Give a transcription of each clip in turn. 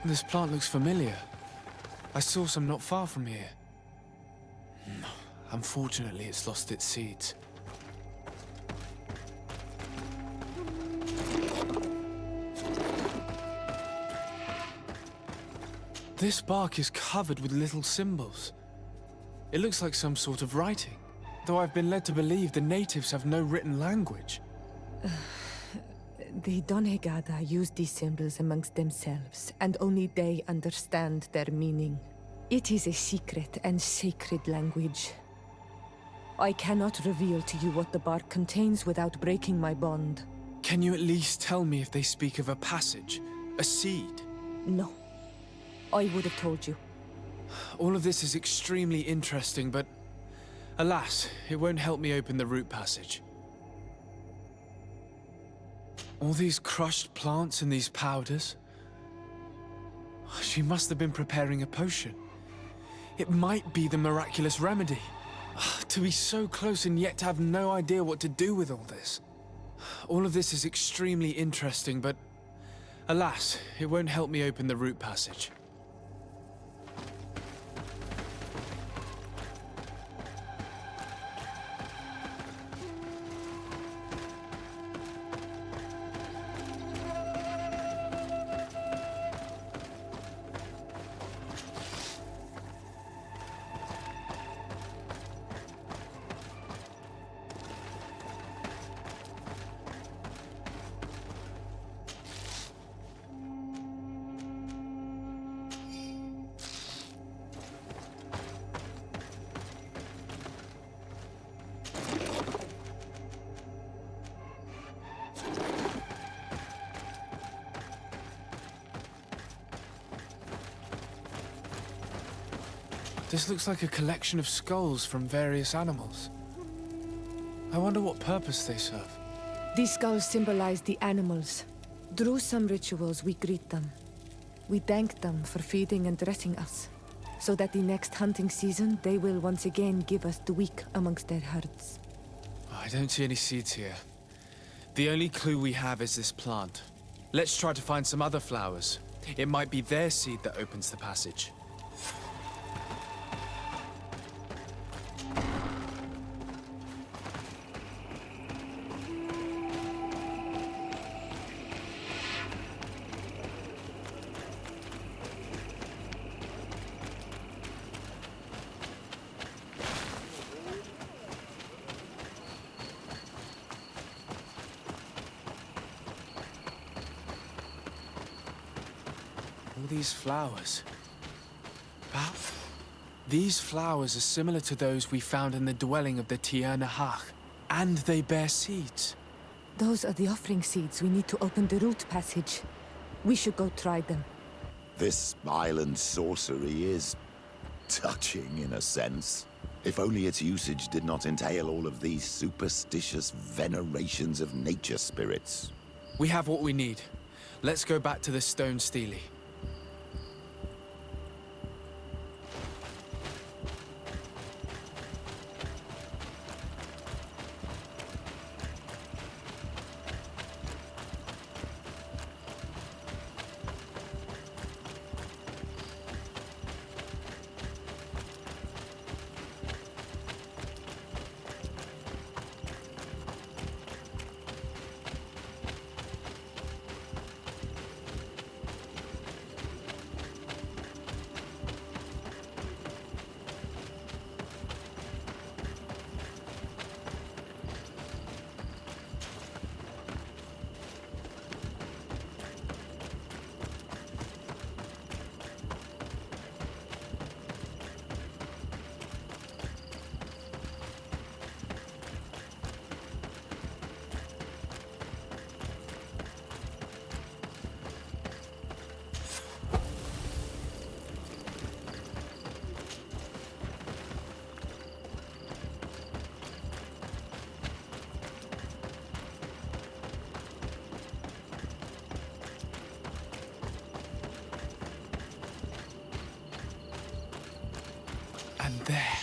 This plant looks familiar. I saw some not far from here. Unfortunately, it's lost its seeds. This bark is covered with little symbols. It looks like some sort of writing, though I've been led to believe the natives have no written language. The Donegada use these symbols amongst themselves, and only they understand their meaning. It is a secret and sacred language. I cannot reveal to you what the bark contains without breaking my bond. Can you at least tell me if they speak of a passage, a seed? No. I would have told you. All of this is extremely interesting, but alas, it won't help me open the root passage. All these crushed plants and these powders. She must have been preparing a potion. It might be the miraculous remedy. To be so close and yet to have no idea what to do with all this. All of this is extremely interesting, but alas, it won't help me open the root passage. This looks like a collection of skulls from various animals. I wonder what purpose they serve. These skulls symbolize the animals. Through some rituals, we greet them. We thank them for feeding and dressing us, so that the next hunting season, they will once again give us the weak amongst their herds. I don't see any seeds here. The only clue we have is this plant. Let's try to find some other flowers. It might be their seed that opens the passage. All these flowers. Perhaps these flowers are similar to those we found in the dwelling of the Tiernahach, and they bear seeds. Those are the offering seeds we need to open the root passage. We should go try them. This island sorcery is touching in a sense. If only its usage did not entail all of these superstitious venerations of nature spirits. We have what we need. Let's go back to the stone stele. And there.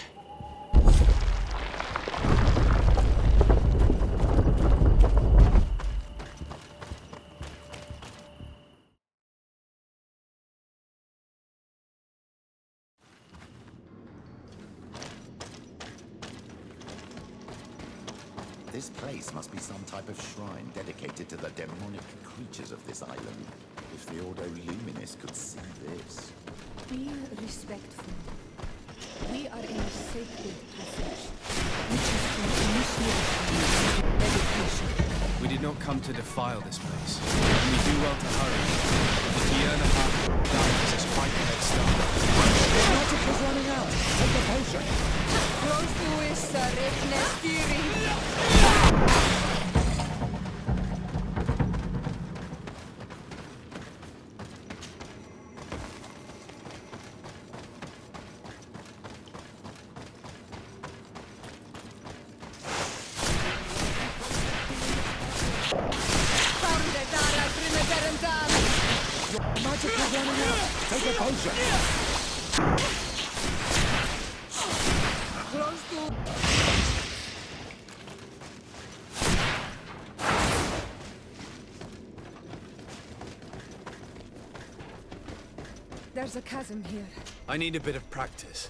This place must be some type of shrine dedicated to the demonic creatures of this island. If the Ordo Luminis could see this. Be respectful. We are in a sacred passage, which is for initiation and meditation. We did not come to defile this place. We do well to hurry. The Diana path gives us quite a head start. The magic is running out. Take a potion. Close to Issa, Regnestiri. Magic is running out. Take a potion. Close to... There's a chasm here. I need a bit of practice.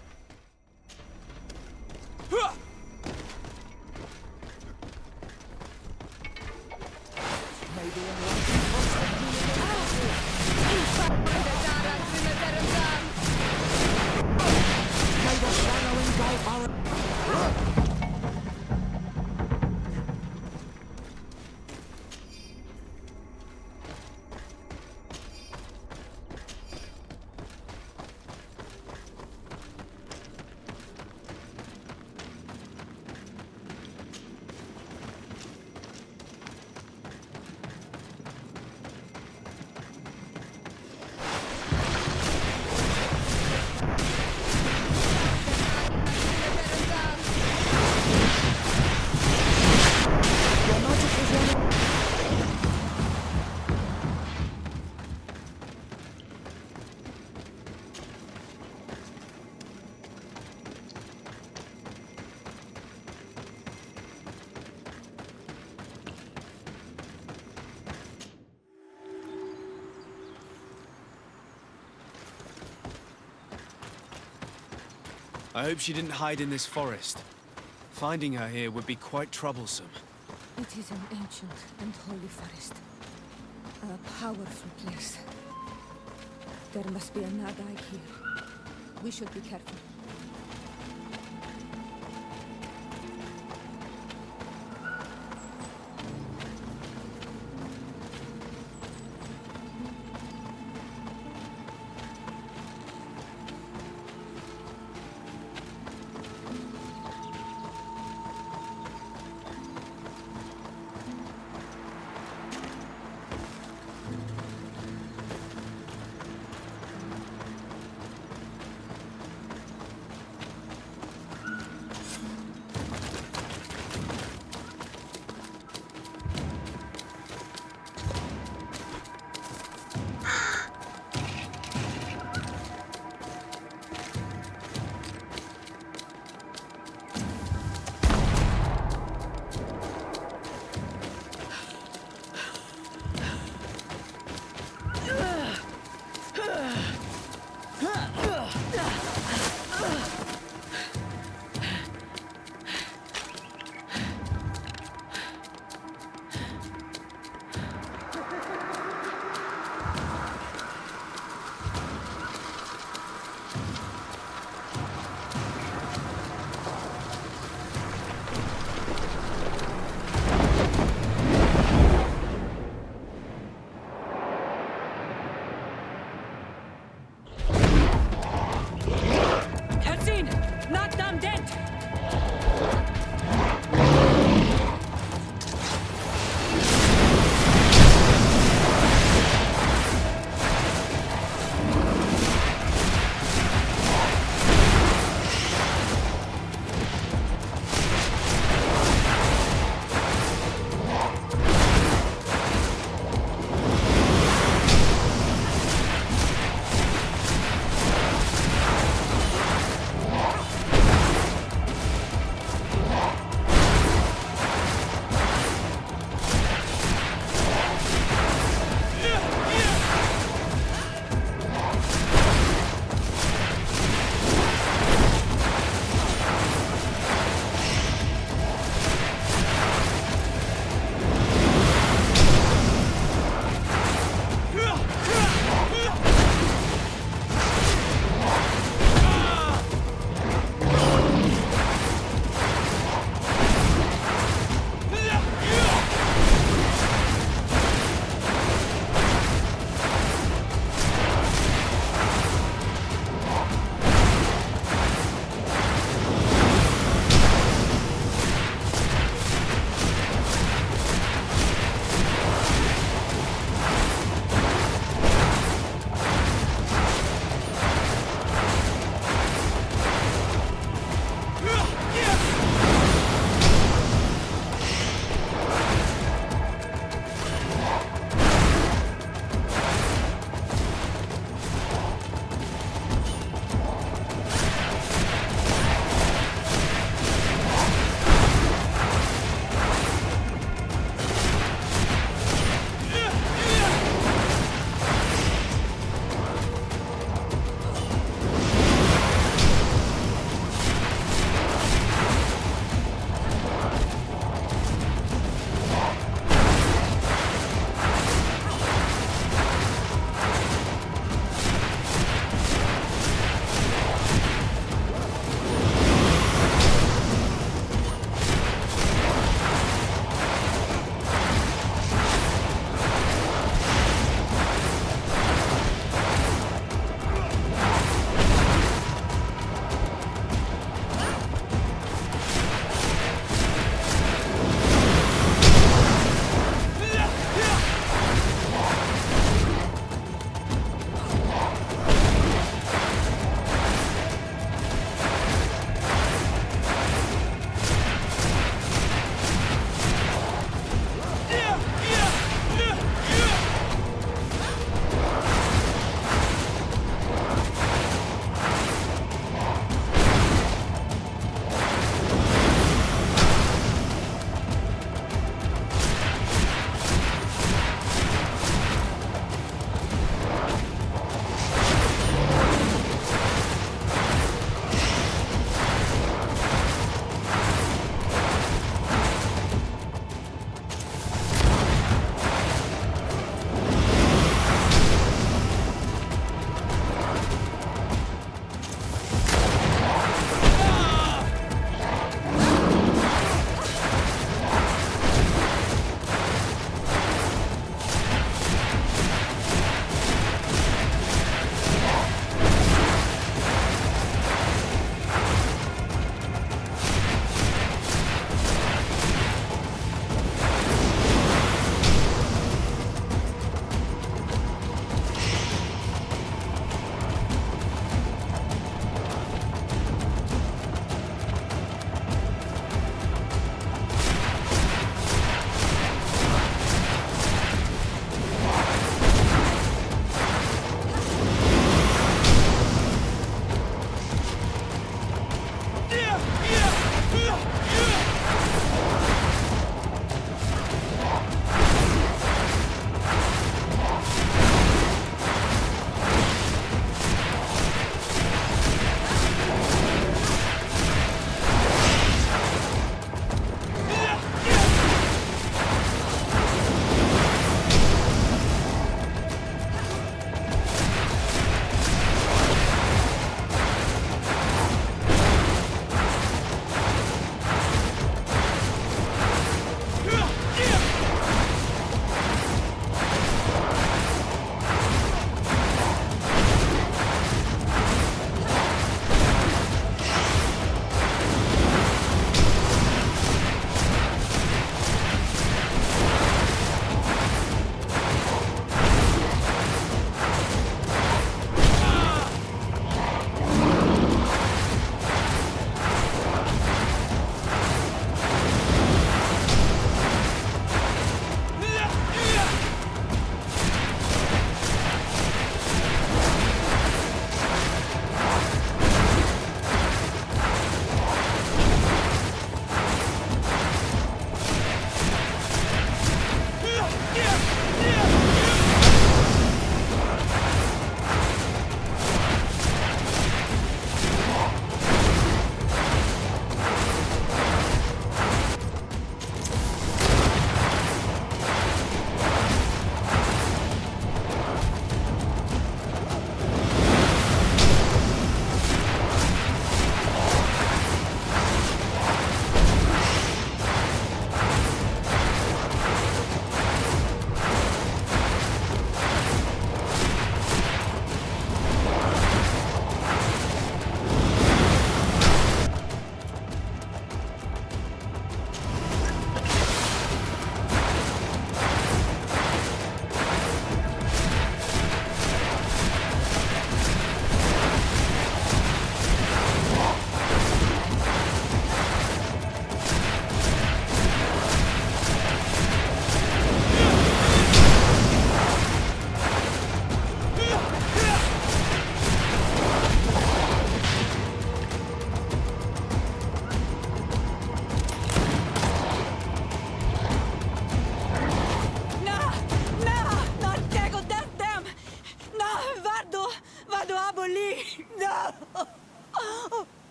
I hope she didn't hide in this forest. Finding her here would be quite troublesome. It is an ancient and holy forest. A powerful place. There must be a Nadai here. We should be careful.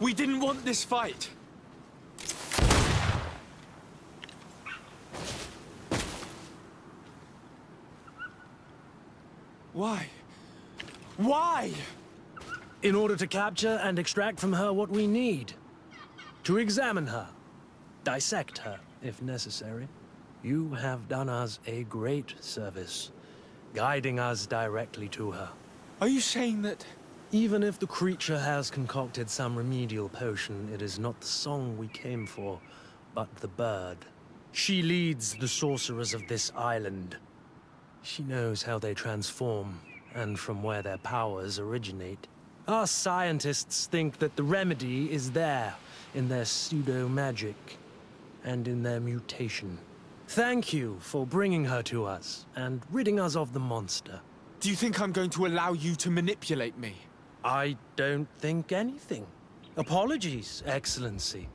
We didn't want this fight. Why? Why? In order to capture and extract from her what we need. To examine her. Dissect her, if necessary. You have done us a great service, guiding us directly to her. Are you saying that... Even if the creature has concocted some remedial potion, it is not the song we came for, but the bird. She leads the sorcerers of this island. She knows how they transform, and from where their powers originate. Our scientists think that the remedy is there, in their pseudo-magic, and in their mutation. Thank you for bringing her to us, and ridding us of the monster. Do you think I'm going to allow you to manipulate me? I don't think anything. Apologies, Excellency.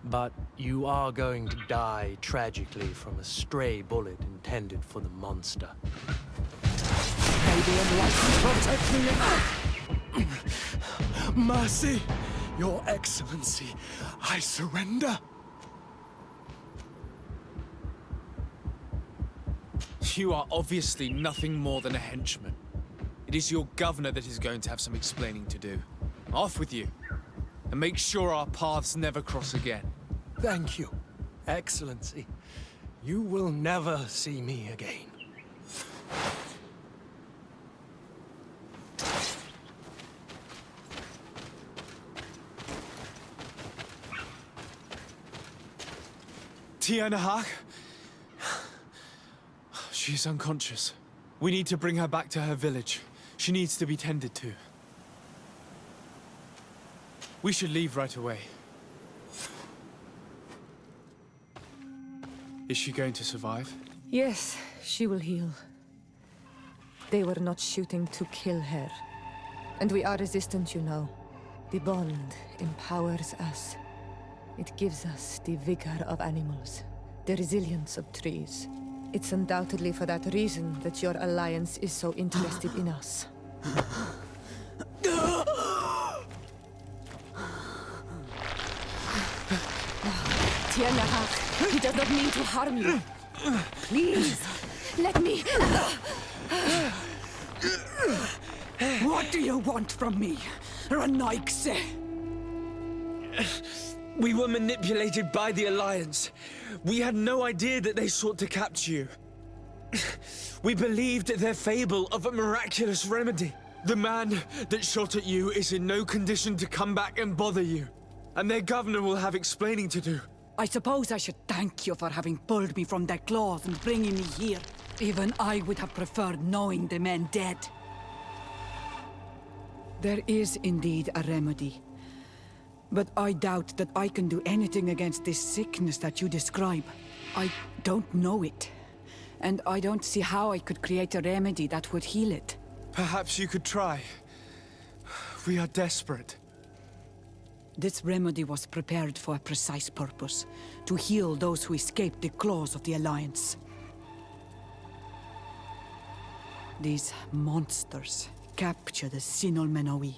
But you are going to die tragically from a stray bullet intended for the monster. Maybe enlighten protect me enough! Mercy, Your Excellency, I surrender. You are obviously nothing more than a henchman. It is your governor that is going to have some explaining to do. Off with you, and make sure our paths never cross again. Thank you, Excellency. You will never see me again. Tiana Haag? She is unconscious. We need to bring her back to her village. She needs to be tended to. We should leave right away. Is she going to survive? Yes, she will heal. They were not shooting to kill her. And we are resistant, you know. The bond empowers us. It gives us the vigor of animals, the resilience of trees. It's undoubtedly for that reason that your alliance is so interested in us. Tiana Haag, he does not mean to harm you. Please, let me... What do you want from me, Ranaikse? We were manipulated by the Alliance. We had no idea that they sought to capture you. We believed their fable of a miraculous remedy. The man that shot at you is in no condition to come back and bother you. And their governor will have explaining to do. I suppose I should thank you for having pulled me from their claws and bringing me here. Even I would have preferred knowing the men dead. There is indeed a remedy. But I doubt that I can do anything against this sickness that you describe. I don't know it. And I don't see how I could create a remedy that would heal it. Perhaps you could try. We are desperate. This remedy was prepared for a precise purpose. To heal those who escaped the claws of the Alliance. These monsters capture the Sinol Menoi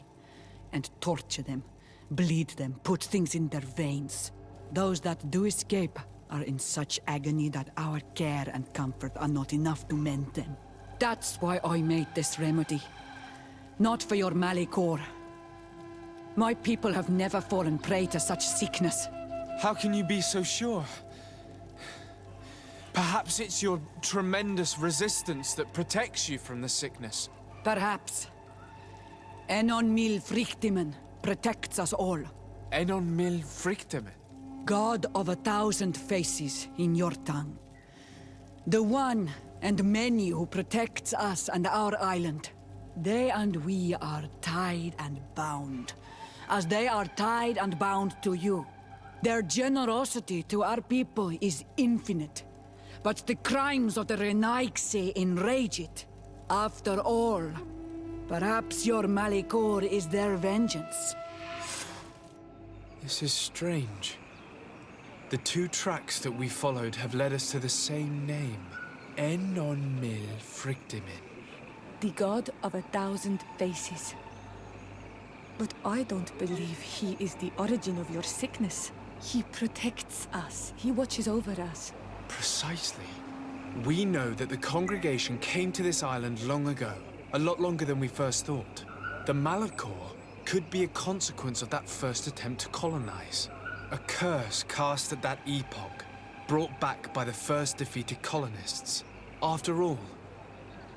and torture them. Bleed them, put things in their veins. Those that do escape are in such agony that our care and comfort are not enough to mend them. That's why I made this remedy. Not for your Malikor. My people have never fallen prey to such sickness. How can you be so sure? Perhaps it's your tremendous resistance that protects you from the sickness. Perhaps. Enon mil frictimen protects us all. Enon mil frictimen. God of 1,000 faces in your tongue. The one and many who protects us and our island. They and we are tied and bound, as they are tied and bound to you. Their generosity to our people is infinite, but the crimes of the Renaikse enrage it. After all, perhaps your Malikor is their vengeance. This is strange. The two tracks that we followed have led us to the same name. Enon mil frictimen. The god of 1,000 faces. But I don't believe he is the origin of your sickness. He protects us. He watches over us. Precisely. We know that the congregation came to this island long ago, a lot longer than we first thought. The Malachor could be a consequence of that first attempt to colonize. A curse cast at that epoch, brought back by the first defeated colonists. After all,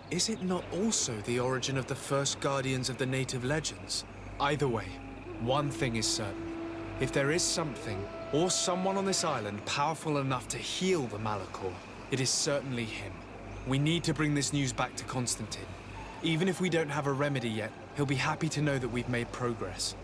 is it not also the origin of the first guardians of the native legends? Either way, one thing is certain. If there is something, or someone on this island powerful enough to heal the Malachor, it is certainly him. We need to bring this news back to Constantine. Even if we don't have a remedy yet, he'll be happy to know that we've made progress.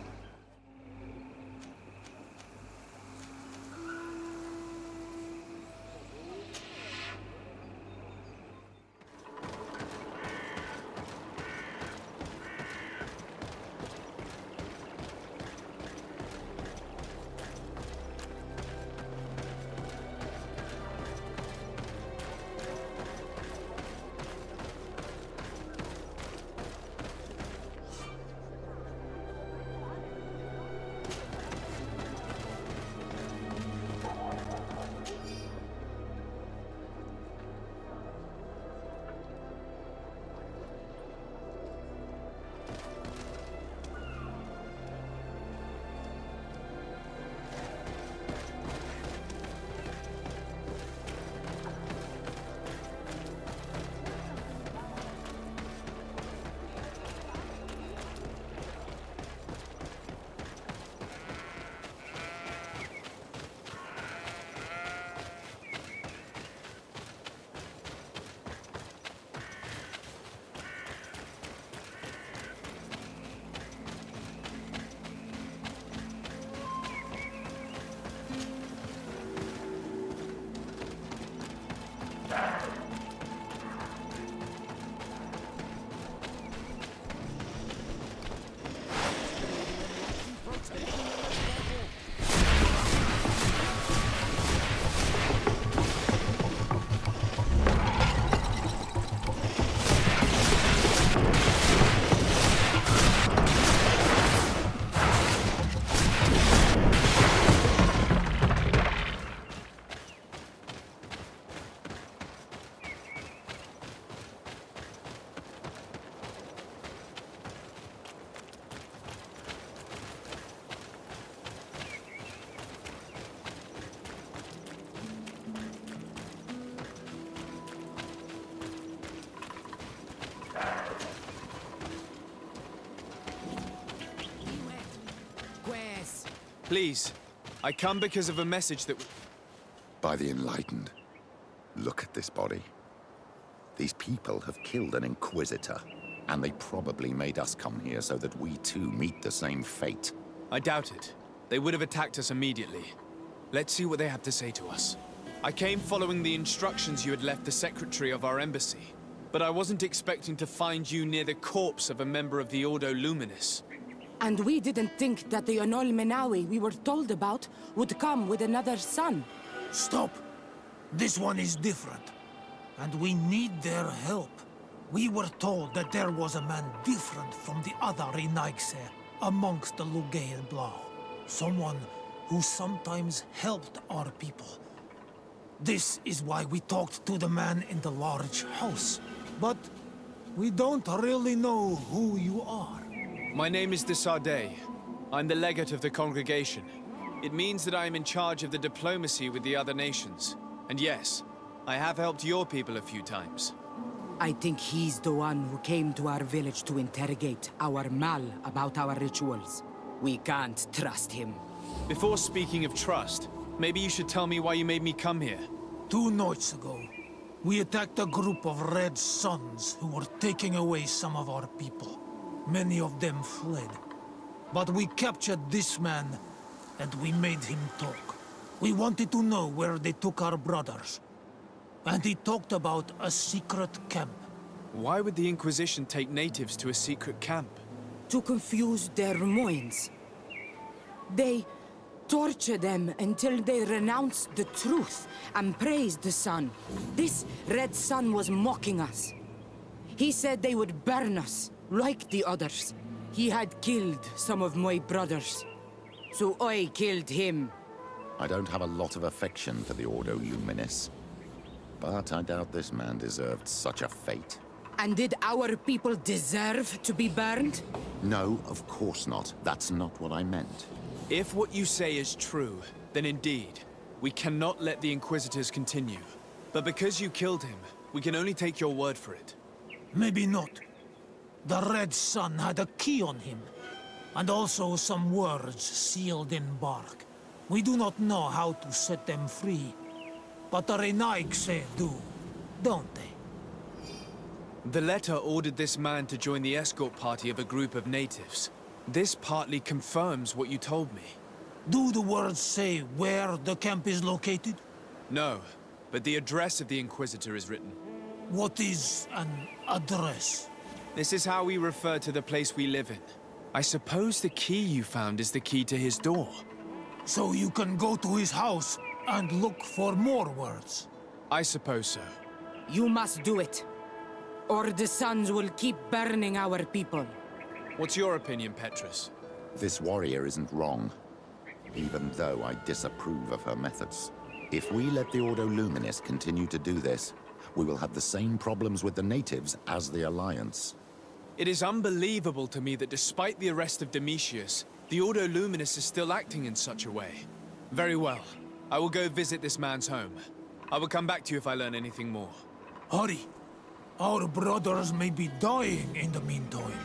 Please, I come because of a message that... By the enlightened. Look at this body. These people have killed an Inquisitor, and they probably made us come here so that we too meet the same fate. I doubt it. They would have attacked us immediately. Let's see what they have to say to us. I came following the instructions you had left the secretary of our embassy, but I wasn't expecting to find you near the corpse of a member of the Ordo Luminis. And we didn't think that the Anol Menawi we were told about would come with another son. Stop! This one is different. And we need their help. We were told that there was a man different from the other Renaigse amongst the Lugael Blau. Someone who sometimes helped our people. This is why we talked to the man in the large house. But we don't really know who you are. My name is de Sardet. I'm the legate of the congregation. It means that I am in charge of the diplomacy with the other nations. And yes, I have helped your people a few times. I think he's the one who came to our village to interrogate our Mal about our rituals. We can't trust him. Before speaking of trust, maybe you should tell me why you made me come here. 2 nights ago, we attacked a group of Red Suns who were taking away some of our people. Many of them fled. But we captured this man, and we made him talk. We wanted to know where they took our brothers. And he talked about a secret camp. Why would the Inquisition take natives to a secret camp? To confuse their minds. They torture them until they renounce the truth and praise the sun. This Red Sun was mocking us. He said they would burn us, like the others. He had killed some of my brothers, so I killed him. I don't have a lot of affection for the Ordo Luminis, but I doubt this man deserved such a fate. And did our people deserve to be burned? No, of course not. That's not what I meant. If what you say is true, then indeed, we cannot let the Inquisitors continue. But because you killed him, we can only take your word for it. Maybe not. The Red Sun had a key on him, and also some words sealed in bark. We do not know how to set them free, but the Renaigse do, don't they? The letter ordered this man to join the escort party of a group of natives. This partly confirms what you told me. Do the words say where the camp is located? No, but the address of the Inquisitor is written. What is an address? This is how we refer to the place we live in. I suppose the key you found is the key to his door. So you can go to his house and look for more words. I suppose so. You must do it, or the suns will keep burning our people. What's your opinion, Petrus? This warrior isn't wrong, even though I disapprove of her methods. If we let the Ordo Luminis continue to do this, we will have the same problems with the natives as the Alliance. It is unbelievable to me that despite the arrest of Domitius, the Ordo Luminis is still acting in such a way. Very well. I will go visit this man's home. I will come back to you if I learn anything more. Hurry. Our brothers may be dying in the meantime.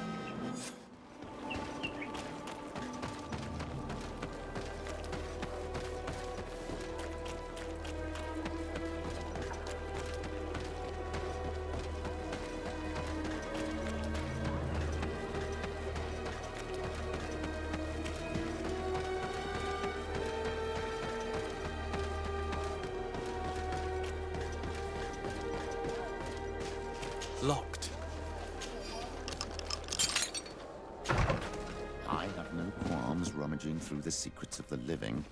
Locked. I have no qualms rummaging through the secrets of the living.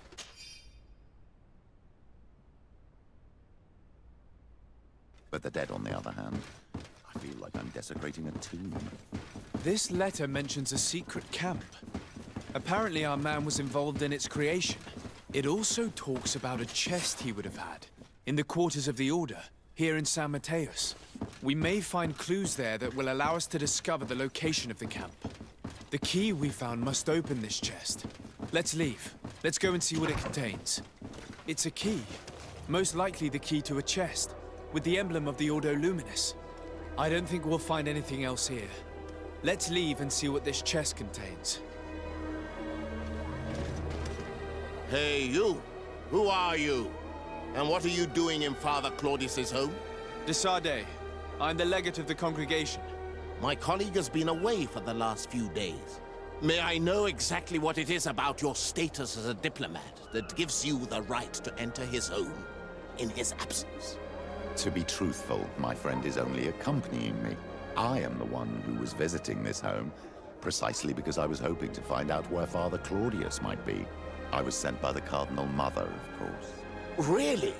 But the dead, on the other hand, I feel like I'm desecrating a tomb. This letter mentions a secret camp. Apparently our man was involved in its creation. It also talks about a chest he would have had in the quarters of the Order, here in San Mateus. We may find clues there that will allow us to discover the location of the camp. The key we found must open this chest. Let's leave. Let's go and see what it contains. It's a key. Most likely the key to a chest, with the emblem of the Ordo Luminis. I don't think we'll find anything else here. Let's leave and see what this chest contains. Hey, you! Who are you? And what are you doing in Father Claudius's home? De Sardet. I'm the legate of the congregation. My colleague has been away for the last few days. May I know exactly what it is about your status as a diplomat that gives you the right to enter his home in his absence? To be truthful, my friend is only accompanying me. I am the one who was visiting this home, precisely because I was hoping to find out where Father Claudius might be. I was sent by the Cardinal Mother, of course. Really?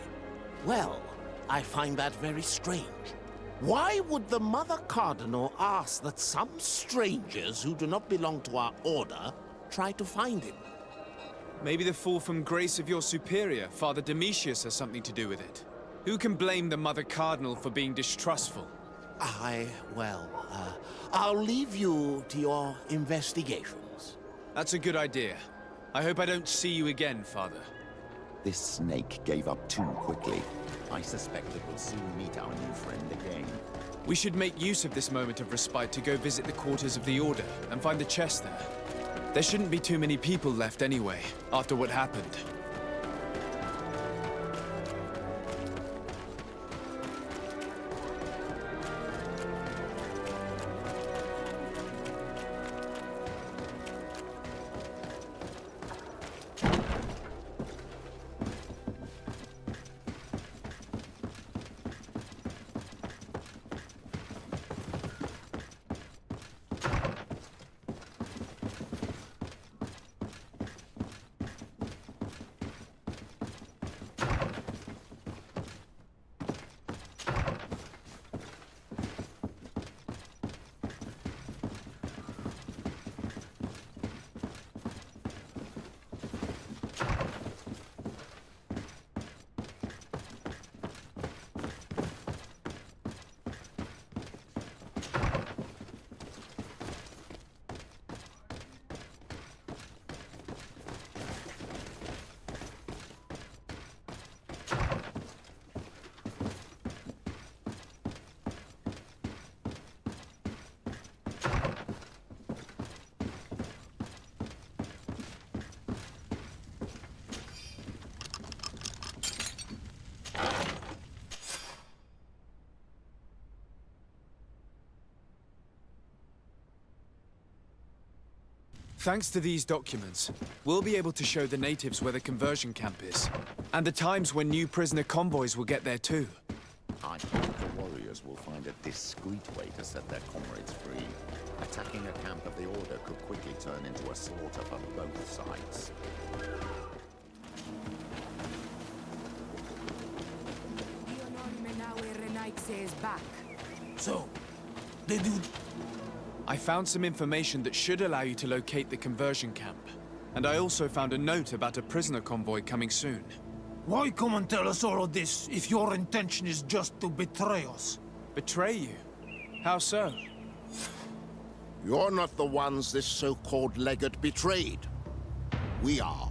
Well, I find that very strange. Why would the Mother Cardinal ask that some strangers who do not belong to our order try to find him? Maybe the fall from grace of your superior, Father Domitius, has something to do with it. Who can blame the Mother Cardinal for being distrustful? I'll leave you to your investigations. That's a good idea. I hope I don't see you again, Father. This snake gave up too quickly. I suspect that we'll soon meet our new friend again. We should make use of this moment of respite to go visit the quarters of the Order and find the chest there. There shouldn't be too many people left anyway, after what happened. Thanks to these documents, we'll be able to show the natives where the conversion camp is, and the times when new prisoner convoys will get there too. I hope the warriors will find a discreet way to set their comrades free. Attacking a camp of the Order could quickly turn into a slaughter for both sides. Is back. So, did you... I found some information that should allow you to locate the conversion camp. And I also found a note about a prisoner convoy coming soon. Why come and tell us all of this if your intention is just to betray us? Betray you? How so? You're not the ones this so-called legate betrayed. We are.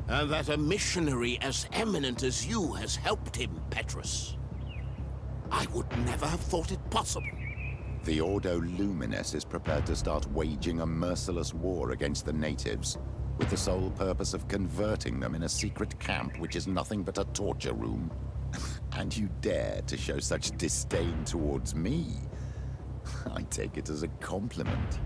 And that a missionary as eminent as you has helped him, Petrus. I would never have thought it possible. The Ordo Luminis is prepared to start waging a merciless war against the natives, with the sole purpose of converting them in a secret camp which is nothing but a torture room. And you dare to show such disdain towards me? I take it as a compliment.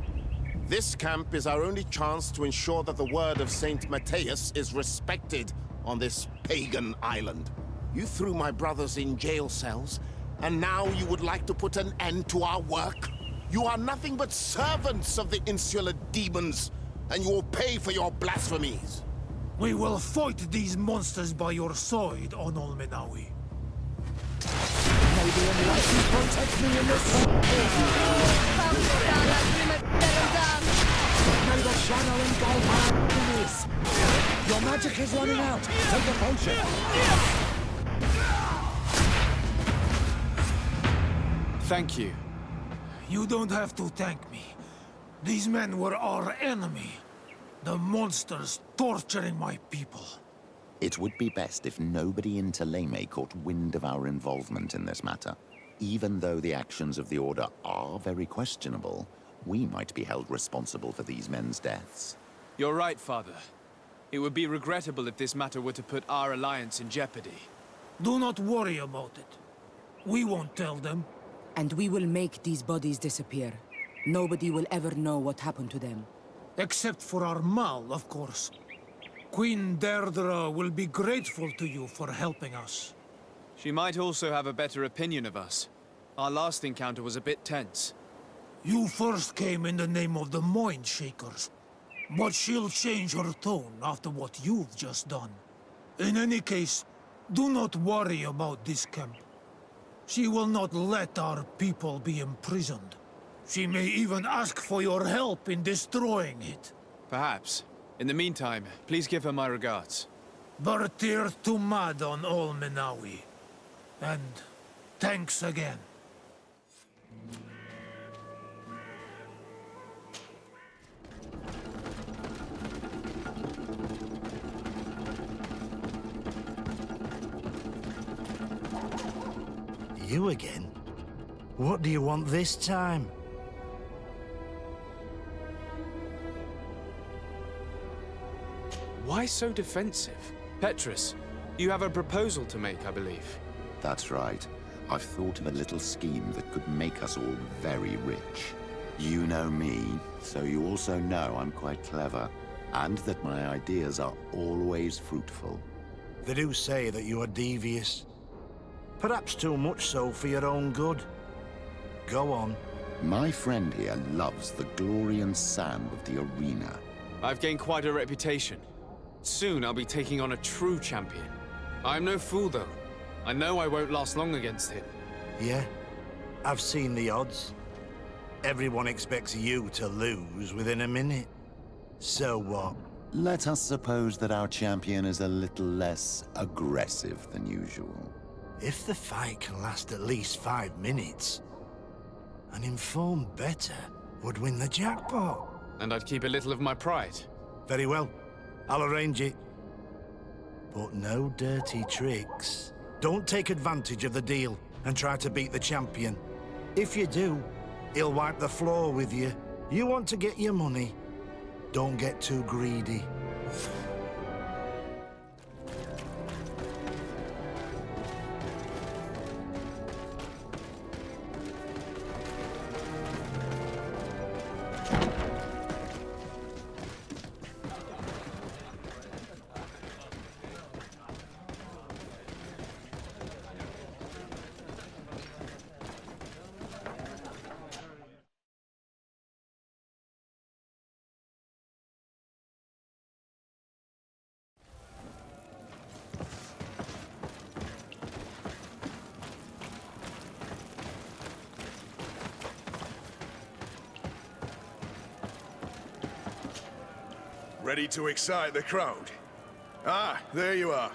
This camp is our only chance to ensure that the word of Saint Matthias is respected on this pagan island. You threw my brothers in jail cells, and now you would like to put an end to our work? You are nothing but servants of the insular demons, and you will pay for your blasphemies. We will fight these monsters by your side, on Olmenawi. Maybe enlightened protect me in this one. May the shadow engulf our enemies. Your magic is running out. Take a potion. Thank you. You don't have to thank me. These men were our enemy. The monsters torturing my people. It would be best if nobody in Teleme caught wind of our involvement in this matter. Even though the actions of the Order are very questionable, we might be held responsible for these men's deaths. You're right, Father. It would be regrettable if this matter were to put our alliance in jeopardy. Do not worry about it. We won't tell them. And we will make these bodies disappear. Nobody will ever know what happened to them. Except for our Mal, of course. Queen Deirdre will be grateful to you for helping us. She might also have a better opinion of us. Our last encounter was a bit tense. You first came in the name of the Mind Shakers. But she'll change her tone after what you've just done. In any case, do not worry about this camp. She will not let our people be imprisoned. She may even ask for your help in destroying it. Perhaps. In the meantime, please give her my regards. Bertir to mad on Olmenawi. And thanks again. You again? What do you want this time? Why so defensive? Petrus, you have a proposal to make, I believe. That's right. I've thought of a little scheme that could make us all very rich. You know me, so you also know I'm quite clever. And that my ideas are always fruitful. They do say that you are devious. Perhaps too much so for your own good. Go on. My friend here loves the glory and sound of the arena. I've gained quite a reputation. Soon I'll be taking on a true champion. I'm no fool, though. I know I won't last long against him. Yeah? I've seen the odds. Everyone expects you to lose within a minute. So what? Let us suppose that our champion is a little less aggressive than usual. If the fight can last at least 5 minutes, an informed better would win the jackpot. And I'd keep a little of my pride. Very well. I'll arrange it. But no dirty tricks. Don't take advantage of the deal and try to beat the champion. If you do, he'll wipe the floor with you. You want to get your money. Don't get too greedy. Ready to excite the crowd? Ah, there you are.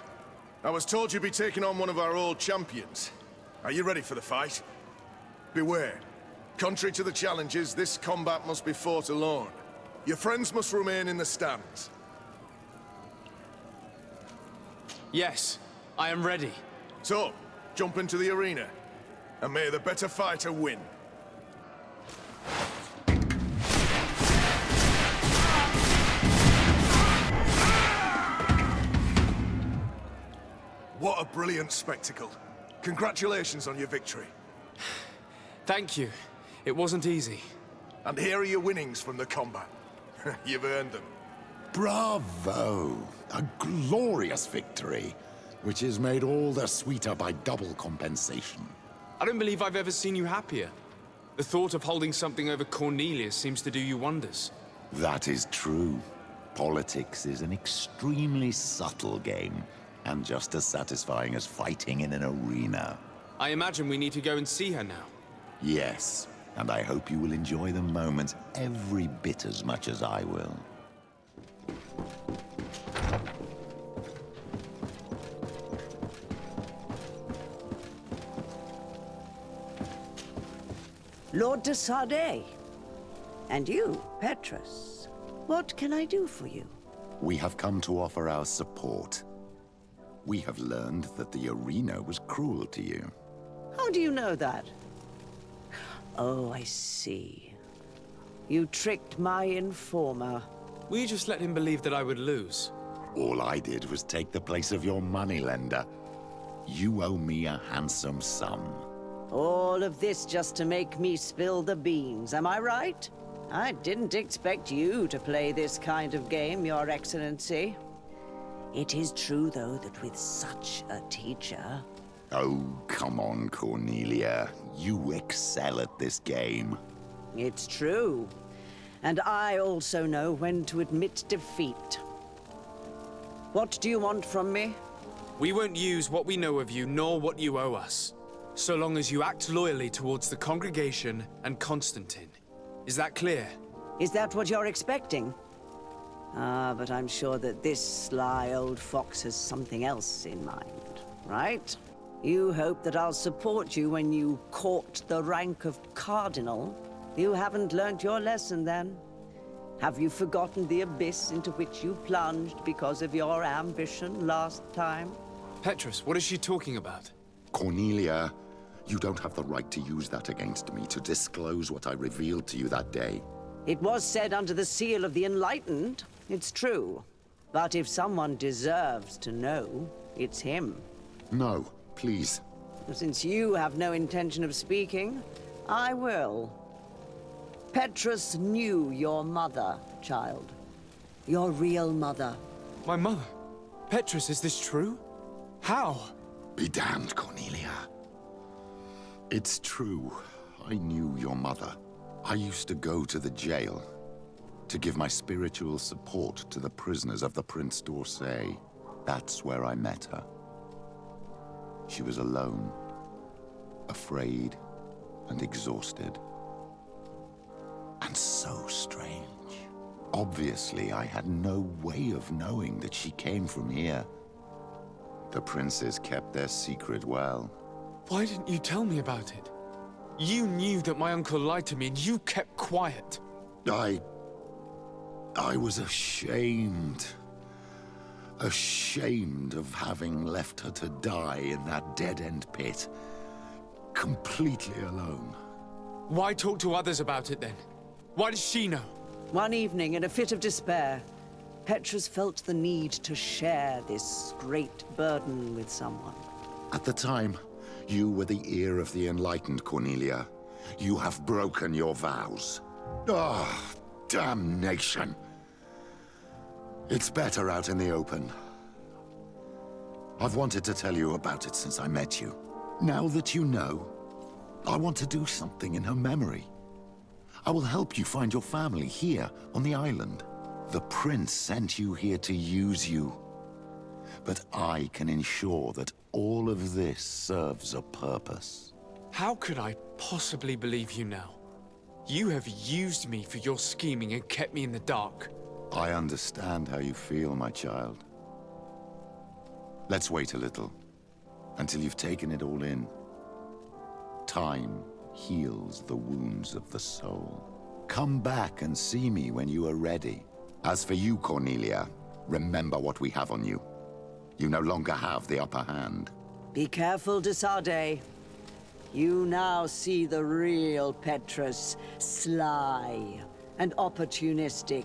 I was told you'd be taking on one of our old champions. Are you ready for the fight? Beware. Contrary to the challenges, this combat must be fought alone. Your friends must remain in the stands. Yes, I am ready. So, jump into the arena, and may the better fighter win. What a brilliant spectacle. Congratulations on your victory. Thank you. It wasn't easy. And here are your winnings from the combat. You've earned them. Bravo! A glorious victory, which is made all the sweeter by double compensation. I don't believe I've ever seen you happier. The thought of holding something over Cornelius seems to do you wonders. That is true. Politics is an extremely subtle game, and just as satisfying as fighting in an arena. I imagine we need to go and see her now. Yes, and I hope you will enjoy the moment every bit as much as I will. Lord de Sardet. And you, Petrus. What can I do for you? We have come to offer our support. We have learned that the arena was cruel to you. How do you know that? Oh, I see. You tricked my informer. Will you just let him believe that I would lose? All I did was take the place of your moneylender. You owe me a handsome sum. All of this just to make me spill the beans, am I right? I didn't expect you to play this kind of game, Your Excellency. It is true, though, that with such a teacher... Oh, come on, Cornelia. You excel at this game. It's true. And I also know when to admit defeat. What do you want from me? We won't use what we know of you, nor what you owe us, so long as you act loyally towards the congregation and Constantine. Is that clear? Is that what you're expecting? Ah, but I'm sure that this sly old fox has something else in mind, right? You hope that I'll support you when you court the rank of cardinal. You haven't learnt your lesson, then. Have you forgotten the abyss into which you plunged because of your ambition last time? Petrus, what is she talking about? Cornelia, you don't have the right to use that against me, to disclose what I revealed to you that day. It was said under the seal of the Enlightened. It's true. But if someone deserves to know, it's him. No, please. Since you have no intention of speaking, I will. Petrus knew your mother, child. Your real mother. My mother? Petrus, is this true? How? Be damned, Cornelia. It's true. I knew your mother. I used to go to the jail to give my spiritual support to the prisoners of the Prince d'Orsay. That's where I met her. She was alone, afraid, and exhausted. And so strange. Obviously, I had no way of knowing that she came from here. The princes kept their secret well. Why didn't you tell me about it? You knew that my uncle lied to me and you kept quiet. I was ashamed. Ashamed of having left her to die in that dead-end pit. Completely alone. Why talk to others about it then? Why does she know? One evening, in a fit of despair, Petrus felt the need to share this great burden with someone. At the time, you were the ear of the enlightened, Cornelia. You have broken your vows. Ah, damnation. It's better out in the open. I've wanted to tell you about it since I met you. Now that you know, I want to do something in her memory. I will help you find your family here on the island. The prince sent you here to use you. But I can ensure that all of this serves a purpose. How could I possibly believe you now? You have used me for your scheming and kept me in the dark. I understand how you feel, my child. Let's wait a little, until you've taken it all in. Time heals the wounds of the soul. Come back and see me when you are ready. As for you, Cornelia, remember what we have on you. You no longer have the upper hand. Be careful, de Sardet. You now see the real Petrus, sly and opportunistic.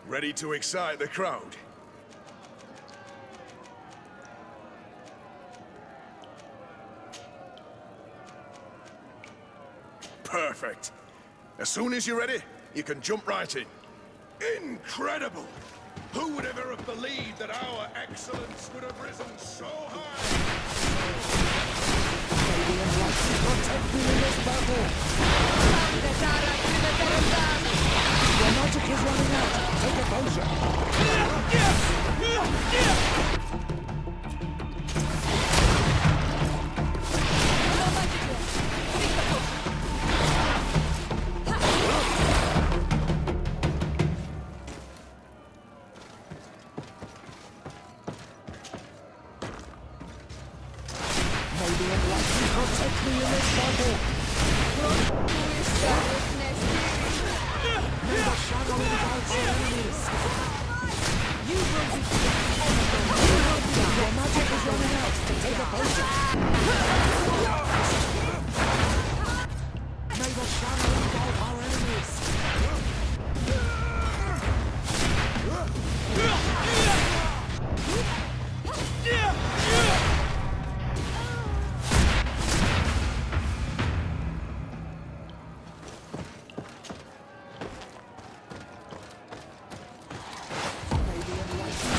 Ready to excite the crowd? Perfect. As soon as you're ready, you can jump right in. Incredible! Who would ever have believed that our excellence would have risen so high? Protect me in this battle! Your magic is running out! Take a potion! May the enlightened protect me in this battle! May the shadow engulf our enemies! You will be your magic is running out! Take a potion! May the shadow engulf our enemies!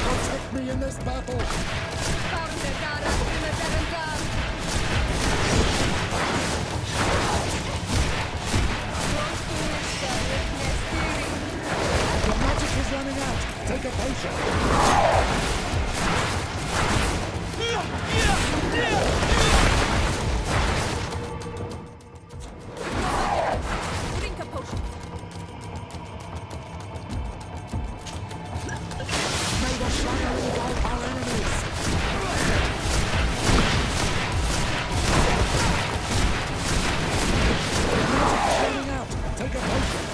Protect me in this battle! Your magic is running out! Take a potion! May the shadow engulf our enemies! Your magic is running out! Take a potion!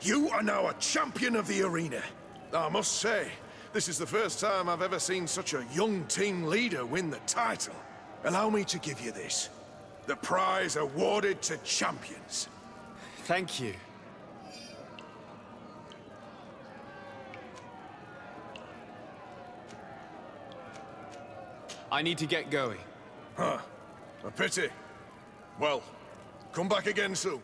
You are now a champion of the arena. I must say, this is the first time I've ever seen such a young team leader win the title. Allow me to give you this. The prize awarded to champions. Thank you. I need to get going. Huh. A pity. Well, come back again soon.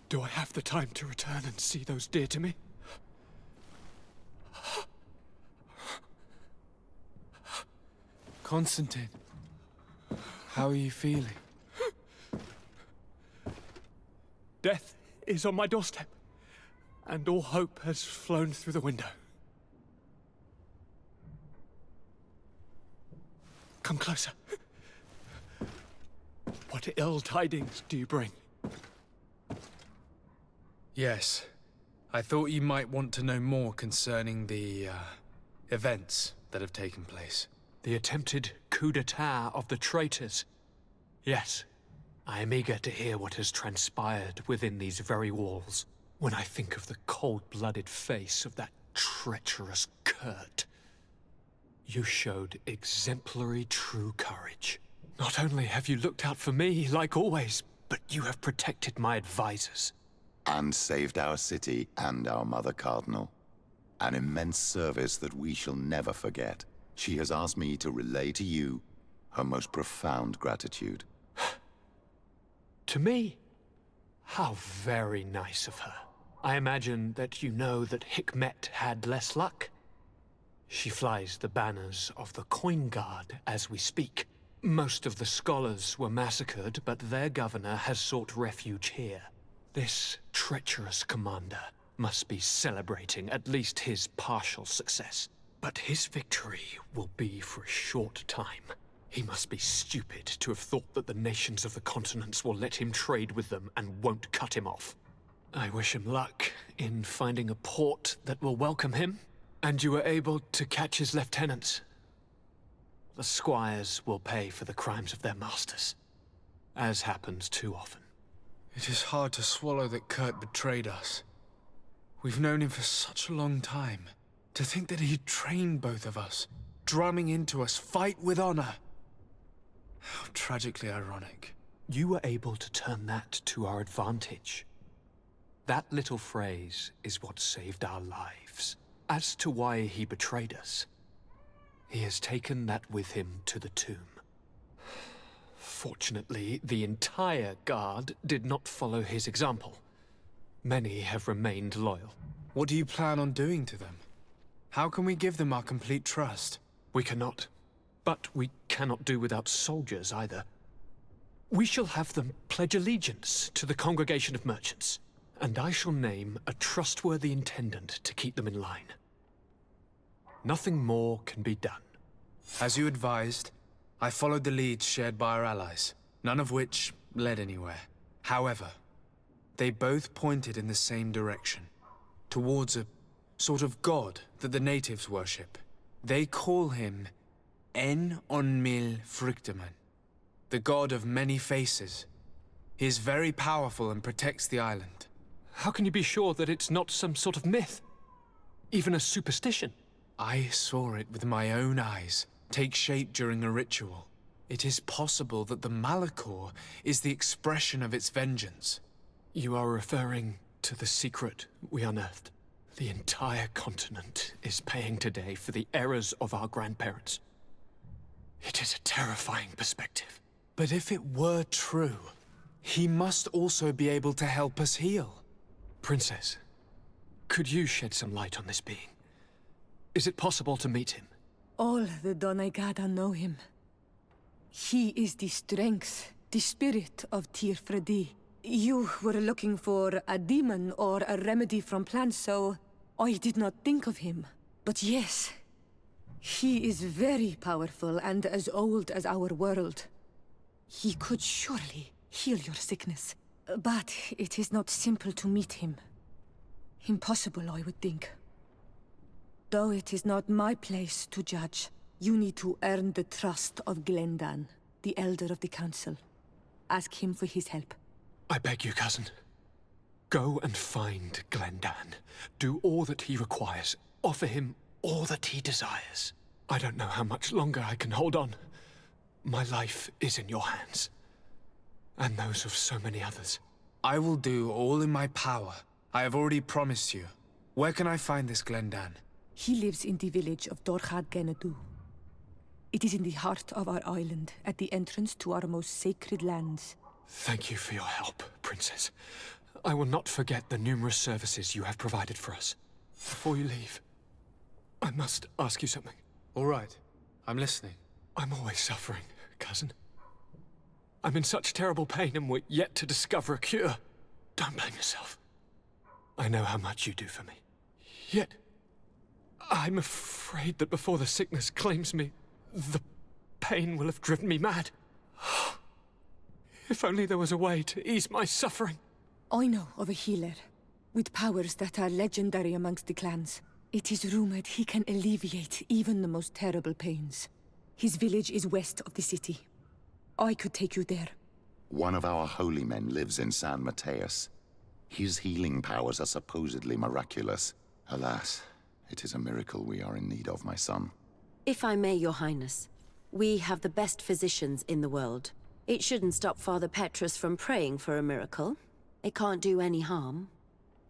Do I have the time to return and see those dear to me? Constantine, how are you feeling? Death is on my doorstep, and all hope has flown through the window. Come closer. What ill tidings do you bring? Yes. I thought you might want to know more concerning the, events that have taken place. The attempted coup d'etat of the traitors. Yes. I am eager to hear what has transpired within these very walls. When I think of the cold-blooded face of that treacherous Kurt. You showed exemplary true courage. Not only have you looked out for me, like always, but you have protected my advisors. And saved our city and our mother cardinal. An immense service that we shall never forget. She has asked me to relay to you her most profound gratitude. To me? How very nice of her. I imagine that you know that Hikmet had less luck. She flies the banners of the Coin Guard as we speak. Most of the scholars were massacred, but their governor has sought refuge here. This treacherous commander must be celebrating at least his partial success. But his victory will be for a short time. He must be stupid to have thought that the nations of the continents will let him trade with them and won't cut him off. I wish him luck in finding a port that will welcome him, and you were able to catch his lieutenants. The squires will pay for the crimes of their masters, as happens too often. It is hard to swallow that Kurt betrayed us. We've known him for such a long time. To think that he trained both of us, drumming into us, fight with honor. How tragically ironic. You were able to turn that to our advantage. That little phrase is what saved our lives. As to why he betrayed us, he has taken that with him to the tomb. Fortunately, the entire guard did not follow his example. Many have remained loyal. What do you plan on doing to them? How can we give them our complete trust? We cannot. But we cannot do without soldiers either. We shall have them pledge allegiance to the Congregation of Merchants, and I shall name a trustworthy intendant to keep them in line. Nothing more can be done. As you advised, I followed the leads shared by our allies, none of which led anywhere. However, they both pointed in the same direction, towards a sort of god that the natives worship. They call him En Onmil Frichteman, the god of many faces. He is very powerful and protects the island. How can you be sure that it's not some sort of myth? Even a superstition? I saw it with my own eyes take shape during a ritual. It is possible that the Malachor is the expression of its vengeance. You are referring to the secret we unearthed. The entire continent is paying today for the errors of our grandparents. It is a terrifying perspective. But if it were true, he must also be able to help us heal. Princess, could you shed some light on this being? Is it possible to meet him? All the Doneigada know him. He is the strength, the spirit of Tirfredi. You were looking for a demon or a remedy from plants, so I did not think of him. But yes, He is very powerful and as old as our world. He could surely heal your sickness. But it is not simple to meet him. Impossible, I would think. Though it is not my place to judge, you need to earn the trust of Glendan, the Elder of the Council. Ask him for his help. I beg you, cousin. Go and find Glendan. Do all that he requires. Offer him all that he desires. I don't know how much longer I can hold on. My life is in your hands. And those of so many others. I will do all in my power. I have already promised you. Where can I find this Glendan? He lives in the village of Dorchad Genadu. It is in the heart of our island, at the entrance to our most sacred lands. Thank you for your help, Princess. I will not forget the numerous services you have provided for us. Before you leave, I must ask you something. All right. I'm listening. I'm always suffering, cousin. I'm in such terrible pain and we're yet to discover a cure. Don't blame yourself. I know how much you do for me. Yet, I'm afraid that before the sickness claims me, the pain will have driven me mad. If only there was a way to ease my suffering. I know of a healer, with powers that are legendary amongst the clans. It is rumored he can alleviate even the most terrible pains. His village is west of the city. I could take you there. One of our holy men lives in San Mateus. His healing powers are supposedly miraculous. Alas, it is a miracle we are in need of, my son. If I may, Your Highness, we have the best physicians in the world. It shouldn't stop Father Petrus from praying for a miracle. It can't do any harm.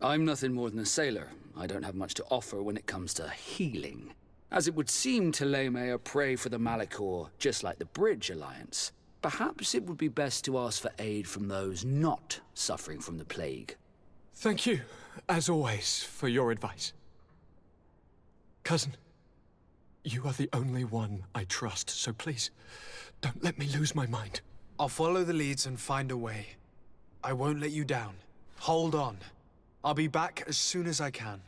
I'm nothing more than a sailor. I don't have much to offer when it comes to healing. As it would seem Telemea pray for the Malachor, just like the Bridge Alliance. Perhaps it would be best to ask for aid from those not suffering from the plague. Thank you, as always, for your advice. Cousin, you are the only one I trust, so please, don't let me lose my mind. I'll follow the leads and find a way. I won't let you down. Hold on. I'll be back as soon as I can.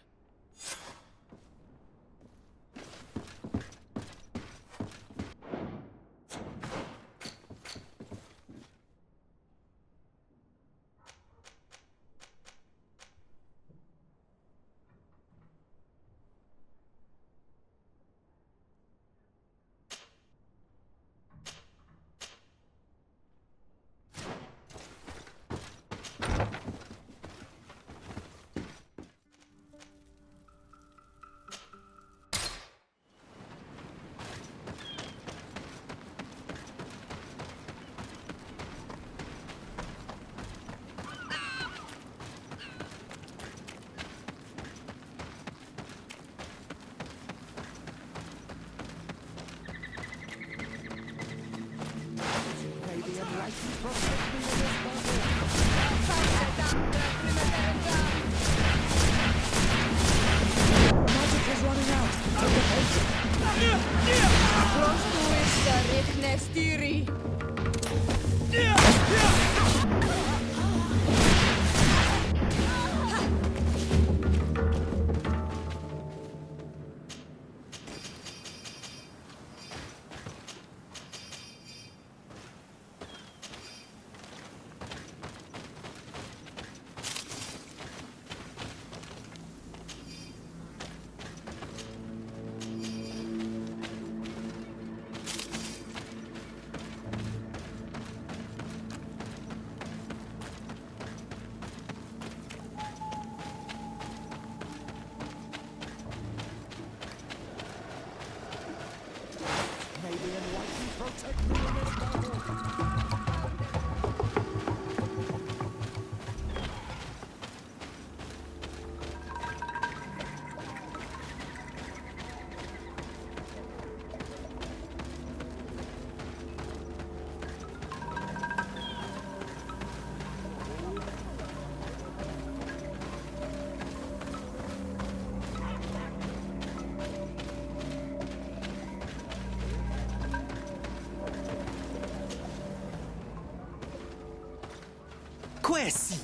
Quesi!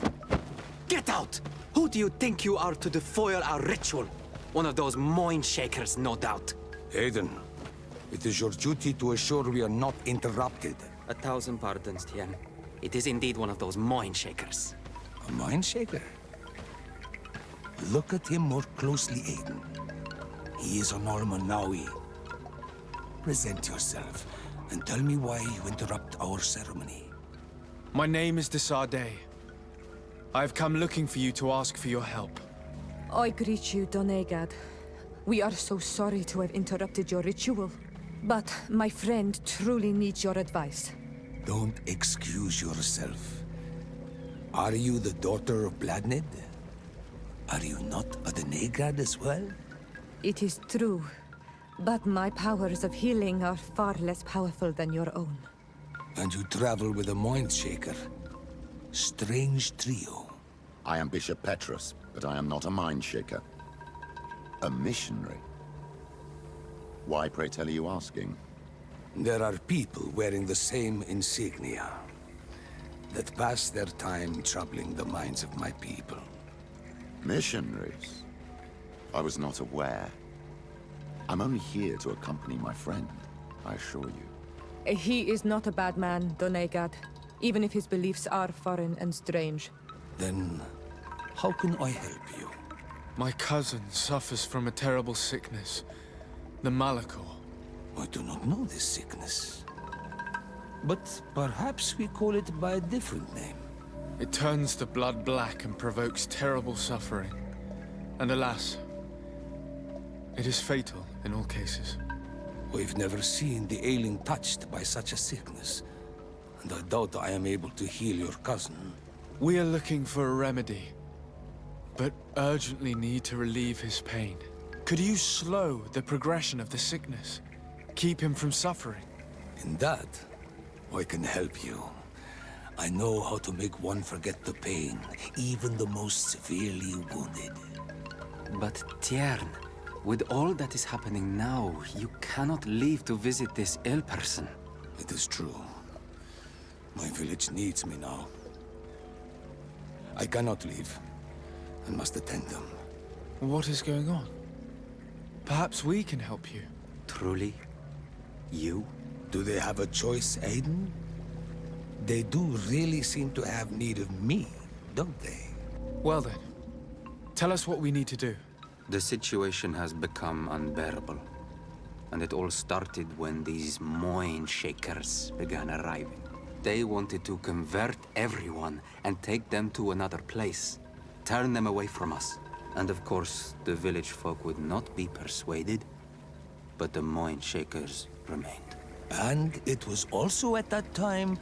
Get out! Who do you think you are to defoil our ritual? One of those mind shakers, no doubt. Aiden, It is your duty to assure we are not interrupted. 1,000 pardons, Tien. It is indeed one of those mind shakers. A mind shaker? Look at him more closely, Aiden. He is a normal Naui. Present yourself, and tell me why you interrupt our ceremony. My name is Desarde. I have come looking for you to ask for your help. I greet you, Donegad. We are so sorry to have interrupted your ritual. But my friend truly needs your advice. Don't excuse yourself. Are you the daughter of Bladnid? Are you not a Donegad as well? It is true, but my powers of healing are far less powerful than your own. And you travel with a mind shaker. Strange trio. I am Bishop Petrus, but I am not a mind shaker. A missionary. Why, pray tell, are you asking? There are people wearing the same insignia that pass their time troubling the minds of my people. Missionaries? I was not aware. I'm only here to accompany my friend, I assure you. He is not a bad man, Donegad, even if his beliefs are foreign and strange. Then, how can I help you? My cousin suffers from a terrible sickness, the Malachor. I do not know this sickness. But perhaps we call it by a different name. It turns the blood black and provokes terrible suffering. And alas, it is fatal in all cases. We've never seen the ailing touched by such a sickness. And I doubt I am able to heal your cousin. We are looking for a remedy, but urgently need to relieve his pain. Could you slow the progression of the sickness? Keep him from suffering? In that, I can help you. I know how to make one forget the pain, even the most severely wounded. But Tiern, with all that is happening now, you cannot leave to visit this ill person. It is true. My village needs me now. I cannot leave. I must attend them. What is going on? Perhaps we can help you. Truly? You? Do they have a choice, Aiden? They do really seem to have need of me, don't they? Well then, tell us what we need to do. The situation has become unbearable. And it all started when these mind shakers began arriving. They wanted to convert everyone and take them to another place. Turn them away from us. And of course, the village folk would not be persuaded. But the mind shakers remained. And it was also at that time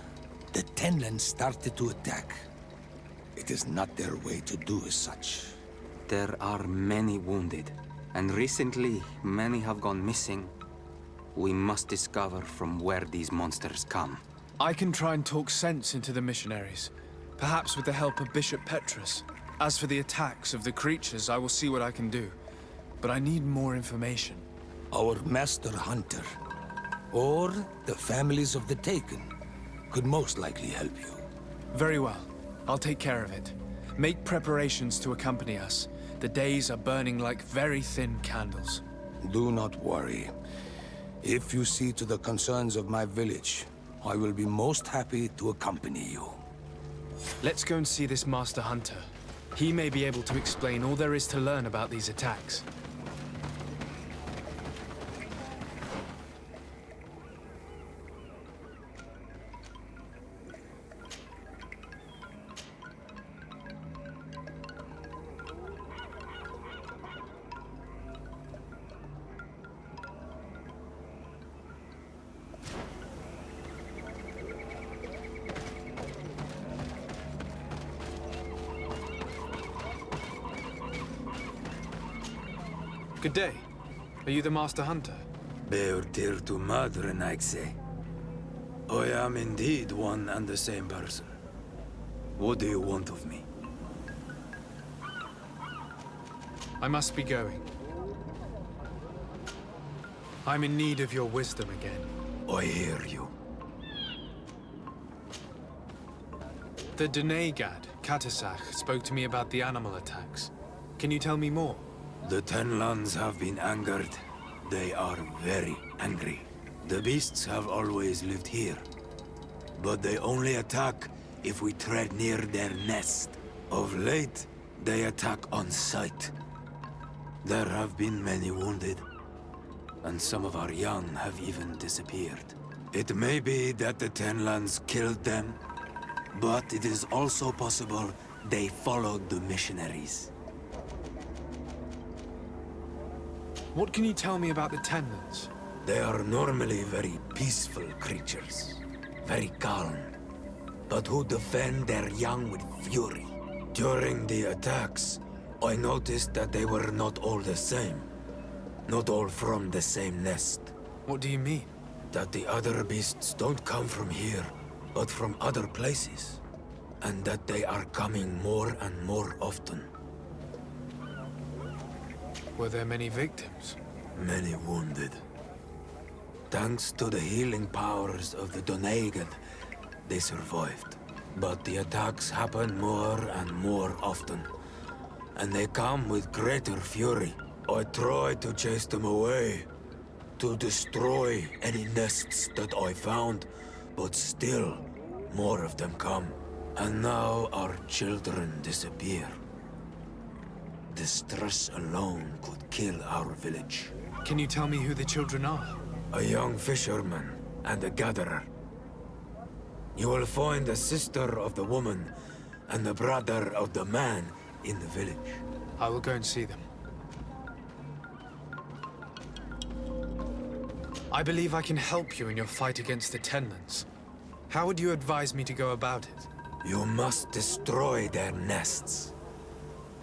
the Tenland started to attack. It is not their way to do as such. There are many wounded. And recently, many have gone missing. We must discover from where these monsters come. I can try and talk sense into the missionaries, perhaps with the help of Bishop Petrus. As for the attacks of the creatures, I will see what I can do. But I need more information. Our master hunter, or the families of the Taken, could most likely help you. Very well. I'll take care of it. Make preparations to accompany us. The days are burning like very thin candles. Do not worry. If you see to the concerns of my village, I will be most happy to accompany you. Let's go and see this Master Hunter. He may be able to explain all there is to learn about these attacks. Good day. Are you the Master Hunter? Perderti madre, Naixe. I am indeed one and the same person. What do you want of me? I must be going. I'm in need of your wisdom again. I hear you. The Donegad, Katasach, spoke to me about the animal attacks. Can you tell me more? The Tenlands have been angered. They are very angry. The beasts have always lived here, but they only attack if we tread near their nest. Of late, they attack on sight. There have been many wounded, and some of our young have even disappeared. It may be that the Tenlands killed them, but it is also possible they followed the missionaries. What can you tell me about the Tenlands? They are normally very peaceful creatures, very calm, but who defend their young with fury. During the attacks, I noticed that they were not all the same. Not all from the same nest. What do you mean? That the other beasts don't come from here, but from other places. And that they are coming more and more often. Were there many victims? Many wounded. Thanks to the healing powers of the Donegan, they survived. But the attacks happen more and more often. And they come with greater fury. I try to chase them away. To destroy any nests that I found. But still, more of them come. And now our children disappear. The stress alone could kill our village. Can you tell me who the children are? A young fisherman and a gatherer. You will find the sister of the woman and the brother of the man in the village. I will go and see them. I believe I can help you in your fight against the Tenlands. How would you advise me to go about it? You must destroy their nests.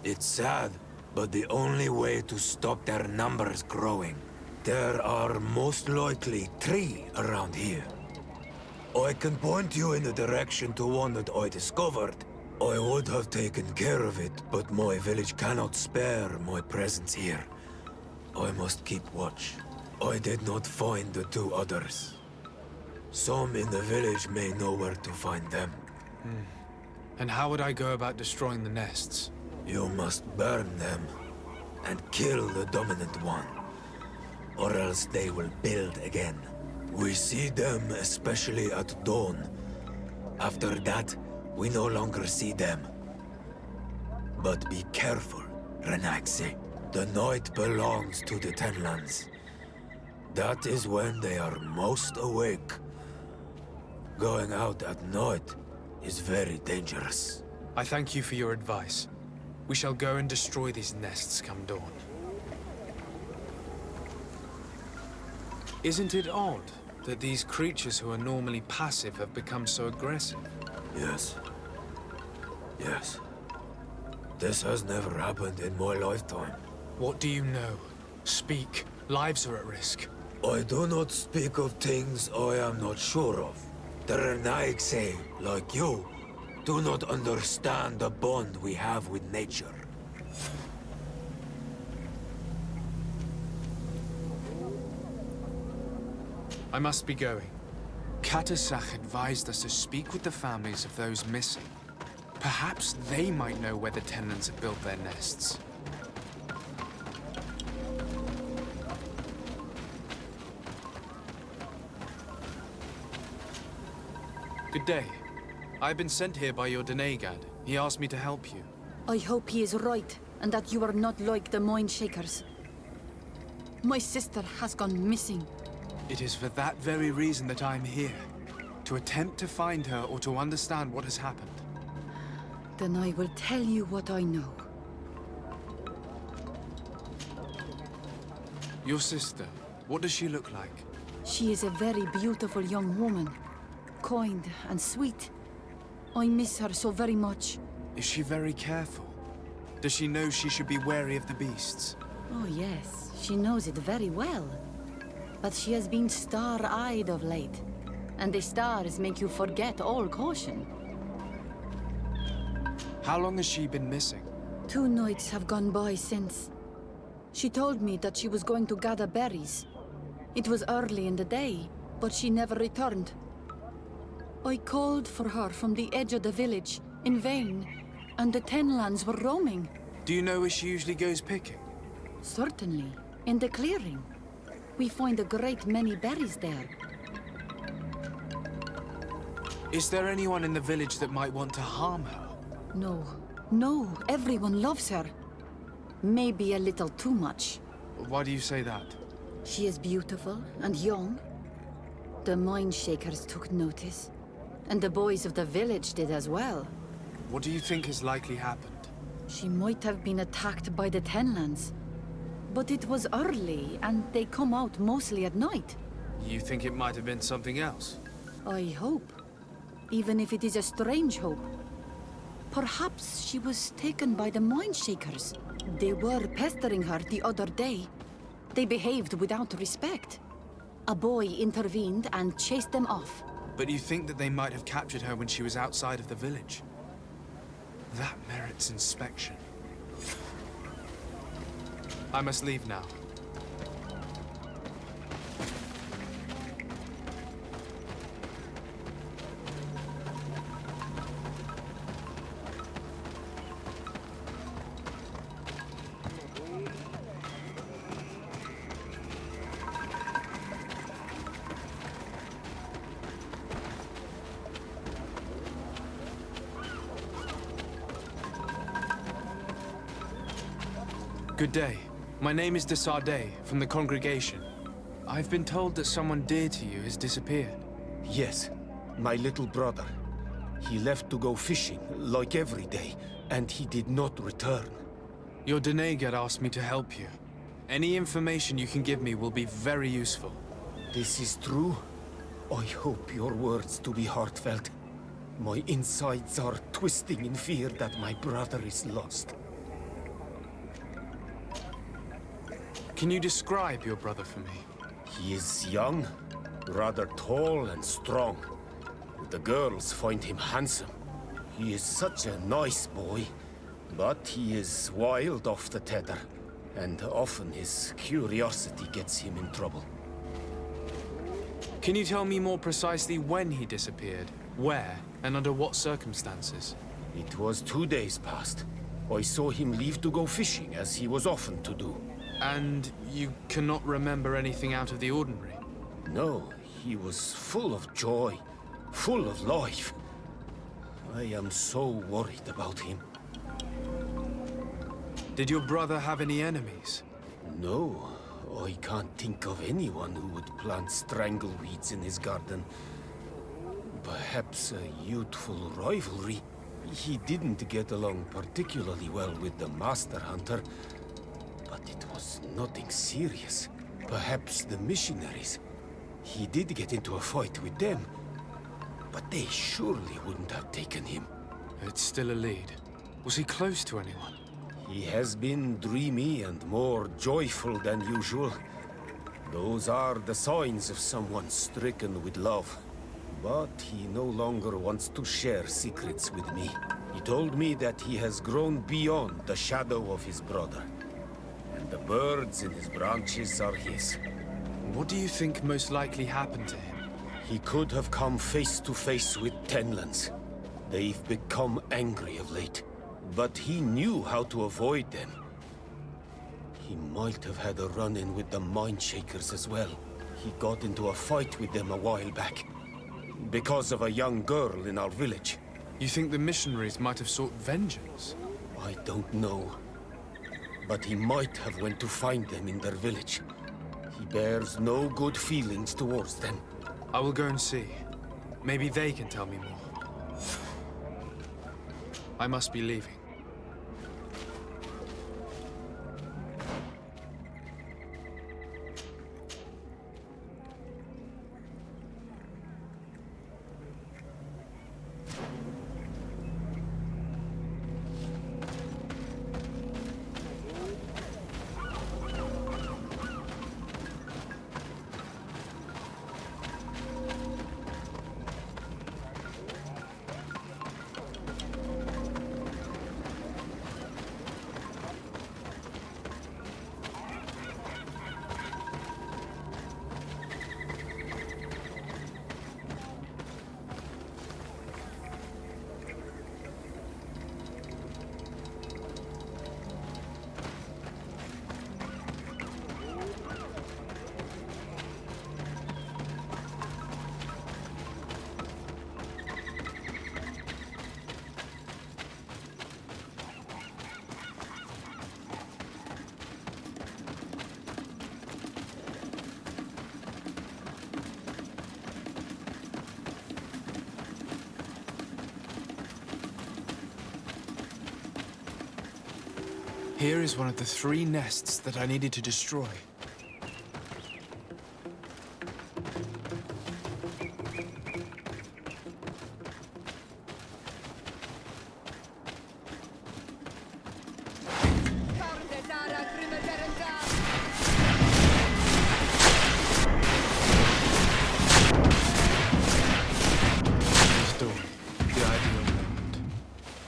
It's sad, but the only way to stop their numbers growing. There are most likely 3 around here. I can point you in the direction to one that I discovered. I would have taken care of it, but my village cannot spare my presence here. I must keep watch. I did not find the 2 others. Some in the village may know where to find them. And how would I go about destroying the nests? You must burn them and kill the dominant one, or else they will build again. We see them especially at dawn. After that, we no longer see them. But be careful, Renaxe. The night belongs to the Tenlands. That is when they are most awake. Going out at night is very dangerous. I thank you for your advice. We shall go and destroy these nests come dawn. Isn't it odd that these creatures who are normally passive have become so aggressive? Yes. Yes. This has never happened in my lifetime. What do you know? Speak. Lives are at risk. I do not speak of things I am not sure of. The Renaigse, like you, do not understand the bond we have with nature. I must be going. Katasach advised us to speak with the families of those missing. Perhaps they might know where the Tenlands have built their nests. Good day. I've been sent here by your Denegad. He asked me to help you. I hope he is right, and that you are not like the Mind Shakers. My sister has gone missing. It is for that very reason that I'm here. To attempt to find her or to understand what has happened. Then I will tell you what I know. Your sister, what does she look like? She is a very beautiful young woman. Kind and sweet. I miss her so very much. Is she very careful? Does she know she should be wary of the beasts? Oh yes, she knows it very well. But she has been star-eyed of late. And the stars make you forget all caution. How long has she been missing? 2 nights have gone by since. She told me that she was going to gather berries. It was early in the day, but she never returned. I called for her from the edge of the village, in vain, and the Tenlands were roaming. Do you know where she usually goes picking? Certainly, in the clearing. We find a great many berries there. Is there anyone in the village that might want to harm her? No, no, everyone loves her. Maybe a little too much. Why do you say that? She is beautiful and young. The mine shakers took notice, and the boys of the village did as well. What do you think has likely happened? She might have been attacked by the Tenlands. But it was early, and they come out mostly at night. You think it might have been something else? I hope. Even if it is a strange hope. Perhaps she was taken by the mine shakers. They were pestering her the other day. They behaved without respect. A boy intervened and chased them off. But you think that they might have captured her when she was outside of the village? That merits inspection. I must leave now. Good day. My name is de Sardet, from the congregation. I've been told that someone dear to you has disappeared. Yes, my little brother. He left to go fishing, like every day, and he did not return. Your Denegar asked me to help you. Any information you can give me will be very useful. This is true? I hope your words to be heartfelt. My insides are twisting in fear that my brother is lost. Can you describe your brother for me? He is young, rather tall and strong. The girls find him handsome. He is such a nice boy, but he is wild off the tether, and often his curiosity gets him in trouble. Can you tell me more precisely when he disappeared, where, and under what circumstances? It was 2 days past. I saw him leave to go fishing, as he was often to do. And you cannot remember anything out of the ordinary? No, he was full of joy, full of life. I am so worried about him. Did your brother have any enemies? No, I can't think of anyone who would plant strangleweeds in his garden. Perhaps a youthful rivalry. He didn't get along particularly well with the Master Hunter, but it was nothing serious. Perhaps the missionaries. He did get into a fight with them, but they surely wouldn't have taken him. It's still a lead. Was he close to anyone? He has been dreamy and more joyful than usual. Those are the signs of someone stricken with love. But he no longer wants to share secrets with me. He told me that he has grown beyond the shadow of his brother. And the birds in his branches are his. What do you think most likely happened to him? He could have come face to face with Tenlands. They've become angry of late. But he knew how to avoid them. He might have had a run-in with the mine shakers as well. He got into a fight with them a while back. Because of a young girl in our village. You think the missionaries might have sought vengeance? I don't know. But he might have went to find them in their village. He bears no good feelings towards them. I will go and see. Maybe they can tell me more. I must be leaving. Here is one of the 3 nests that I needed to destroy.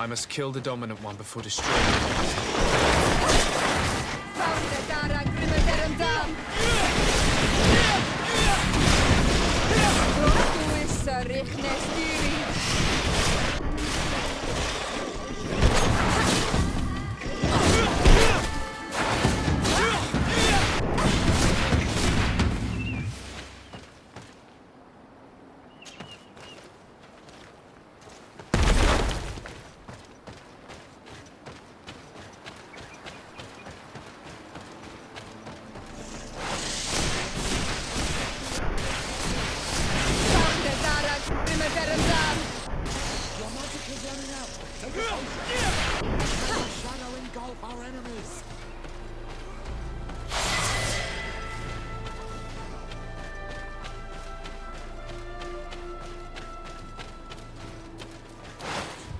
I must kill the dominant one before destroying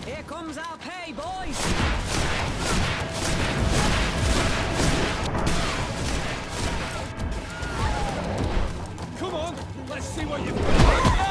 Here comes our pay, boys! Come on, let's see what you've got.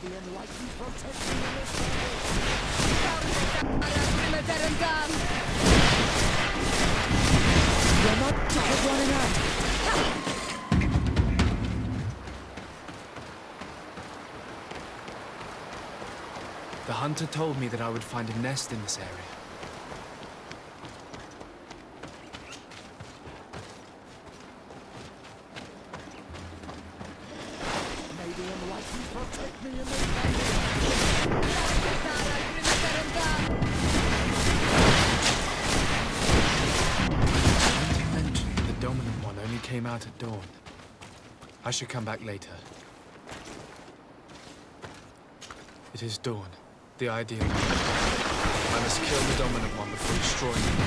The hunter told me that I would find a nest in this area. The dominant one only came out at dawn. I should come back later. It is dawn. The ideal. I must kill the dominant one before destroying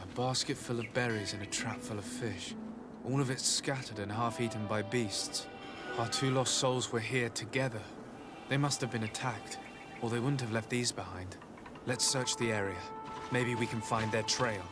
A basket full of berries and a trap full of fish. All of it scattered and half-eaten by beasts. Our two lost souls were here together. They must have been attacked, or they wouldn't have left these behind. Let's search the area. Maybe we can find their trail.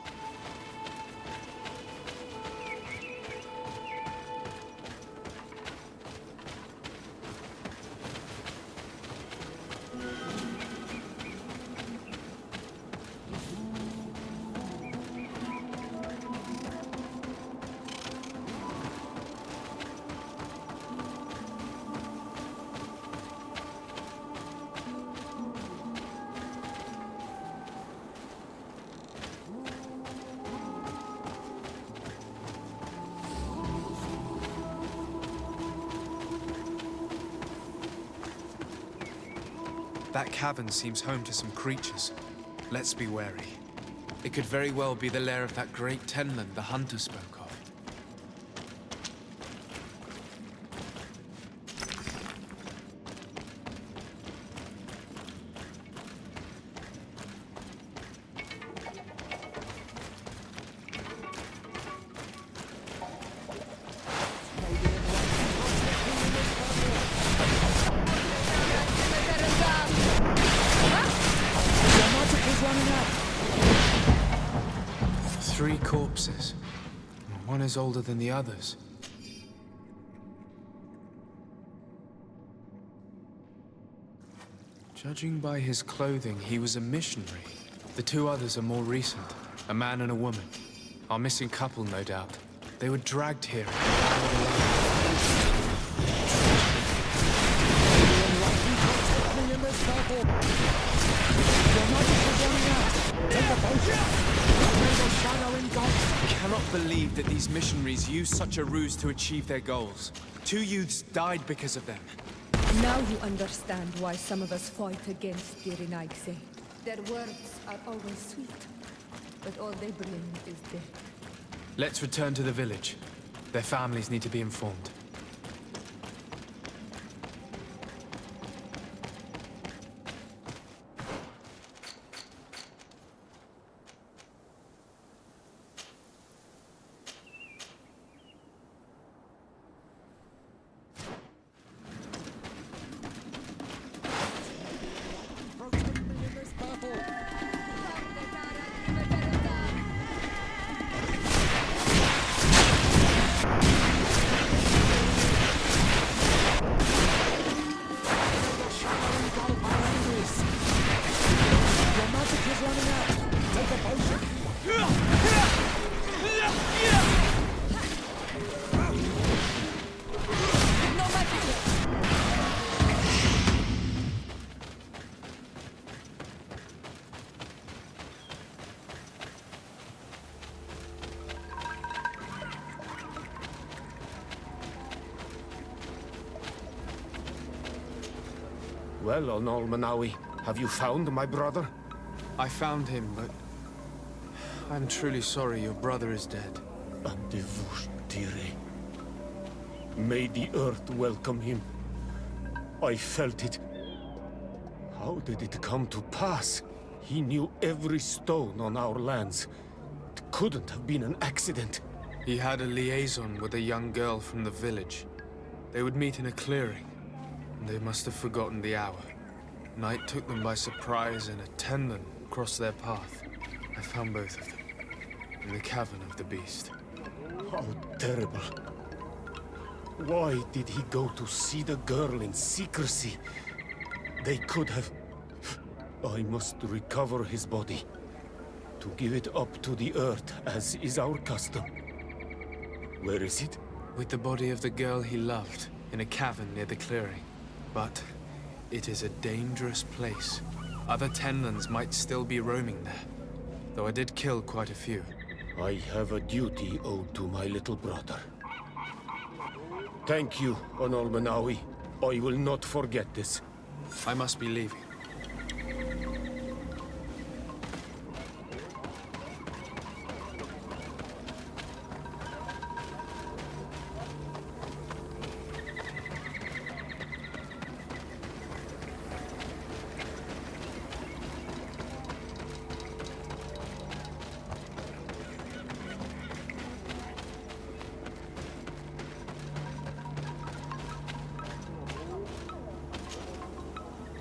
That cavern seems home to some creatures. Let's be wary. It could very well be the lair of that great tenland the hunter spoke of. Three corpses. One is older than the others. Judging by his clothing, he was a missionary. The two others are more recent. A man and a woman. Our missing couple, no doubt. They were dragged here. I cannot believe that these missionaries used such a ruse to achieve their goals. Two youths died because of them. Now you understand why some of us fight against the Renaigse. Their words are always sweet, but all they bring is death. Let's return to the village. Their families need to be informed. Well, Onol Manawi, have you found my brother? I found him, but I'm truly sorry your brother is dead. May the earth welcome him. I felt it. How did it come to pass? He knew every stone on our lands. It couldn't have been an accident. He had a liaison with a young girl from the village. They would meet in a clearing, and they must have forgotten the hour. Night took them by surprise, and a tendon crossed their path. I found both of them in the cavern of the beast. How terrible. Why did he go to see the girl in secrecy? They could have... I must recover his body, to give it up to the earth, as is our custom. Where is it? With the body of the girl he loved, in a cavern near the clearing. But it is a dangerous place. Other Tenlans might still be roaming there, though I did kill quite a few. I have a duty owed to my little brother. Thank you, Onolmenawi. I will not forget this. I must be leaving.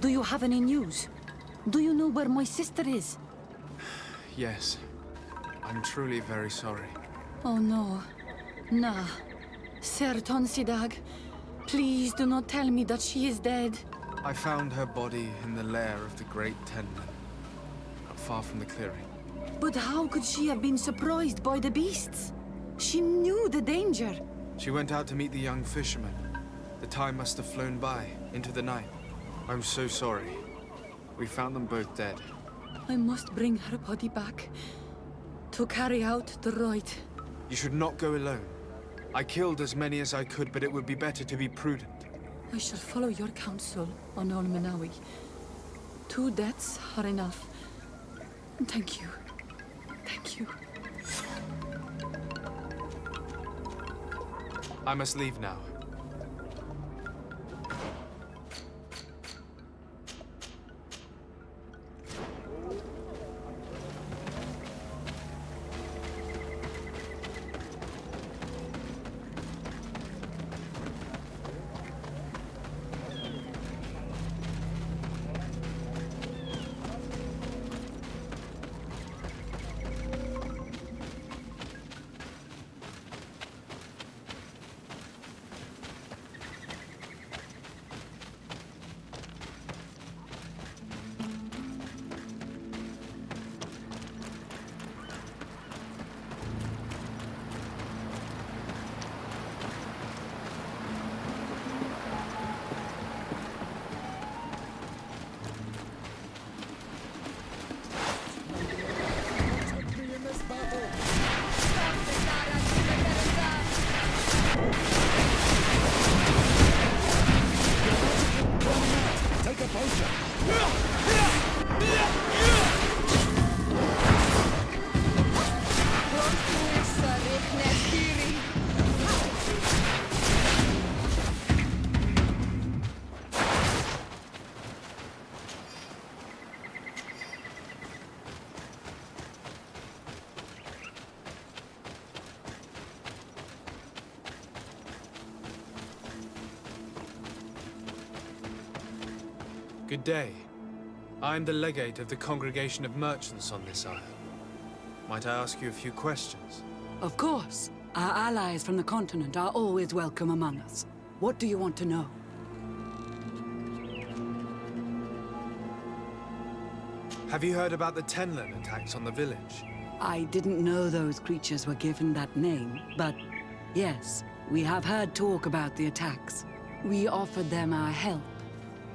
Do you have any news? Do you know where my sister is? Yes. I'm truly very sorry. Oh no. Nah. Ser Tonsidag, please do not tell me that she is dead. I found her body in the lair of the Great Tenman, not far from the clearing. But how could she have been surprised by the beasts? She knew the danger. She went out to meet the young fisherman. The time must have flown by, into the night. I'm so sorry. We found them both dead. I must bring her body back to carry out the rite. You should not go alone. I killed as many as I could, but it would be better to be prudent. I shall follow your counsel, Onolmenawi. 2 deaths are enough. Thank you. Thank you. I must leave now. Good day. I am the legate of the congregation of merchants on this isle. Might I ask you a few questions? Of course. Our allies from the continent are always welcome among us. What do you want to know? Have you heard about the Tenlan attacks on the village? I didn't know those creatures were given that name, but yes, we have heard talk about the attacks. We offered them our help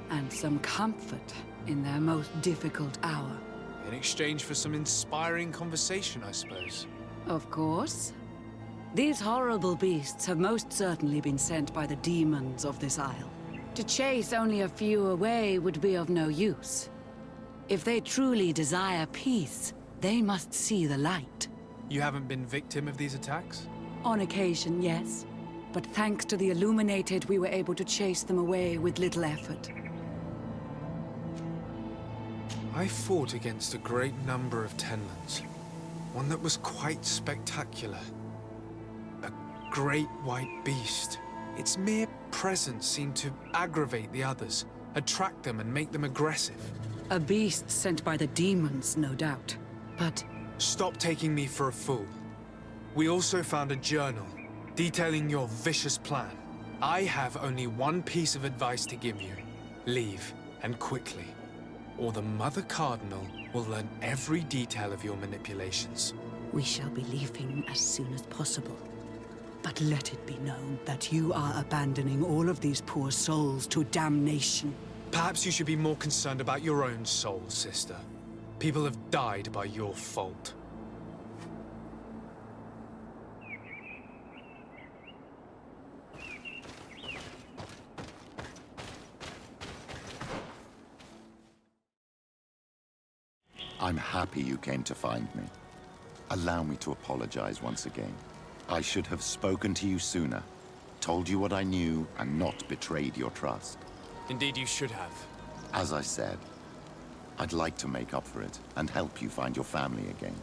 and some comfort in their most difficult hour. In exchange for some inspiring conversation, I suppose. Of course. These horrible beasts have most certainly been sent by the demons of this isle. To chase only a few away would be of no use. If they truly desire peace, they must see the light. You haven't been victim of these attacks? On occasion, yes. But thanks to the Illuminated, we were able to chase them away with little effort. I fought against a great number of Tenlands. One that was quite spectacular. A great white beast. Its mere presence seemed to aggravate the others, attract them and make them aggressive. A beast sent by the demons, no doubt. But... Stop taking me for a fool. We also found a journal detailing your vicious plan. I have only one piece of advice to give you. Leave, and quickly. Or the Mother Cardinal will learn every detail of your manipulations. We shall be leaving as soon as possible. But let it be known that you are abandoning all of these poor souls to damnation. Perhaps you should be more concerned about your own soul, sister. People have died by your fault. I'm happy you came to find me. Allow me to apologize once again. I should have spoken to you sooner, told you what I knew, and not betrayed your trust. Indeed, you should have. As I said, I'd like to make up for it and help you find your family again.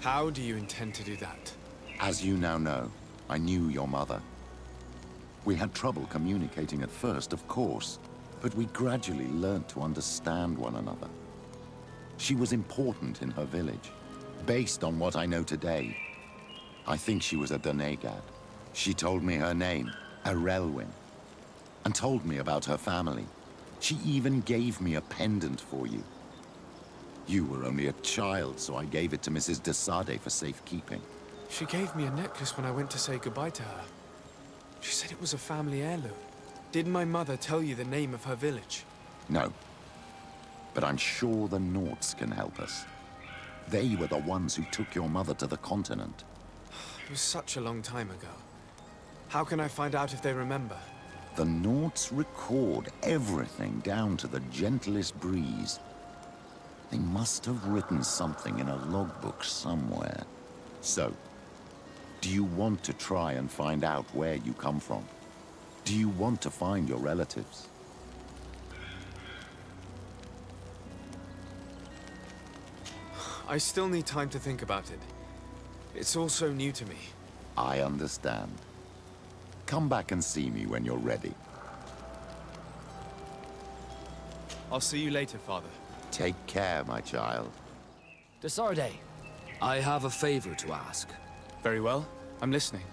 How do you intend to do that? As you now know, I knew your mother. We had trouble communicating at first, of course, but we gradually learned to understand one another. She was important in her village. Based on what I know today, I think she was a Donegad. She told me her name, Arelwin, and told me about her family. She even gave me a pendant for you. You were only a child, so I gave it to Mrs. de Sade for safekeeping. She gave me a necklace when I went to say goodbye to her. She said it was a family heirloom. Did my mother tell you the name of her village? No. But I'm sure the Nauts can help us. They were the ones who took your mother to the continent. It was such a long time ago. How can I find out if they remember? The Nauts record everything down to the gentlest breeze. They must have written something in a logbook somewhere. So, do you want to try and find out where you come from? Do you want to find your relatives? I still need time to think about it. It's all so new to me. I understand. Come back and see me when you're ready. I'll see you later, Father. Take care, my child. de Sade, I have a favor to ask. Very well. I'm listening.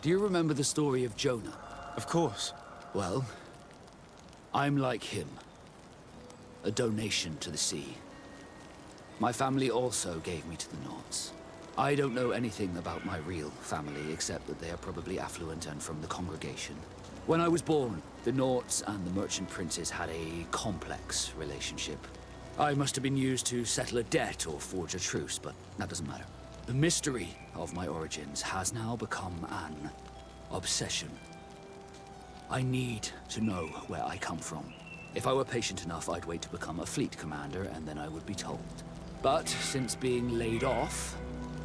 Do you remember the story of Jonah? Of course. Well, I'm like him. A donation to the sea. My family also gave me to the Nauts. I don't know anything about my real family, except that they are probably affluent and from the congregation. When I was born, the Nauts and the merchant princes had a complex relationship. I must have been used to settle a debt or forge a truce, but that doesn't matter. The mystery of my origins has now become an obsession. I need to know where I come from. If I were patient enough, I'd wait to become a fleet commander, and then I would be told. But since being laid off,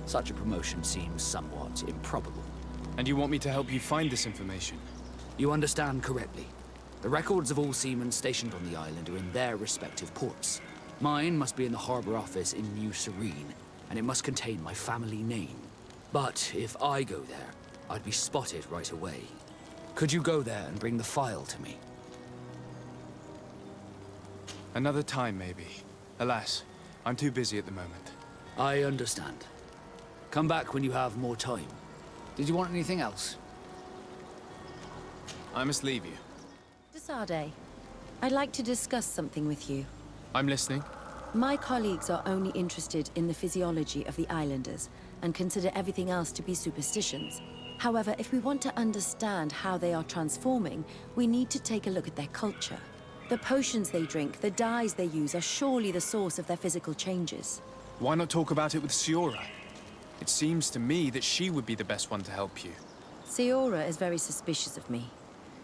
such a promotion seems somewhat improbable. And you want me to help you find this information? You understand correctly. The records of all seamen stationed on the island are in their respective ports. Mine must be in the harbor office in New Serene, and it must contain my family name. But if I go there, I'd be spotted right away. Could you go there and bring the file to me? Another time, maybe. Alas, I'm too busy at the moment. I understand. Come back when you have more time. Did you want anything else? I must leave you. de Sade, I'd like to discuss something with you. I'm listening. My colleagues are only interested in the physiology of the islanders and consider everything else to be superstitions. However, if we want to understand how they are transforming, we need to take a look at their culture. The potions they drink, the dyes they use are surely the source of their physical changes. Why not talk about it with Siora? It seems to me that she would be the best one to help you. Siora is very suspicious of me.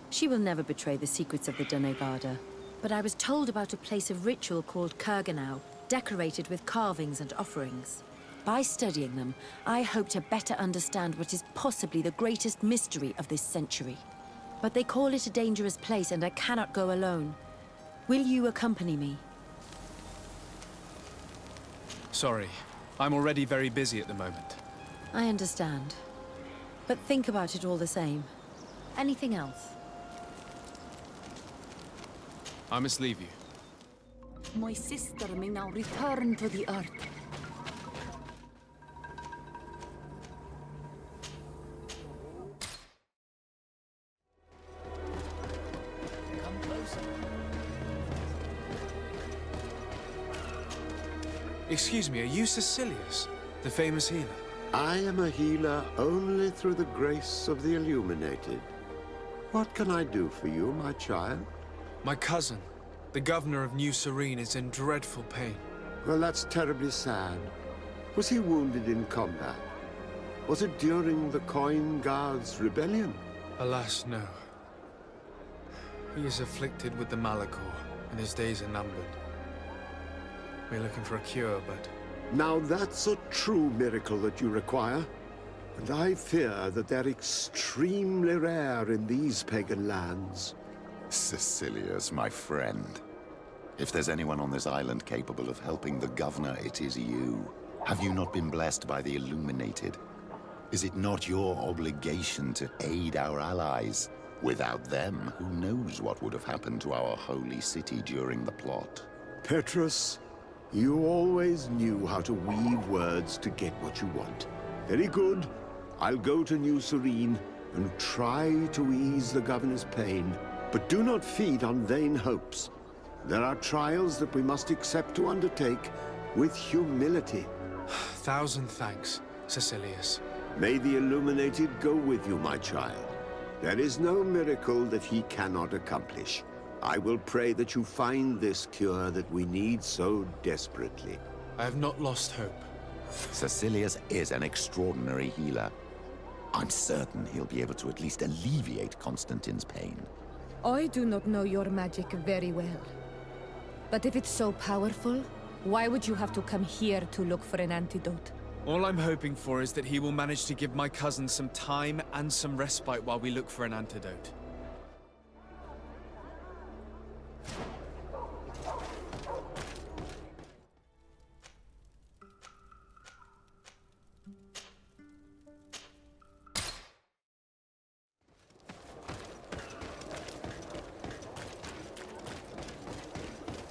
She will never betray the secrets of the Donegada. but I was told about a place of ritual called Kurganau, decorated with carvings and offerings. By studying them, I hope to better understand what is possibly the greatest mystery of this century. But they call it a dangerous place, and I cannot go alone. Will you accompany me? Sorry, I'm already very busy at the moment. I understand. But think about it all the same. Anything else? I must leave you. My sister may now return to the earth. Excuse me, are you Cecilius, the famous healer? I am a healer only through the grace of the illuminated. What can I do for you, my child? My cousin, the governor of New Serene, is in dreadful pain. Well, that's terribly sad. Was he wounded in combat? Was it during the Coin Guards' rebellion? Alas, no. He is afflicted with the Malachor, and his days are numbered. We're looking for a cure, but... Now that's a true miracle that you require. And I fear that they're extremely rare in these pagan lands. Cecilius, my friend. If there's anyone on this island capable of helping the governor, it is you. Have you not been blessed by the illuminated? Is it not your obligation to aid our allies? Without them, who knows what would have happened to our holy city during the plot? Petrus, you always knew how to weave words to get what you want. Very good. I'll go to New Serene and try to ease the governor's pain. But do not feed on vain hopes. There are trials that we must accept to undertake with humility. Thousand thanks, Cecilius. May the illuminated go with you, my child. There is no miracle that he cannot accomplish. I will pray that you find this cure that we need so desperately. I have not lost hope. Cecilius is an extraordinary healer. I'm certain he'll be able to at least alleviate Constantine's pain. I do not know your magic very well. But if it's so powerful, why would you have to come here to look for an antidote? All I'm hoping for is that he will manage to give my cousin some time and some respite while we look for an antidote.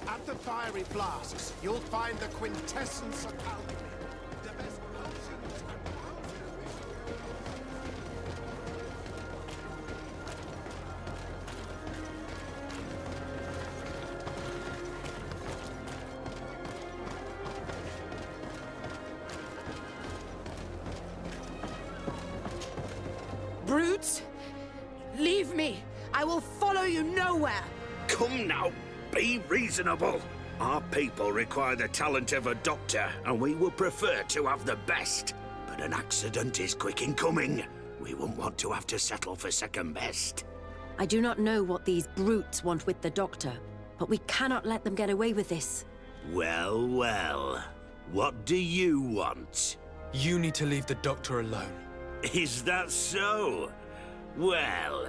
At the fiery flasks, you'll find the quintessence of alchemy. The best potions and Brutes! Leave me! I will follow you nowhere! Come now, be reasonable. Our people require the talent of a doctor, and we would prefer to have the best. But an accident is quick in coming. We wouldn't want to have to settle for second best. I do not know what these brutes want with the doctor, but we cannot let them get away with this. Well, well. What do you want? You need to leave the doctor alone. Is that so? Well,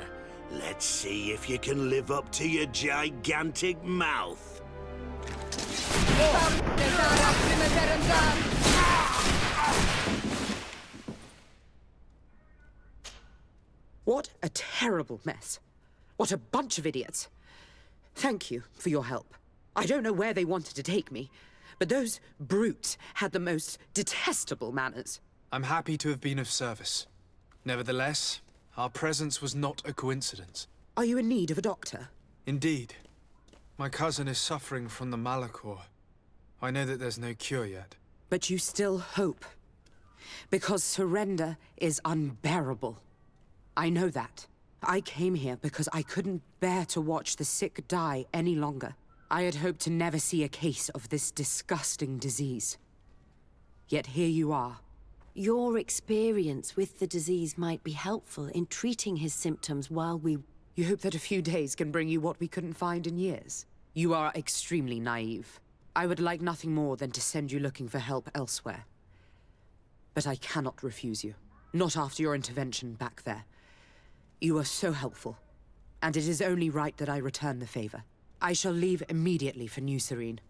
let's see if you can live up to your gigantic mouth. What a terrible mess. What a bunch of idiots. Thank you for your help. I don't know where they wanted to take me, but those brutes had the most detestable manners. I'm happy to have been of service. Nevertheless, our presence was not a coincidence. Are you in need of a doctor? Indeed. My cousin is suffering from the Malachor. I know that there's no cure yet. But you still hope. Because surrender is unbearable. I know that. I came here because I couldn't bear to watch the sick die any longer. I had hoped to never see a case of this disgusting disease. Yet here you are. Your experience with the disease might be helpful in treating his symptoms while we... You hope that a few days can bring you what we couldn't find in years? You are extremely naive. I would like nothing more than to send you looking for help elsewhere. But I cannot refuse you. Not after your intervention back there. You were so helpful. And it is only right that I return the favor. I shall leave immediately for New Serene.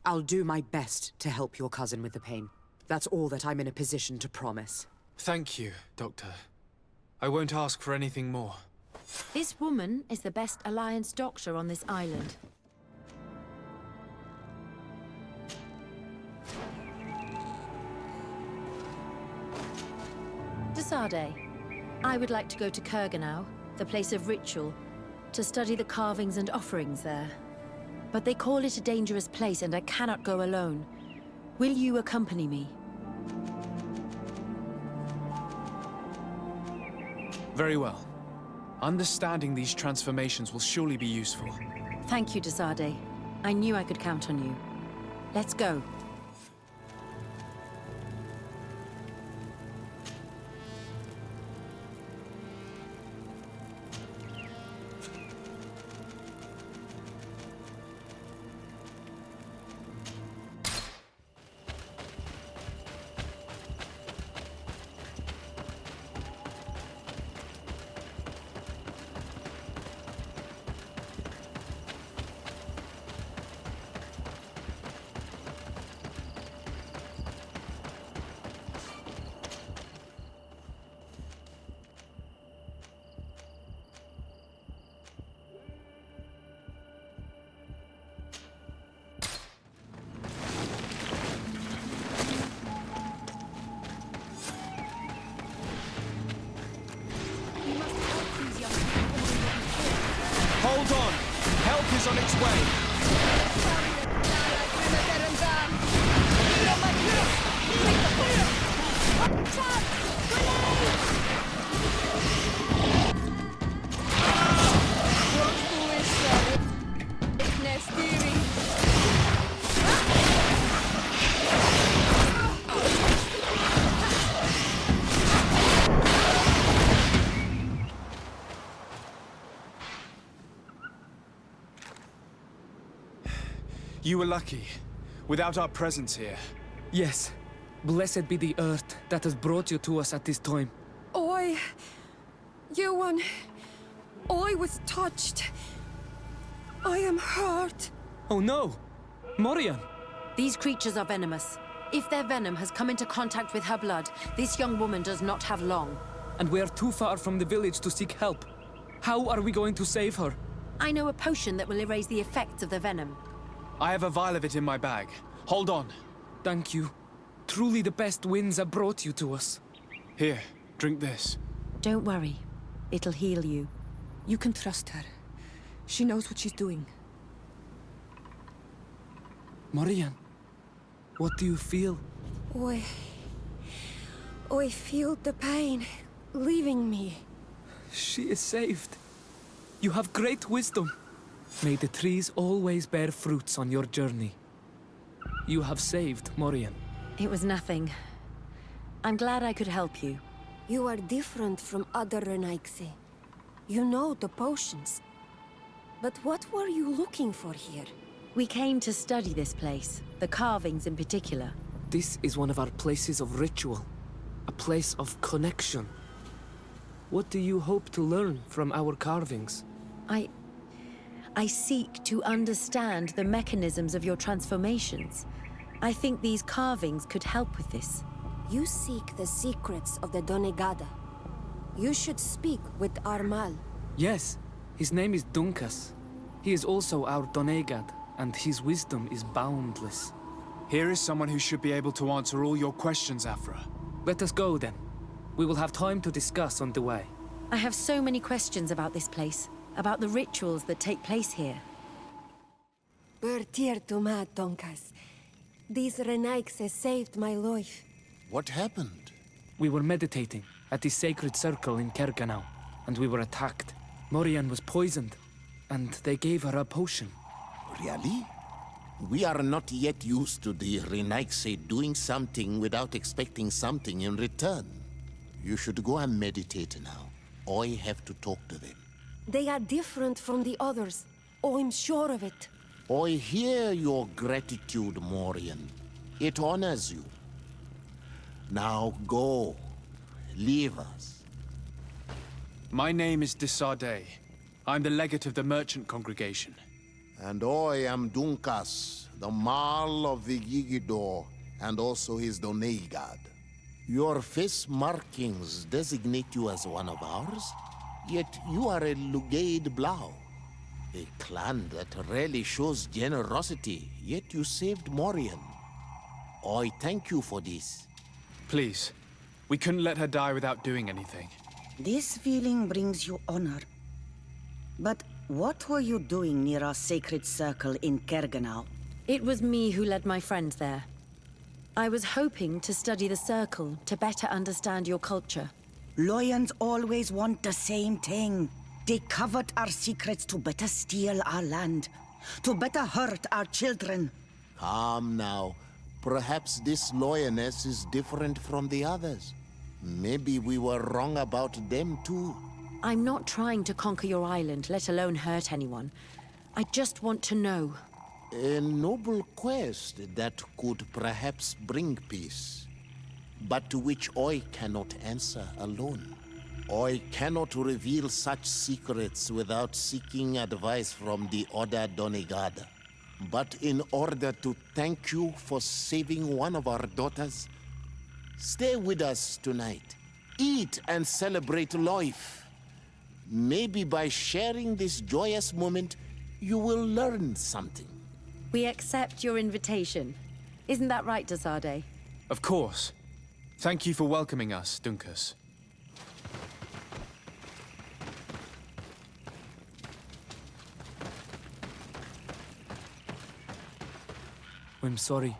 I'll do my best to help your cousin with the pain. That's all that I'm in a position to promise. Thank you, Doctor. I won't ask for anything more. This woman is the best Alliance doctor on this island. Desade, I would like to go to Kurganau, the place of ritual, to study the carvings and offerings there. But they call it a dangerous place and I cannot go alone. Will you accompany me? Very well. Understanding these transformations will surely be useful. Thank you, Desade. I knew I could count on you. Let's go. Hold on! Help is on its way! You were lucky. Without our presence here. Yes. Blessed be the earth that has brought you to us at this time. Yuan, I was touched. I am hurt. Oh no! Morian! These creatures are venomous. If their venom has come into contact with her blood, this young woman does not have long. And we are too far from the village to seek help. How are we going to save her? I know a potion that will erase the effects of the venom. I have a vial of it in my bag. Hold on. Thank you. Truly the best winds have brought you to us. Here, drink this. Don't worry. It'll heal you. You can trust her. She knows what she's doing. Morian, what do you feel? I feel the pain leaving me. She is saved. You have great wisdom. May the trees always bear fruits on your journey. You have saved Morian. It was nothing. I'm glad I could help you. You are different from other Renaigse. You know the potions. But what were you looking for here? We came to study this place, the carvings in particular. This is one of our places of ritual. A place of connection. What do you hope to learn from our carvings? I seek to understand the mechanisms of your transformations. I think these carvings could help with this. You seek the secrets of the Donegada. You should speak with Armal. Yes, his name is Dunkas. He is also our Donegad, and his wisdom is boundless. Here is someone who should be able to answer all your questions, Afra. Let us go, then. We will have time to discuss on the way. I have so many questions about this place, about the rituals that take place here. Perderti, Dunkas. These Renaigse saved my life. What happened? We were meditating at the sacred circle in Kurganau, and we were attacked. Morian was poisoned, and they gave her a potion. Really? We are not yet used to the Renaigse doing something without expecting something in return. You should go and meditate now. I have to talk to them. They are different from the others. Oh, I'm sure of it. I hear your gratitude, Morian. It honors you. Now go. Leave us. My name is Desardet. I'm the legate of the merchant congregation. And I am Dunkas, the Marl of the Yigidor, and also his Donegad. Your face markings designate you as one of ours, yet you are a Lugaid Blau. A clan that rarely shows generosity, yet you saved Morian. I thank you for this. Please, we couldn't let her die without doing anything. This feeling brings you honor. But what were you doing near our sacred circle in Kergenau? It was me who led my friends there. I was hoping to study the circle to better understand your culture. Loyans always want the same thing. They covet our secrets to better steal our land, to better hurt our children. Calm now. Perhaps this loyalness is different from the others. Maybe we were wrong about them too. I'm not trying to conquer your island, let alone hurt anyone. I just want to know. A noble quest that could perhaps bring peace, but to which I cannot answer alone. I cannot reveal such secrets without seeking advice from the Order Donegada. But in order to thank you for saving one of our daughters, stay with us tonight. Eat and celebrate life. Maybe by sharing this joyous moment, you will learn something. We accept your invitation. Isn't that right, Desardet? Of course. Thank you for welcoming us, Dunkas. I'm sorry.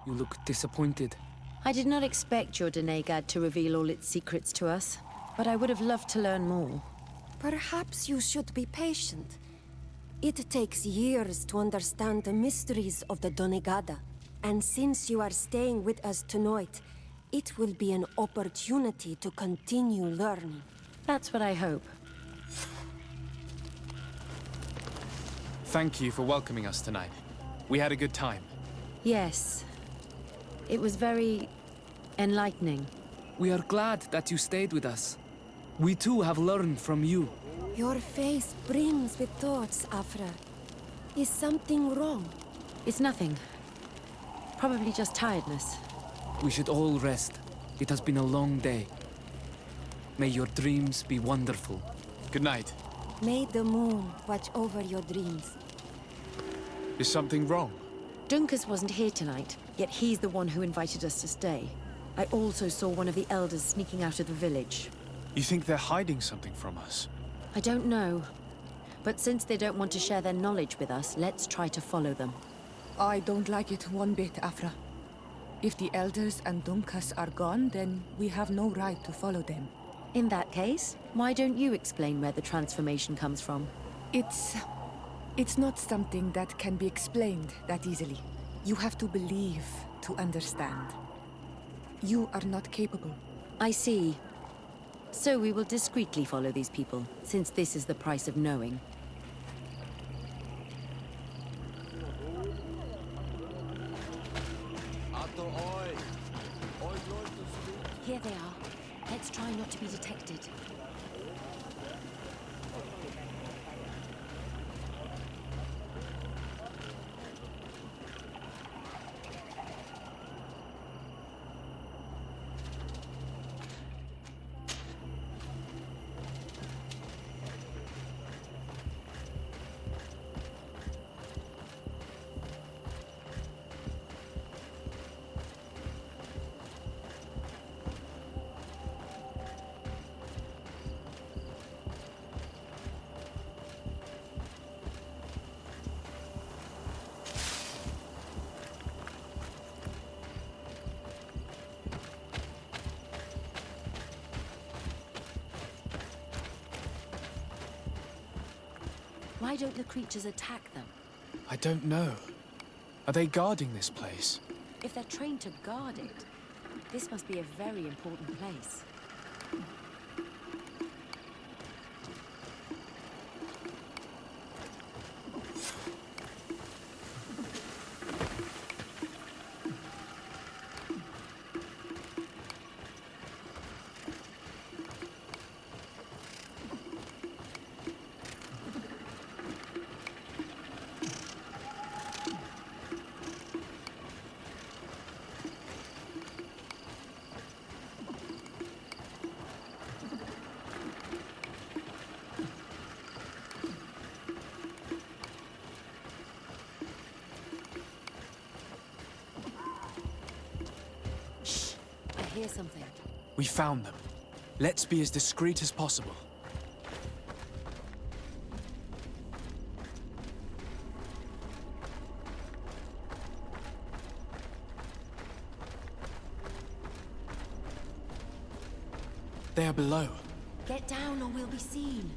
You look disappointed. I did not expect your Donegad to reveal all its secrets to us, but I would have loved to learn more. Perhaps you should be patient. It takes years to understand the mysteries of the Donegada. And since you are staying with us tonight, it will be an opportunity to continue learning. That's what I hope. Thank you for welcoming us tonight. We had a good time. Yes. It was very enlightening. We are glad that you stayed with us. We too have learned from you. Your face brims with thoughts, Afra. Is something wrong? It's nothing. Probably just tiredness. We should all rest. It has been a long day. May your dreams be wonderful. Good night. May the moon watch over your dreams. Is something wrong? Dunkas wasn't here tonight, yet he's the one who invited us to stay. I also saw one of the elders sneaking out of the village. You think they're hiding something from us? I don't know. But since they don't want to share their knowledge with us, let's try to follow them. I don't like it one bit, Afra. If the elders and Dunkas are gone, then we have no right to follow them. In that case, why don't you explain where the transformation comes from? It's not something that can be explained that easily. You have to believe to understand. You are not capable. I see. So we will discreetly follow these people, since this is the price of knowing. Here they are. Let's try not to be detected. Why don't the creatures attack them? I don't know. Are they guarding this place? If they're trained to guard it, this must be a very important place. hear something. We found them. Let's be as discreet as possible. They are below. Get down or we'll be seen.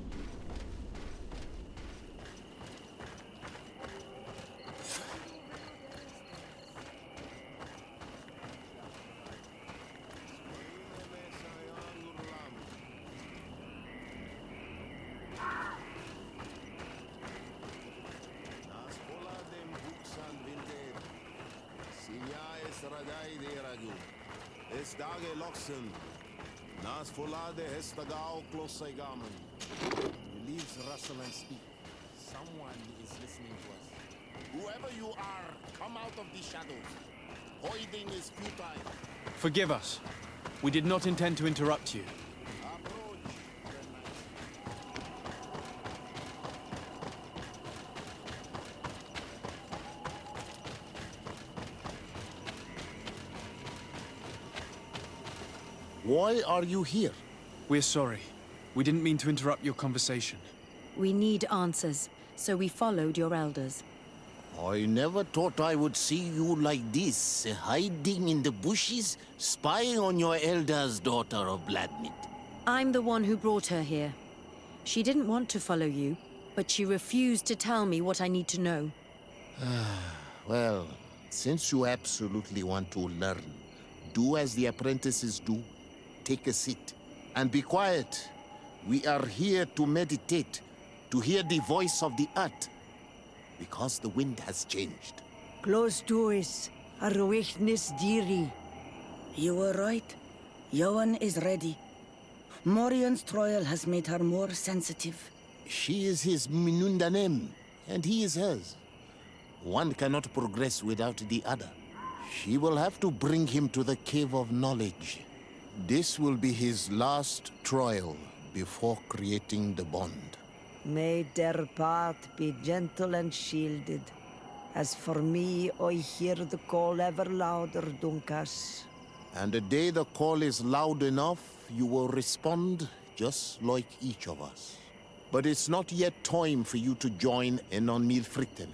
Nas volade hestagao klosaigamen. The leaves rustle and speak. Someone is listening to us. Whoever you are, come out of the shadows. Hiding is futile. Forgive us. We did not intend to interrupt you. Why are you here? We're sorry. We didn't mean to interrupt your conversation. We need answers, so we followed your elders. I never thought I would see you like this, hiding in the bushes, spying on your elders, daughter of Vladimir. I'm the one who brought her here. She didn't want to follow you, but she refused to tell me what I need to know. Well, since you absolutely want to learn, do as the apprentices do. Take a seat and be quiet. We are here to meditate, to hear the voice of the earth, because the wind has changed. Close doors are witness dearie. You were right. Johan is ready. Morian's trial has made her more sensitive. She is his Minundanem, and he is hers. One cannot progress without the other. She will have to bring him to the Cave of Knowledge. This will be his last trial before creating the bond. May their path be gentle and shielded. As for me, I hear the call ever louder, Dunkas. And the day the call is loud enough, you will respond just like each of us. But it's not yet time for you to join in on Milfriktenen.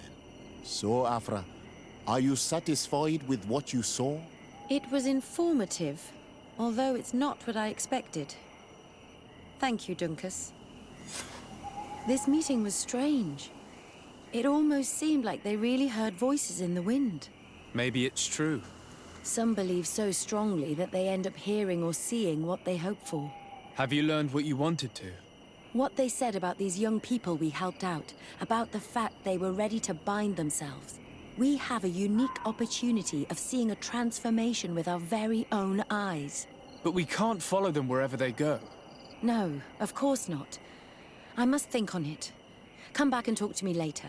So, Afra, are you satisfied with what you saw? It was informative, although it's not what I expected. Thank you, Dunkas. This meeting was strange. It almost seemed like they really heard voices in the wind. Maybe it's true. Some believe so strongly that they end up hearing or seeing what they hope for. Have you learned what you wanted to? What they said about these young people we helped out, about the fact they were ready to bind themselves. We have a unique opportunity of seeing a transformation with our very own eyes. But we can't follow them wherever they go. No, of course not. I must think on it. Come back and talk to me later.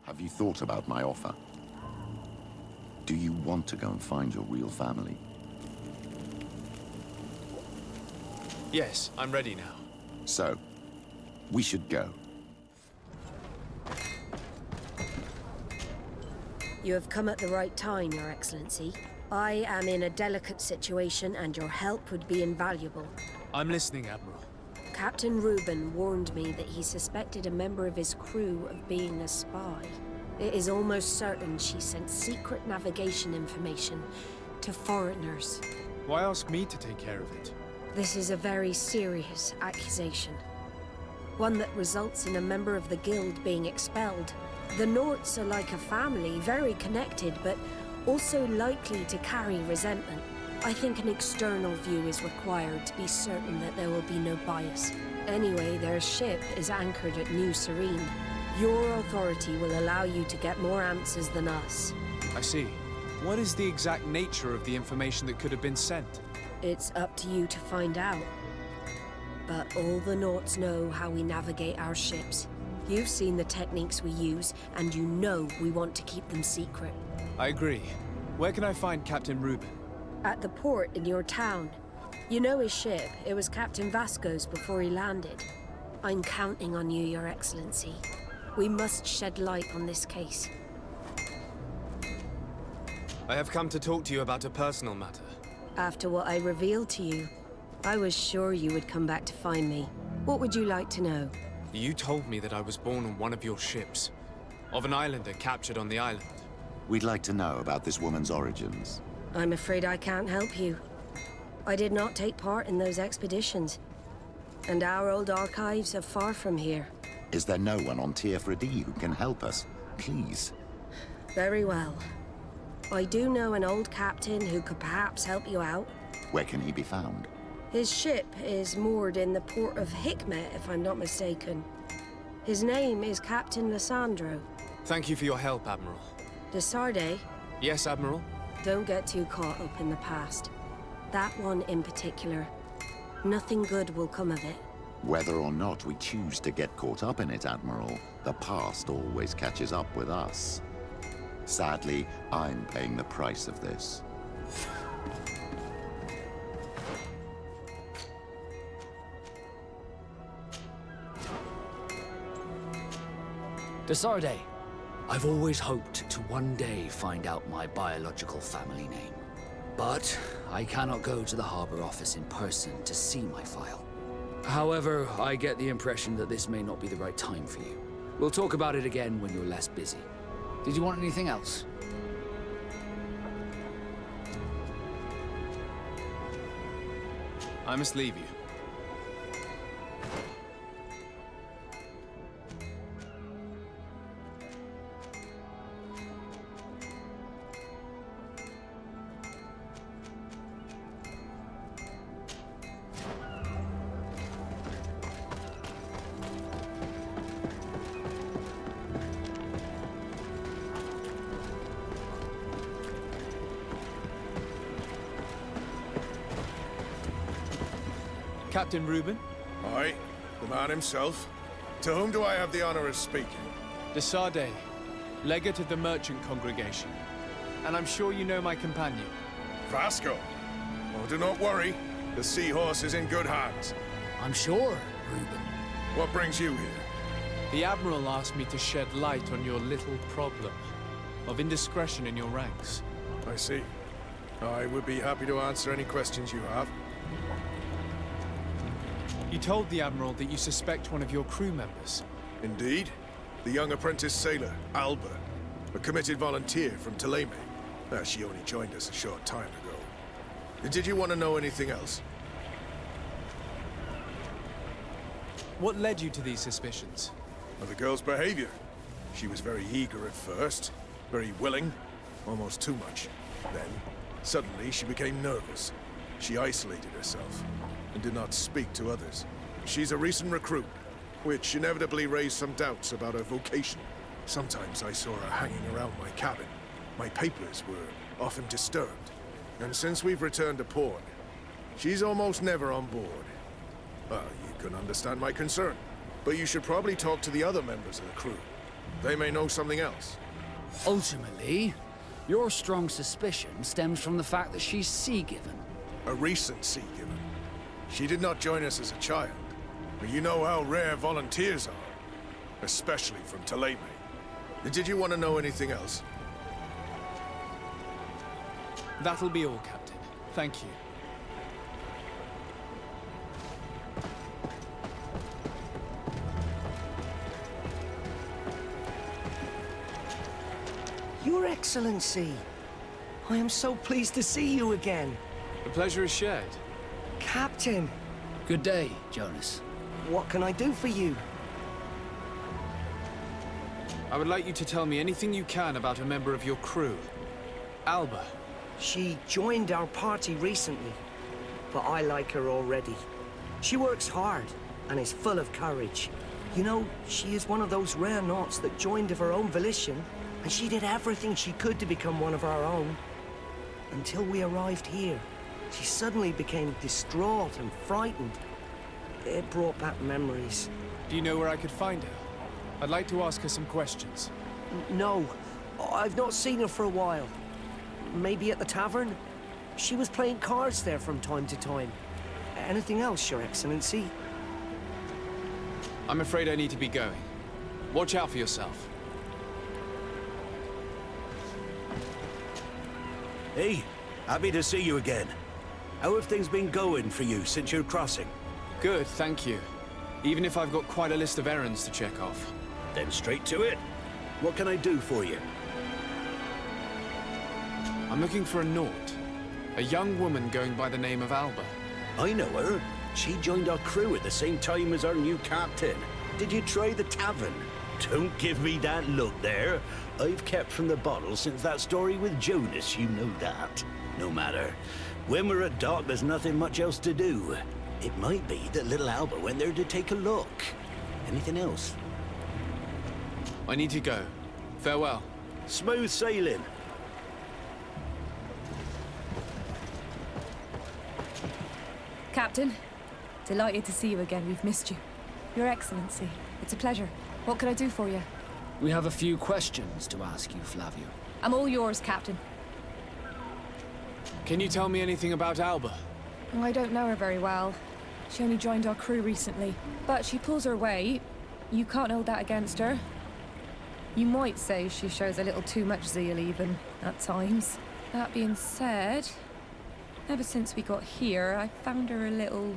Have you thought about my offer? Do you want to go and find your real family? Yes, I'm ready now. So, we should go. You have come at the right time, Your Excellency. I am in a delicate situation and your help would be invaluable. I'm listening, Admiral. Captain Reuben warned me that he suspected a member of his crew of being a spy. It is almost certain she sent secret navigation information to foreigners. Why ask me to take care of it? This is a very serious accusation. One that results in a member of the guild being expelled. The Norts are like a family, very connected, but also likely to carry resentment. I think an external view is required to be certain that there will be no bias. Anyway, their ship is anchored at New Serene. Your authority will allow you to get more answers than us. I see. What is the exact nature of the information that could have been sent? It's up to you to find out. But all the Norts know how we navigate our ships. You've seen the techniques we use, and you know we want to keep them secret. I agree. Where can I find Captain Reuben? At the port in your town. You know his ship. It was Captain Vasco's before he landed. I'm counting on you, Your Excellency. We must shed light on this case. I have come to talk to you about a personal matter. After what I revealed to you, I was sure you would come back to find me. What would you like to know? You told me that I was born on one of your ships, of an islander captured on the island. We'd like to know about this woman's origins. I'm afraid I can't help you. I did not take part in those expeditions. And our old archives are far from here. Is there no one on Tier 3D who can help us? Please. Very well. I do know an old captain who could perhaps help you out. Where can he be found? His ship is moored in the port of Hikmet, if I'm not mistaken. His name is Captain Lissandro. Thank you for your help, Admiral. De Sardet? Yes, Admiral? Don't get too caught up in the past. That one in particular. Nothing good will come of it. Whether or not we choose to get caught up in it, Admiral, the past always catches up with us. Sadly, I'm paying the price of this. De Sardet, I've always hoped to one day find out my biological family name. But I cannot go to the harbor office in person to see my file. However, I get the impression that this may not be the right time for you. We'll talk about it again when you're less busy. Did you want anything else? I must leave you. Captain Reuben? Aye, the man himself. To whom do I have the honor of speaking? De Sardet, legate of the merchant congregation. And I'm sure you know my companion. Vasco. Oh, do not worry. The seahorse is in good hands. I'm sure, Reuben. What brings you here? The Admiral asked me to shed light on your little problem of indiscretion in your ranks. I see. I would be happy to answer any questions you have. You told the Admiral that you suspect one of your crew members. Indeed. The young apprentice sailor, Alba. A committed volunteer from Thélème. She only joined us a short time ago. Did you want to know anything else? What led you to these suspicions? Well, the girl's behavior. She was very eager at first, very willing, almost too much. Then, suddenly, she became nervous. She isolated herself and did not speak to others. She's a recent recruit, which inevitably raised some doubts about her vocation. Sometimes I saw her hanging around my cabin. My papers were often disturbed. And since we've returned to port, she's almost never on board. Well, you can understand my concern, but you should probably talk to the other members of the crew. They may know something else. Ultimately, your strong suspicion stems from the fact that she's sea-given. A recent sea-given. She did not join us as a child, but you know how rare volunteers are, especially from Thélème. Did you want to know anything else? That'll be all, Captain. Thank you. Your Excellency, I am so pleased to see you again. The pleasure is shared. Captain. Good day, Jonas. What can I do for you? I would like you to tell me anything you can about a member of your crew. Alba. She joined our party recently, but I like her already. She works hard and is full of courage. You know, she is one of those rare knots that joined of her own volition, and she did everything she could to become one of our own. Until we arrived here, she suddenly became distraught and frightened. It brought back memories. Do you know where I could find her? I'd like to ask her some questions. No, I've not seen her for a while. Maybe at the tavern? She was playing cards there from time to time. Anything else, Your Excellency? I'm afraid I need to be going. Watch out for yourself. Hey, happy to see you again. How have things been going for you since your crossing? Good, thank you. Even if I've got quite a list of errands to check off. Then straight to it. What can I do for you? I'm looking for a Naut. A young woman going by the name of Alba. I know her. She joined our crew at the same time as our new captain. Did you try the tavern? Don't give me that look there. I've kept from the bottle since that story with Jonas, you know that. No matter. When we're at dock, there's nothing much else to do. It might be that little Alba went there to take a look. Anything else? I need to go. Farewell. Smooth sailing. Captain, delighted to see you again. We've missed you. Your Excellency, it's a pleasure. What can I do for you? We have a few questions to ask you, Flavio. I'm all yours, Captain. Can you tell me anything about Alba? Oh, I don't know her very well. She only joined our crew recently. But she pulls her weight. You can't hold that against her. You might say she shows a little too much zeal even, at times. That being said, ever since we got here, I found her a little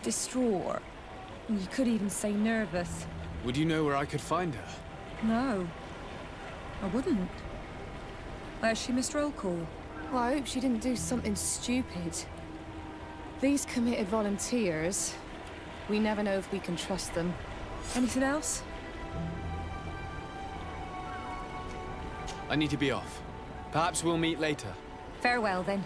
distraught. You could even say nervous. Would you know where I could find her? No, I wouldn't. Where's she missed roll call? Well, I hope she didn't do something stupid. These committed volunteers, we never know if we can trust them. Anything else? I need to be off. Perhaps we'll meet later. Farewell, then.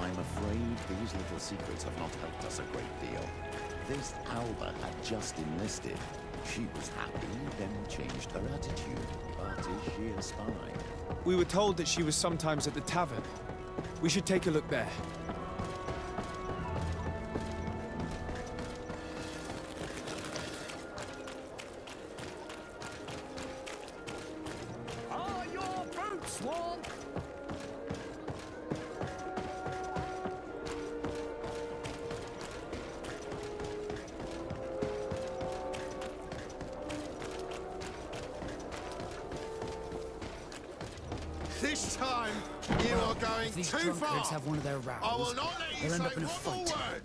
I'm afraid these little secrets have not helped us a great deal. This Alba had just enlisted. She was happy, then changed her attitude. But is she a spy? We were told that she was sometimes at the tavern. We should take a look there. Are your boots warm? This time, you are going If these too far. drunkards have one of their rows, I will not let you they'll end say up in a one more fight. word.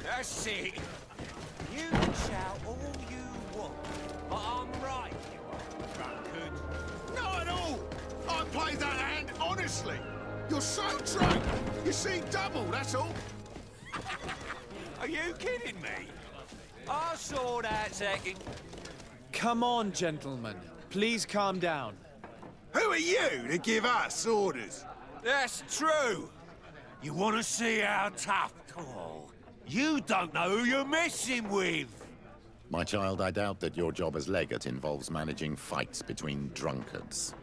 That's it. You can shout all you want, but I'm right, you drunkard. Not at all. I played that hand honestly. You're so drunk. You see double, that's all. Are you kidding me? I saw that second. Come on, gentlemen. Please calm down. Who are you to give us orders? That's true. You want to see how tough? Oh, you don't know who you're messing with. My child, I doubt that your job as legate involves managing fights between drunkards.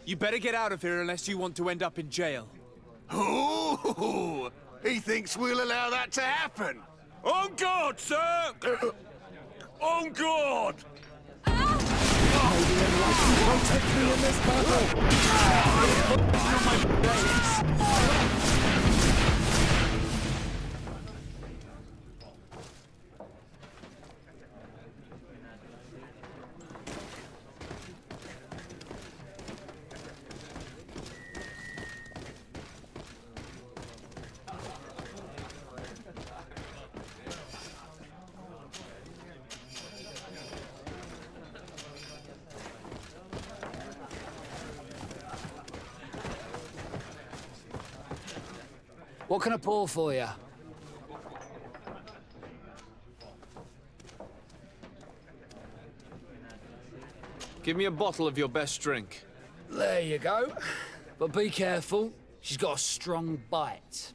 You better get out of here unless you want to end up in jail. Ooh, he thinks we'll allow that to happen. On guard, sir! On guard! What can I pour for you? Give me a bottle of your best drink. There you go. But be careful. She's got a strong bite.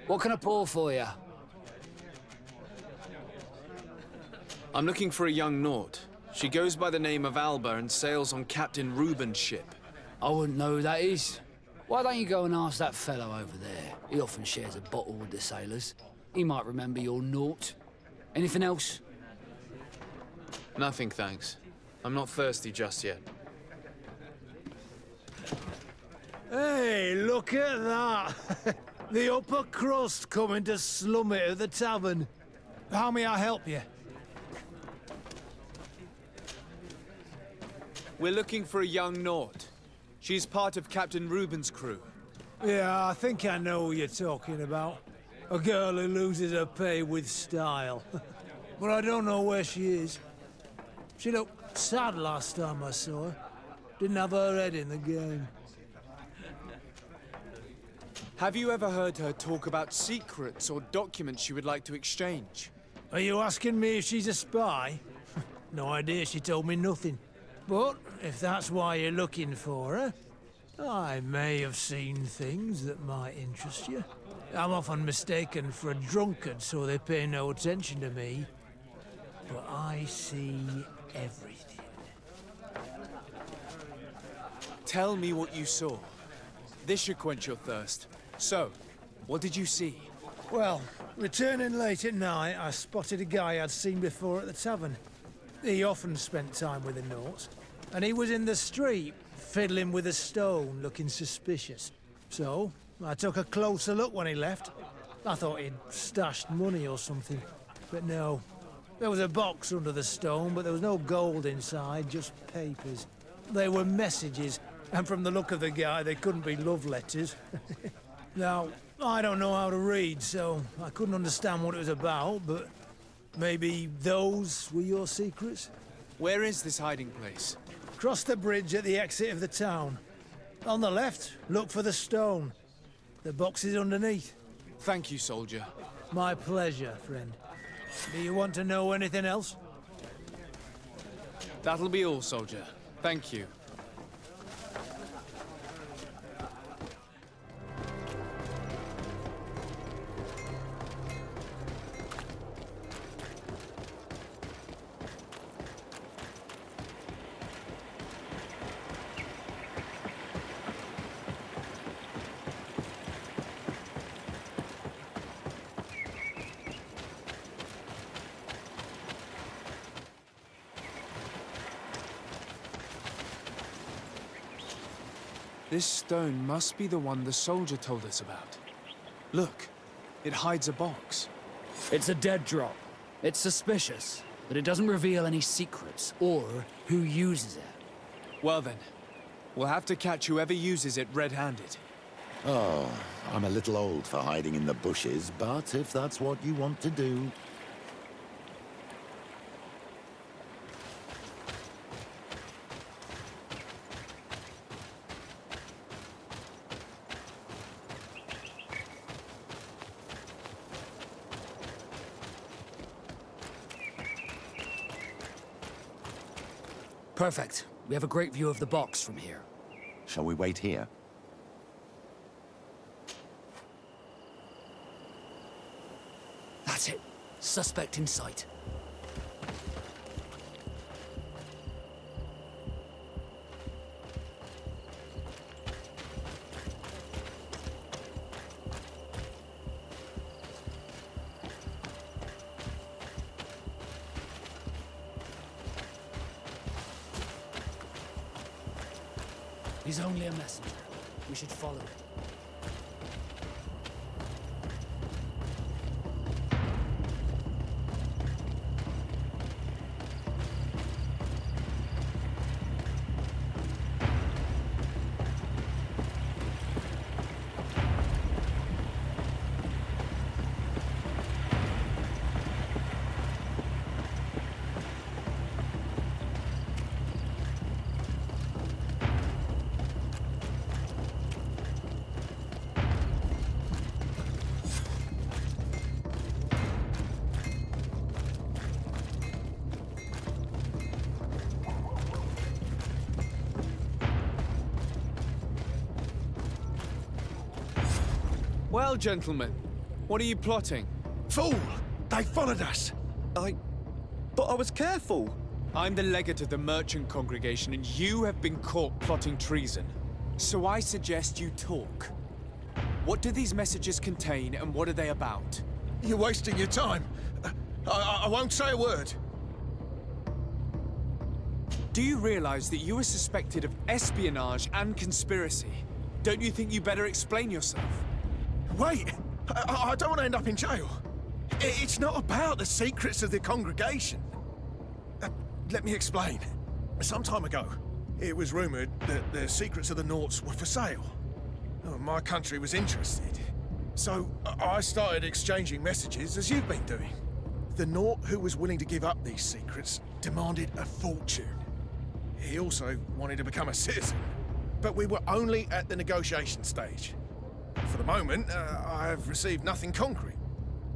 What can I pour for you? I'm looking for a young Naut. She goes by the name of Alba and sails on Captain Reuben's ship. I wouldn't know who that is. Why don't you go and ask that fellow over there? He often shares a bottle with the sailors. He might remember your Naut. Anything else? Nothing, thanks. I'm not thirsty just yet. Hey, look at that! The upper crust coming to slum it at the tavern. How may I help you? We're looking for a young Naut. She's part of Captain Reuben's crew. Yeah, I think I know what you're talking about. A girl who loses her pay with style. But I don't know where she is. She looked sad last time I saw her. Didn't have her head in the game. Have you ever heard her talk about secrets or documents she would like to exchange? Are you asking me if she's a spy? No idea, she told me nothing. But if that's why you're looking for her, I may have seen things that might interest you. I'm often mistaken for a drunkard, so they pay no attention to me. But I see everything. Tell me what you saw. This should quench your thirst. So, what did you see? Well, returning late at night, I spotted a guy I'd seen before at the tavern. He often spent time with the Nauts, and he was in the street, fiddling with a stone, looking suspicious. So, I took a closer look when he left. I thought he'd stashed money or something, but no. There was a box under the stone, but there was no gold inside, just papers. They were messages, and from the look of the guy, they couldn't be love letters. Now, I don't know how to read, so I couldn't understand what it was about, but maybe those were your secrets? Where is this hiding place? Cross the bridge at the exit of the town. On the left, look for the stone. The box is underneath. Thank you, soldier. My pleasure, friend. Do you want to know anything else? That'll be all, soldier. Thank you. This stone must be the one the soldier told us about. Look, it hides a box. It's a dead drop. It's suspicious, but it doesn't reveal any secrets or who uses it. Well then, we'll have to catch whoever uses it red-handed. Oh, I'm a little old for hiding in the bushes, but if that's what you want to do... Perfect. We have a great view of the box from here. Shall we wait here? That's it. Suspect in sight. He's only a messenger. We should follow it. Well, gentlemen, what are you plotting? Fool! They followed us! But I was careful! I'm the legate of the merchant congregation, and you have been caught plotting treason. So I suggest you talk. What do these messages contain, and what are they about? You're wasting your time. I won't say a word. Do you realize that you are suspected of espionage and conspiracy? Don't you think you better explain yourself? Wait! I don't want to end up in jail. It's not about the secrets of the congregation. Let me explain. Some time ago, it was rumored that the secrets of the Naughts were for sale. My country was interested. So I started exchanging messages as you've been doing. The Naught who was willing to give up these secrets demanded a fortune. He also wanted to become a citizen. But we were only at the negotiation stage. For the moment, I have received nothing concrete.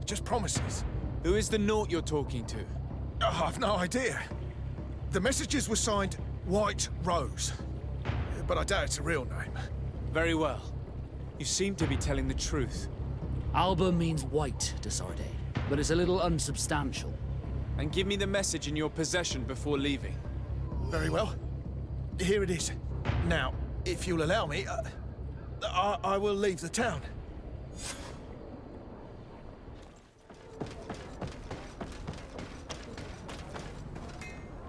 Just promises. Who is the Naught you're talking to? I've no idea. The messages were signed White Rose. But I doubt it's a real name. Very well. You seem to be telling the truth. Alba means white, Desarde, but it's a little unsubstantial. And give me the message in your possession before leaving. Very well. Here it is. Now, if you'll allow me, I will leave the town.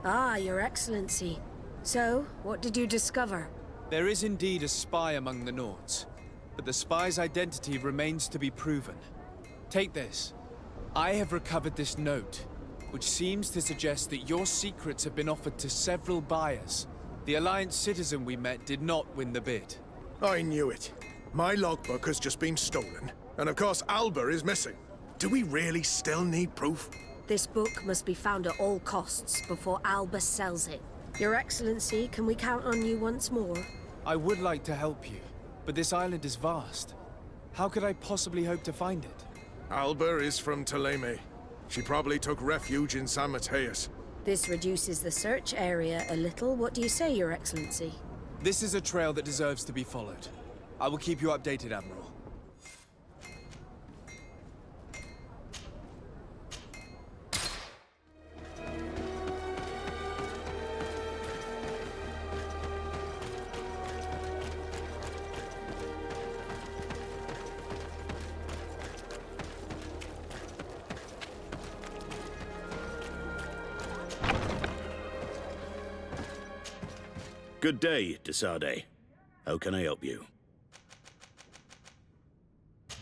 Ah, Your Excellency. So, what did you discover? There is indeed a spy among the Naughts, but the spy's identity remains to be proven. Take this. I have recovered this note, which seems to suggest that your secrets have been offered to several buyers. The Alliance citizen we met did not win the bid. I knew it. My logbook has just been stolen, and of course Alba is missing. Do we really still need proof? This book must be found at all costs before Alba sells it. Your Excellency, can we count on you once more? I would like to help you, but this island is vast. How could I possibly hope to find it? Alba is from Toleme. She probably took refuge in San Mateus. This reduces the search area a little. What do you say, Your Excellency? This is a trail that deserves to be followed. I will keep you updated, Admiral. Good day, Desarde. How can I help you?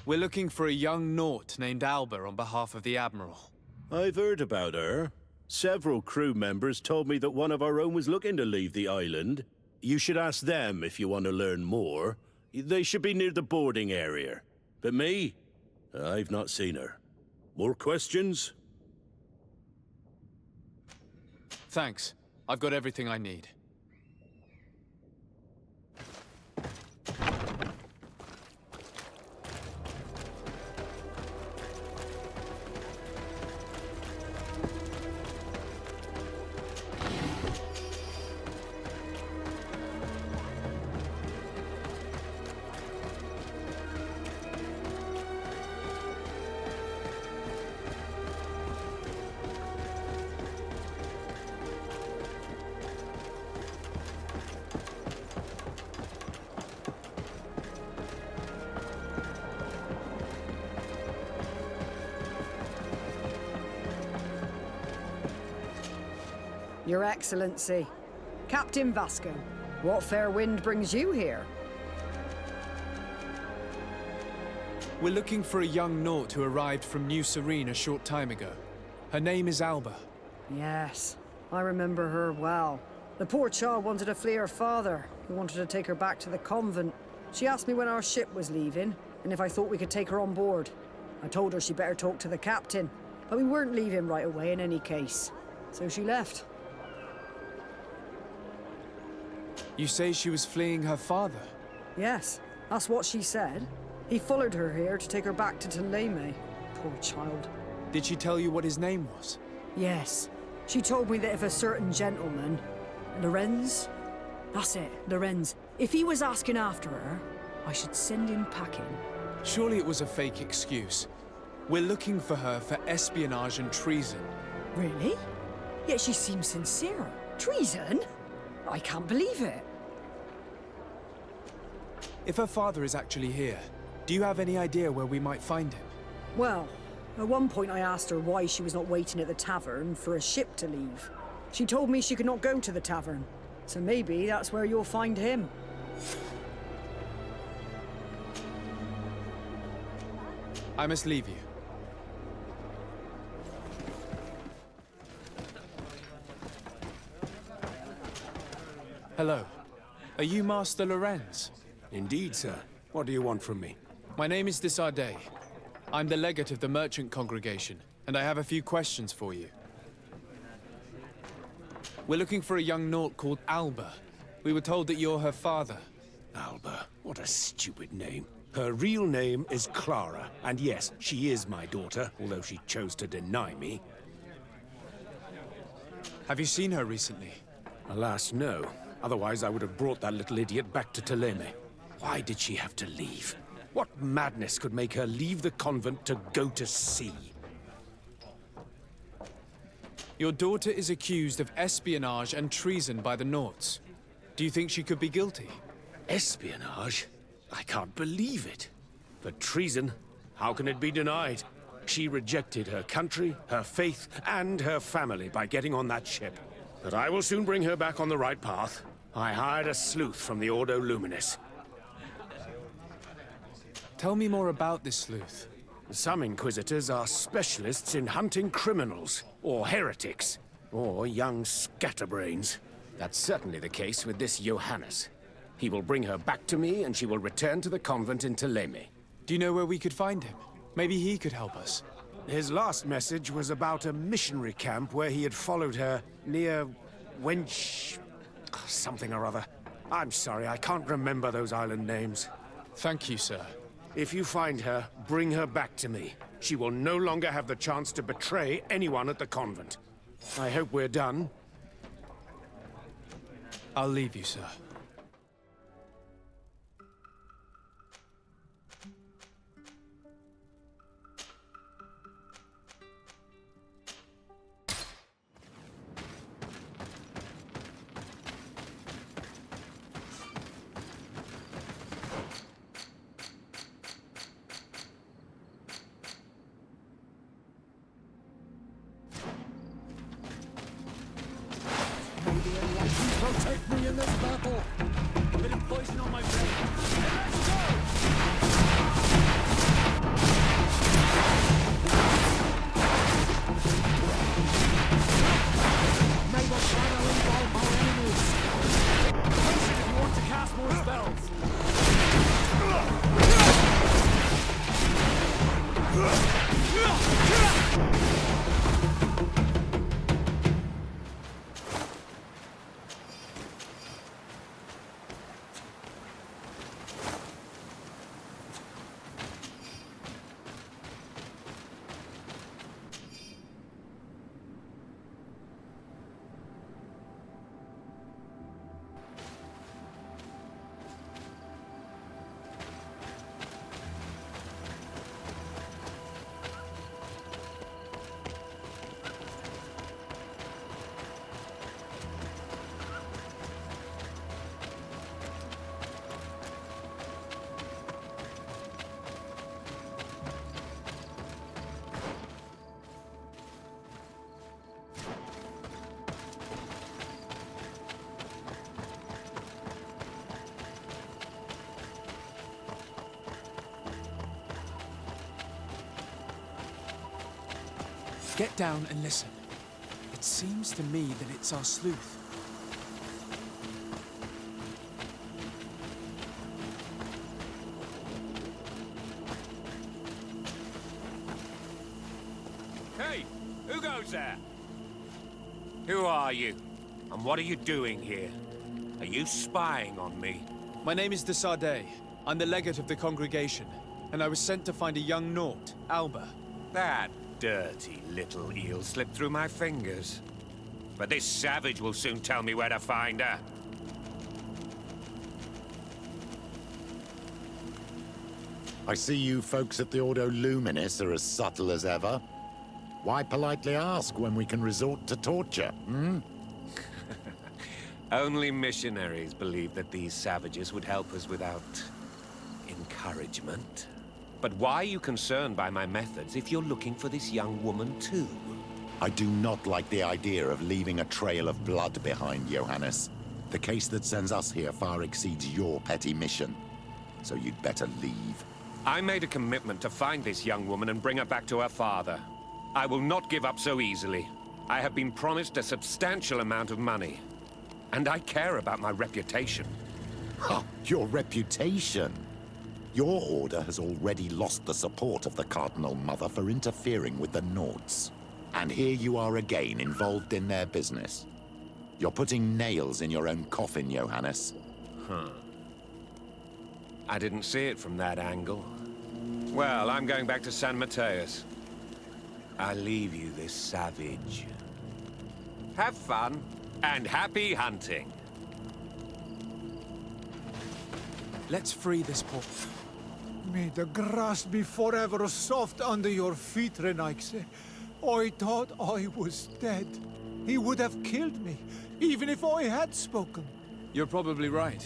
We're looking for a young Naught named Alba on behalf of the Admiral. I've heard about her. Several crew members told me that one of our own was looking to leave the island. You should ask them if you want to learn more. They should be near the boarding area. But me? I've not seen her. More questions? Thanks. I've got everything I need. Your Excellency, Captain Vasco, what fair wind brings you here? We're looking for a young Naught who arrived from New Serene a short time ago. Her name is Alba. Yes, I remember her well. The poor child wanted to flee her father, who wanted to take her back to the convent. She asked me when our ship was leaving, and if I thought we could take her on board. I told her she'd better talk to the captain, but we weren't leaving right away in any case. So she left. You say she was fleeing her father? Yes, that's what she said. He followed her here to take her back to Toleme. Poor child. Did she tell you what his name was? Yes. She told me that if a certain gentleman, Lorenz? That's it, Lorenz. If he was asking after her, I should send him packing. Surely it was a fake excuse. We're looking for her for espionage and treason. Really? Yet she seems sincere. Treason? I can't believe it. If her father is actually here, do you have any idea where we might find him? Well, at one point I asked her why she was not waiting at the tavern for a ship to leave. She told me she could not go to the tavern, so maybe that's where you'll find him. I must leave you. Hello. Are you Master Lorenz? Indeed, sir. What do you want from me? My name is Desardet. I'm the legate of the merchant congregation, and I have a few questions for you. We're looking for a young Naut called Alba. We were told that you're her father. Alba. What a stupid name. Her real name is Clara, and yes, she is my daughter, although she chose to deny me. Have you seen her recently? Alas, no. Otherwise, I would have brought that little idiot back to Thélème. Why did she have to leave? What madness could make her leave the convent to go to sea? Your daughter is accused of espionage and treason by the Nauts. Do you think she could be guilty? Espionage? I can't believe it. But treason? How can it be denied? She rejected her country, her faith, and her family by getting on that ship. But I will soon bring her back on the right path. I hired a sleuth from the Ordo Luminis. Tell me more about this sleuth. Some inquisitors are specialists in hunting criminals, or heretics, or young scatterbrains. That's certainly the case with this Johannes. He will bring her back to me, and she will return to the convent in Thélème. Do you know where we could find him? Maybe he could help us. His last message was about a missionary camp where he had followed her near Wench... something or other. I'm sorry, I can't remember those island names. Thank you, sir. If you find her, bring her back to me. She will no longer have the chance to betray anyone at the convent. I hope we're done. I'll leave you, sir. Protect me in this battle! A bit of poison on my brain. Let's go! May the shadow involve our enemies! Take potion if you want to cast more spells! Get down and listen. It seems to me that it's our sleuth. Hey, who goes there? Who are you? And what are you doing here? Are you spying on me? My name is Desardet. I'm the legate of the congregation, and I was sent to find a young Naut, Alba. That dirty little eel slipped through my fingers. But this savage will soon tell me where to find her. I see you folks at the Ordo Luminis are as subtle as ever. Why politely ask when we can resort to torture, hmm? Only missionaries believe that these savages would help us without encouragement. But why are you concerned by my methods if you're looking for this young woman too? I do not like the idea of leaving a trail of blood behind, Johannes. The case that sends us here far exceeds your petty mission. So you'd better leave. I made a commitment to find this young woman and bring her back to her father. I will not give up so easily. I have been promised a substantial amount of money. And I care about my reputation. Huh, your reputation? Your order has already lost the support of the Cardinal Mother for interfering with the Nords. And here you are again, involved in their business. You're putting nails in your own coffin, Johannes. Huh. I didn't see it from that angle. Well, I'm going back to San Mateus. I'll leave you this savage. Have fun, and happy hunting. Let's free this poor... May the grass be forever soft under your feet, Renaikse. I thought I was dead. He would have killed me, even if I had spoken. You're probably right.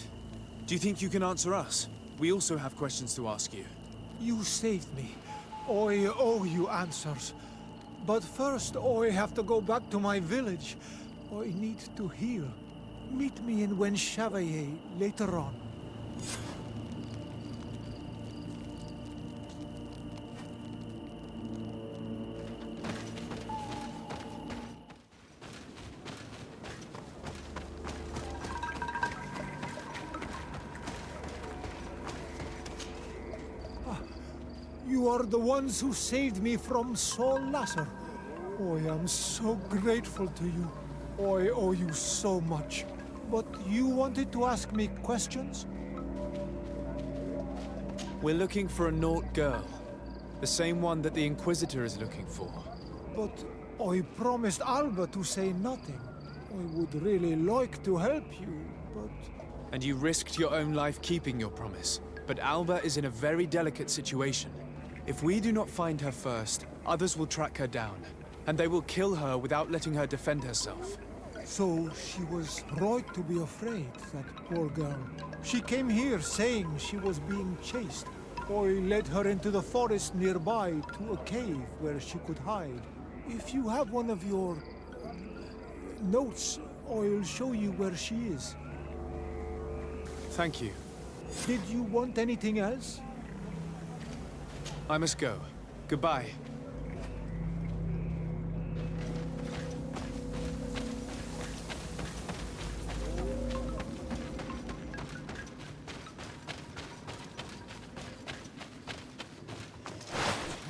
Do you think you can answer us? We also have questions to ask you. You saved me. I owe you answers. But first, I have to go back to my village. I need to heal. Meet me in Wen Chevalier later on. You are the ones who saved me from Saul Lasser. I am so grateful to you. I owe you so much. But you wanted to ask me questions? We're looking for a Naut girl. The same one that the Inquisitor is looking for. But I promised Alba to say nothing. I would really like to help you, but... And you risked your own life keeping your promise. But Alba is in a very delicate situation. If we do not find her first, others will track her down. And they will kill her without letting her defend herself. So she was right to be afraid, that poor girl. She came here saying she was being chased. I led her into the forest nearby to a cave where she could hide. If you have one of your... notes, I'll show you where she is. Thank you. Did you want anything else? I must go. Goodbye.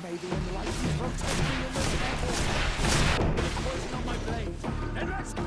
Maybe in the light is rotating in the temple. Poison on my blade. And let's go!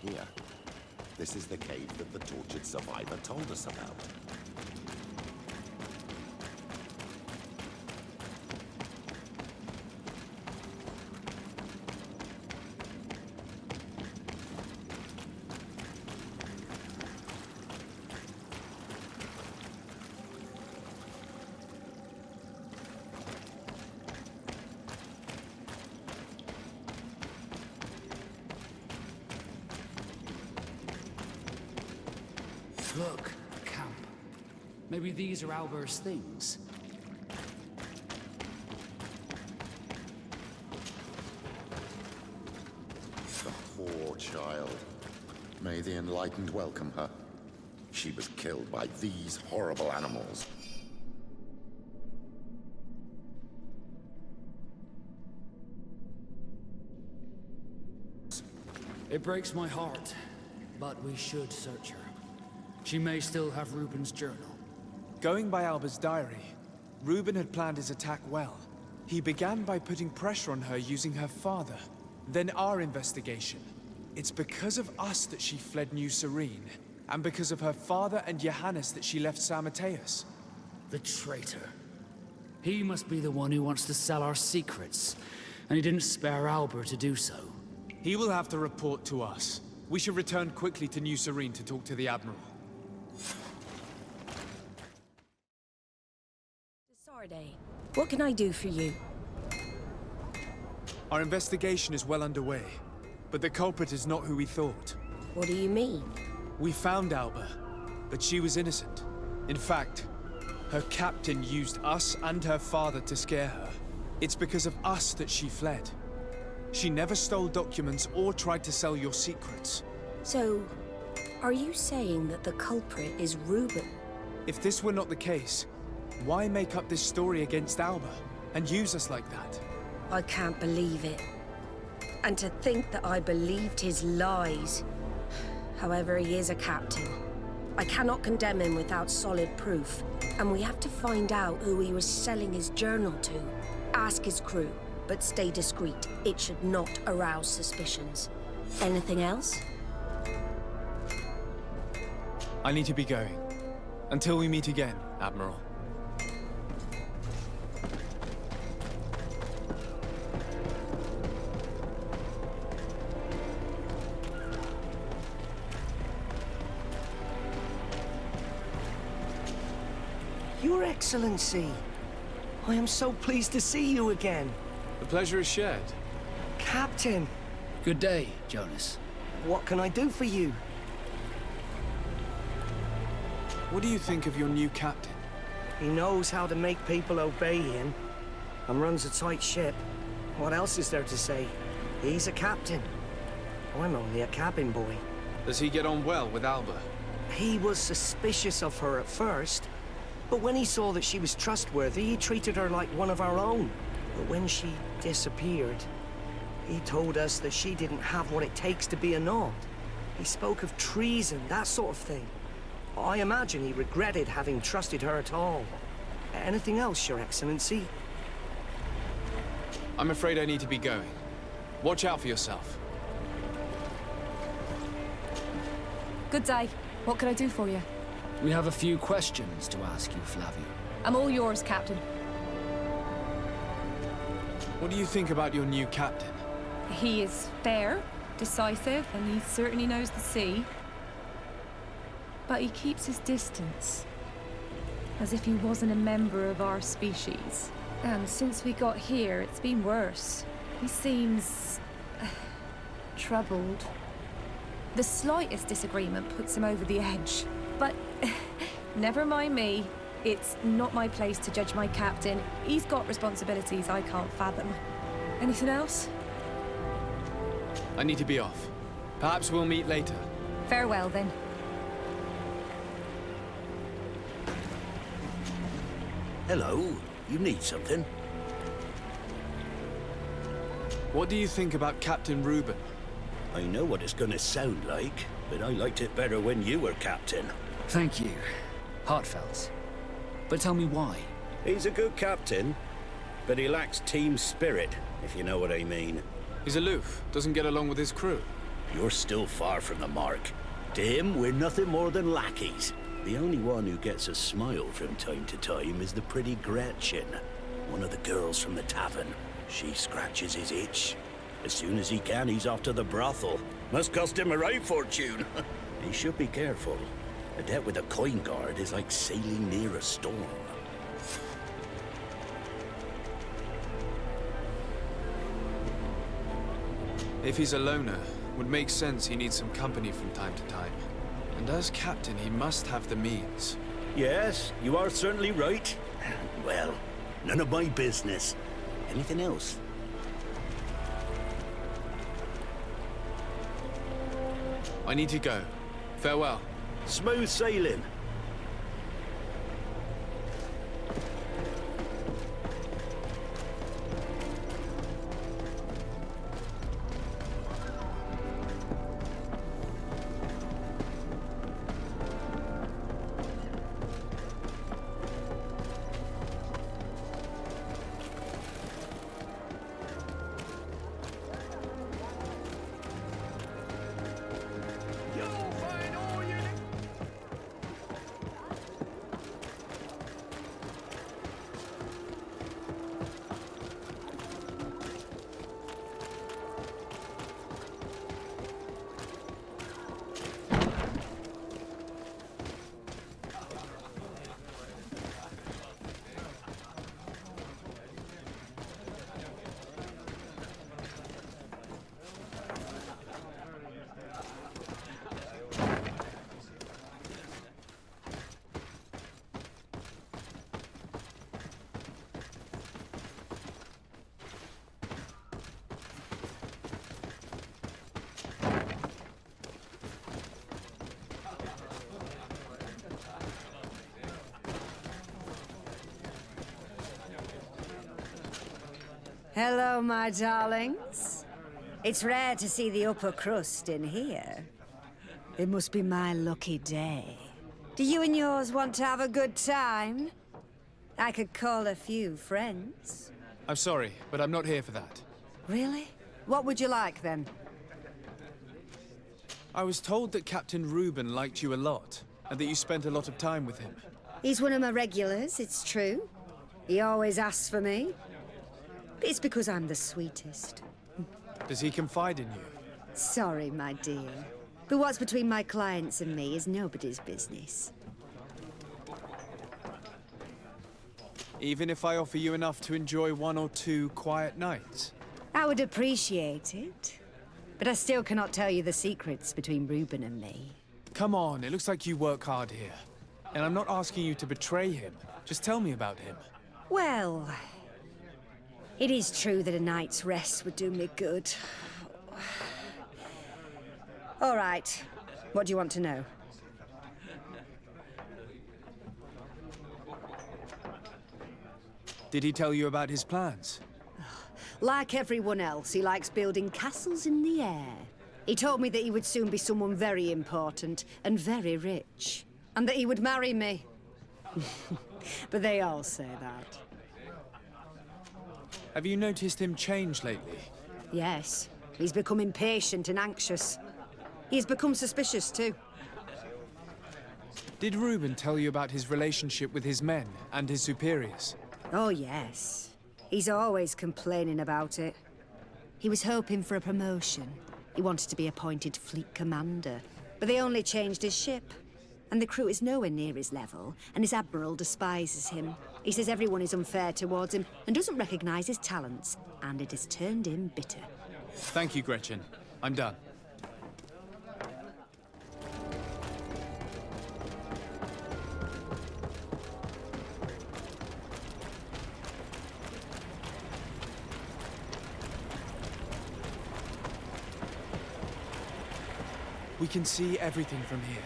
Here. This is the cave that the tortured survivor told us about. Look, a camp. Maybe these are Albert's things. The poor child. May the enlightened welcome her. She was killed by these horrible animals. It breaks my heart, but we should search her. She may still have Reuben's journal. Going by Albert's diary, Reuben had planned his attack well. He began by putting pressure on her using her father, then our investigation. It's because of us that she fled New Serene, and because of her father and Johannes that she left San Mateus. The traitor. He must be the one who wants to sell our secrets, and he didn't spare Albert to do so. He will have to report to us. We should return quickly to New Serene to talk to the Admiral. Sarday, what can I do for you? Our investigation is well underway, but the culprit is not who we thought. What do you mean? We found Alba, but she was innocent. In fact, her captain used us and her father to scare her. It's because of us that she fled. She never stole documents or tried to sell your secrets. So, are you saying that the culprit is Reuben? If this were not the case, why make up this story against Alba and use us like that? I can't believe it. And to think that I believed his lies. However, he is a captain. I cannot condemn him without solid proof. And we have to find out who he was selling his journal to. Ask his crew, but stay discreet. It should not arouse suspicions. Anything else? I need to be going. Until we meet again, Admiral. Your Excellency, I am so pleased to see you again. The pleasure is shared. Captain. Good day, Jonas. What can I do for you? What do you think of your new captain? He knows how to make people obey him, and runs a tight ship. What else is there to say? He's a captain. I'm only a cabin boy. Does he get on well with Alba? He was suspicious of her at first, but when he saw that she was trustworthy, he treated her like one of our own. But when she disappeared, he told us that she didn't have what it takes to be a Nod. He spoke of treason, that sort of thing. I imagine he regretted having trusted her at all. Anything else, Your Excellency? I'm afraid I need to be going. Watch out for yourself. Good day. What can I do for you? We have a few questions to ask you, Flavio. I'm all yours, Captain. What do you think about your new captain? He is fair, decisive, and he certainly knows the sea. But he keeps his distance. As if he wasn't a member of our species. And since we got here, it's been worse. He seems... troubled. The slightest disagreement puts him over the edge. But never mind me. It's not my place to judge my captain. He's got responsibilities I can't fathom. Anything else? I need to be off. Perhaps we'll meet later. Farewell, then. Hello. You need something? What do you think about Captain Reuben? I know what it's gonna sound like, but I liked it better when you were captain. Thank you. Heartfelt. But tell me why. He's a good captain, but he lacks team spirit, if you know what I mean. He's aloof, doesn't get along with his crew. You're still far from the mark. To him, we're nothing more than lackeys. The only one who gets a smile from time to time is the pretty Gretchen, one of the girls from the tavern. She scratches his itch. As soon as he can, he's off to the brothel. Must cost him a right fortune. He should be careful. A debt with a coin guard is like sailing near a storm. If he's a loner, would make sense he needs some company from time to time. And as captain, he must have the means. Yes, you are certainly right. Well, none of my business. Anything else? I need to go. Farewell. Smooth sailing. Hello, my darlings. It's rare to see the upper crust in here. It must be my lucky day. Do you and yours want to have a good time? I could call a few friends. I'm sorry, but I'm not here for that. Really? What would you like, then? I was told that Captain Reuben liked you a lot, and that you spent a lot of time with him. He's one of my regulars, it's true. He always asks for me. It's because I'm the sweetest. Does he confide in you? Sorry, my dear. But what's between my clients and me is nobody's business. Even if I offer you enough to enjoy 1 or 2 quiet nights? I would appreciate it. But I still cannot tell you the secrets between Reuben and me. Come on, it looks like you work hard here. And I'm not asking you to betray him. Just tell me about him. Well, it is true that a night's rest would do me good. All right. What do you want to know? Did he tell you about his plans? Like everyone else, he likes building castles in the air. He told me that he would soon be someone very important and very rich. And that he would marry me. But they all say that. Have you noticed him change lately? Yes. He's become impatient and anxious. He's become suspicious, too. Did Reuben tell you about his relationship with his men and his superiors? Oh, yes. He's always complaining about it. He was hoping for a promotion. He wanted to be appointed fleet commander. But they only changed his ship. And the crew is nowhere near his level, and his admiral despises him. He says everyone is unfair towards him and doesn't recognize his talents, and it has turned him bitter. Thank you, Gretchen. I'm done. We can see everything from here.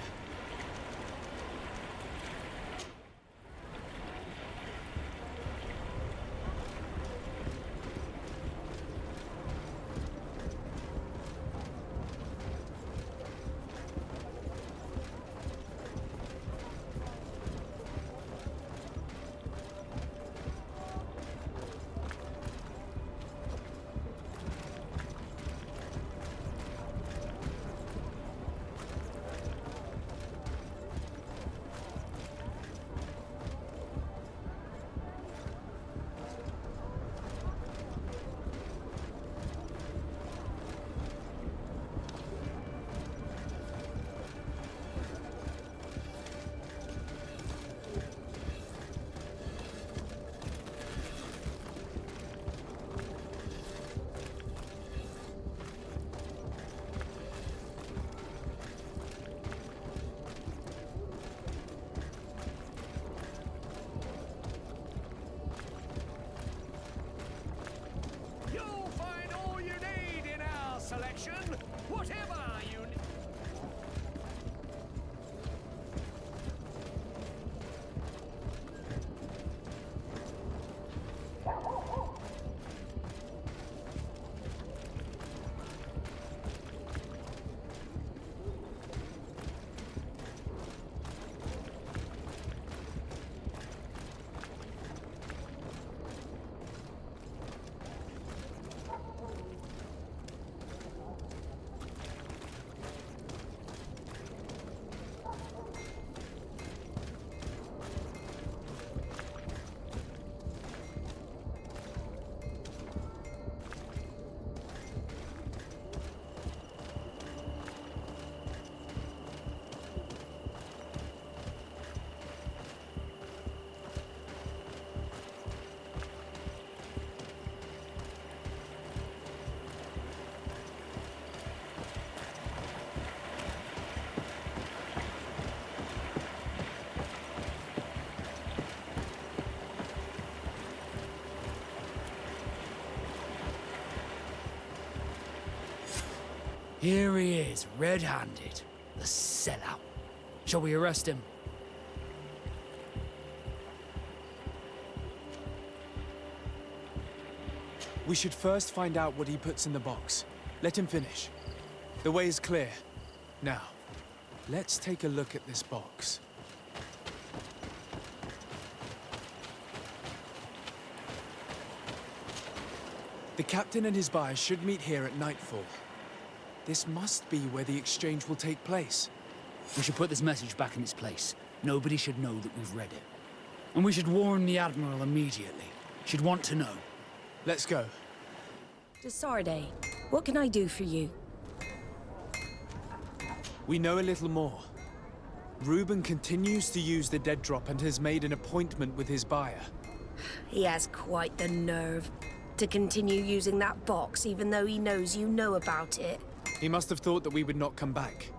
Here he is, red-handed. The sellout. Shall we arrest him? We should first find out what he puts in the box. Let him finish. The way is clear. Now, let's take a look at this box. The captain and his buyer should meet here at nightfall. This must be where the exchange will take place. We should put this message back in its place. Nobody should know that we've read it. And we should warn the Admiral immediately. She'd want to know. Let's go. Desarde, what can I do for you? We know a little more. Reuben continues to use the dead drop and has made an appointment with his buyer. He has quite the nerve to continue using that box even though he knows you know about it. He must have thought that we would not come back.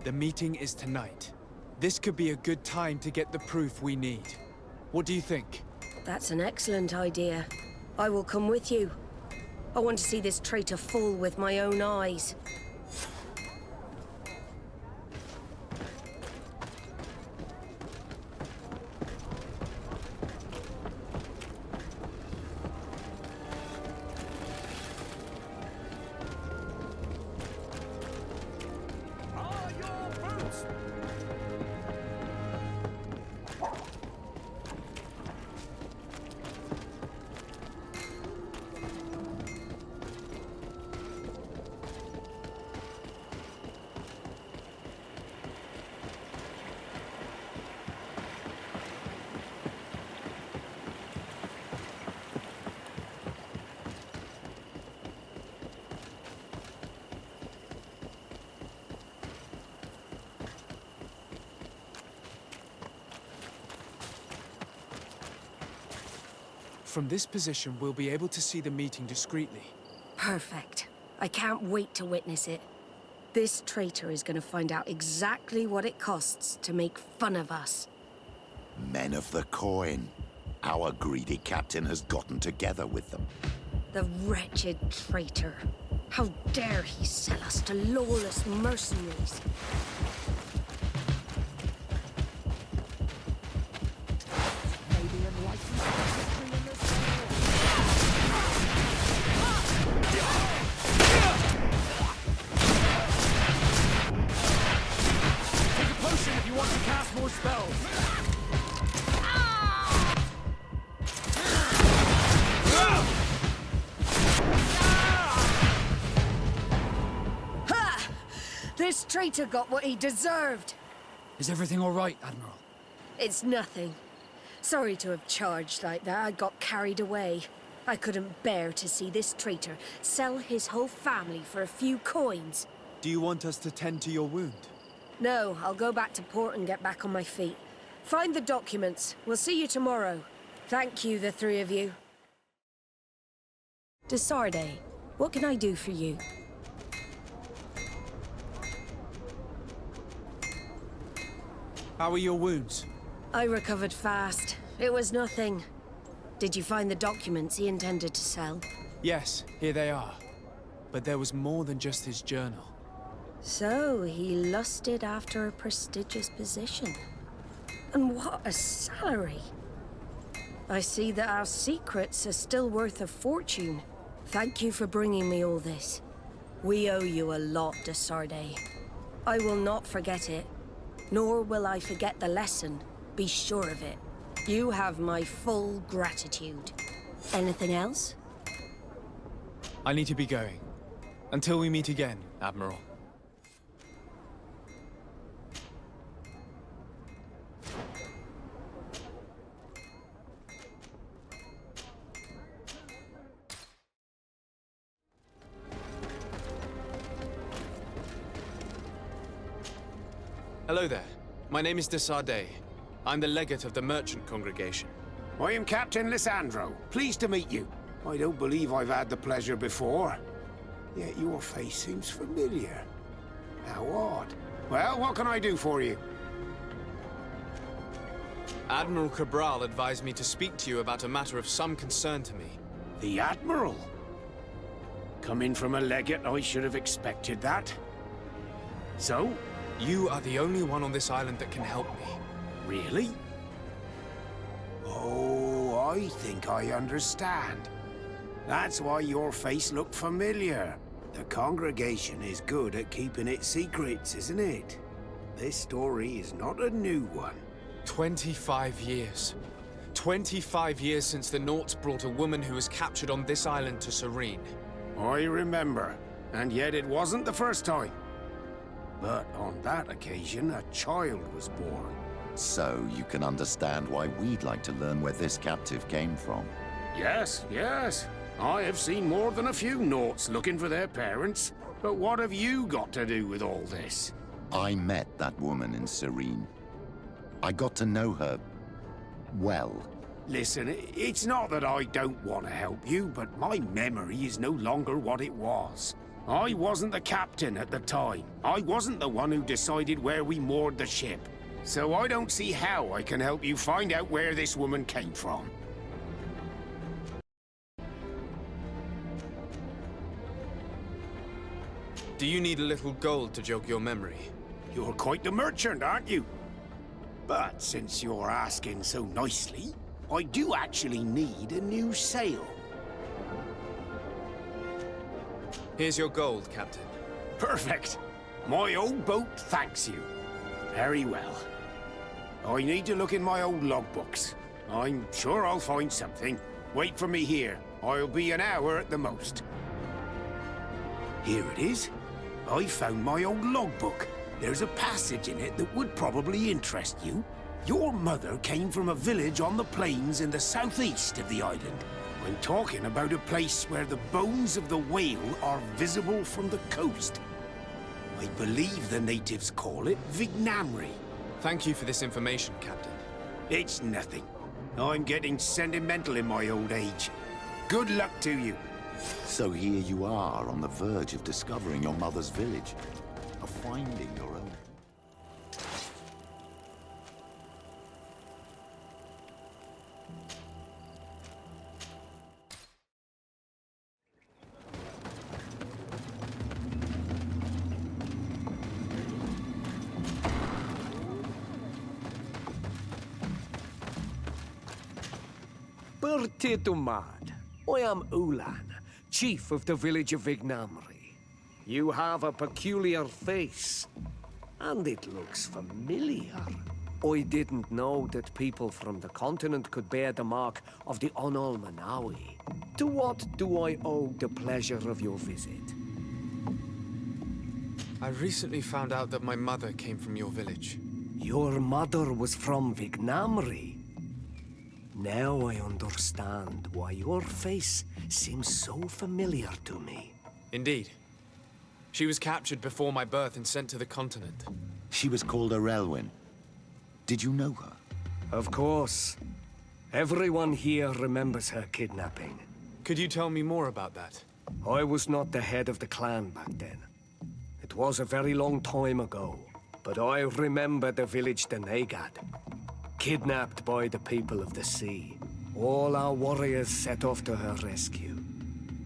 The meeting is tonight. This could be a good time to get the proof we need. What do you think? That's an excellent idea. I will come with you. I want to see this traitor fall with my own eyes. From this position, we'll be able to see the meeting discreetly. Perfect. I can't wait to witness it. This traitor is going to find out exactly what it costs to make fun of us. Men of the coin. Our greedy captain has gotten together with them. The wretched traitor. How dare he sell us to lawless mercenaries? This traitor got what he deserved. Is everything all right, Admiral? It's nothing. Sorry to have charged like that. I got carried away. I couldn't bear to see this traitor sell his whole family for a few coins. Do you want us to tend to your wound? No, I'll go back to port and get back on my feet. Find the documents. We'll see you tomorrow. Thank you, the three of you. Desarde, what can I do for you? How are your wounds? I recovered fast. It was nothing. Did you find the documents he intended to sell? Yes, here they are. But there was more than just his journal. So, he lusted after a prestigious position. And what a salary! I see that our secrets are still worth a fortune. Thank you for bringing me all this. We owe you a lot, Desarde. I will not forget it. Nor will I forget the lesson. Be sure of it. You have my full gratitude. Anything else? I need to be going. Until we meet again, Admiral. Hello there. My name is Desarde. I'm the legate of the merchant congregation. I am Captain Lissandro. Pleased to meet you. I don't believe I've had the pleasure before. Yet your face seems familiar. How odd. Well, what can I do for you? Admiral Cabral advised me to speak to you about a matter of some concern to me. The Admiral? Coming from a legate, I should have expected that. So? You are the only one on this island that can help me. Really? Oh, I think I understand. That's why your face looked familiar. The congregation is good at keeping its secrets, isn't it? This story is not a new one. 25 years. 25 years since the Nauts brought a woman who was captured on this island to Serene. I remember, and yet it wasn't the first time. But on that occasion, a child was born. So you can understand why we'd like to learn where this captive came from. Yes, yes. I have seen more than a few Nauts looking for their parents. But what have you got to do with all this? I met that woman in Serene. I got to know her well. Listen, it's not that I don't want to help you, but my memory is no longer what it was. I wasn't the captain at the time. I wasn't the one who decided where we moored the ship. So I don't see how I can help you find out where this woman came from. Do you need a little gold to jog your memory? You're quite the merchant, aren't you? But since you're asking so nicely, I do actually need a new sail. Here's your gold, Captain. Perfect. My old boat thanks you. Very well. I need to look in my old logbooks. I'm sure I'll find something. Wait for me here. I'll be an hour at the most. Here it is. I found my old logbook. There's a passage in it that would probably interest you. Your mother came from a village on the plains in the southeast of the island. I'm talking about a place where the bones of the whale are visible from the coast. I believe the natives call it Vignamri. Thank you for this information, Captain. It's nothing. I'm getting sentimental in my old age. Good luck to you. So here you are on the verge of discovering your mother's village, of finding your own. Perderti, I am Ulan, chief of the village of Vignamri. You have a peculiar face, and it looks familiar. I didn't know that people from the continent could bear the mark of the Onolmanawi. To what do I owe the pleasure of your visit? I recently found out that my mother came from your village. Your mother was from Vignamri? Now I understand why your face seems so familiar to me. Indeed. She was captured before my birth and sent to the continent. She was called Arelwyn. Did you know her? Of course. Everyone here remembers her kidnapping. Could you tell me more about that? I was not the head of the clan back then. It was a very long time ago. But I remember the village Denegad. Kidnapped by the people of the sea. All our warriors set off to her rescue.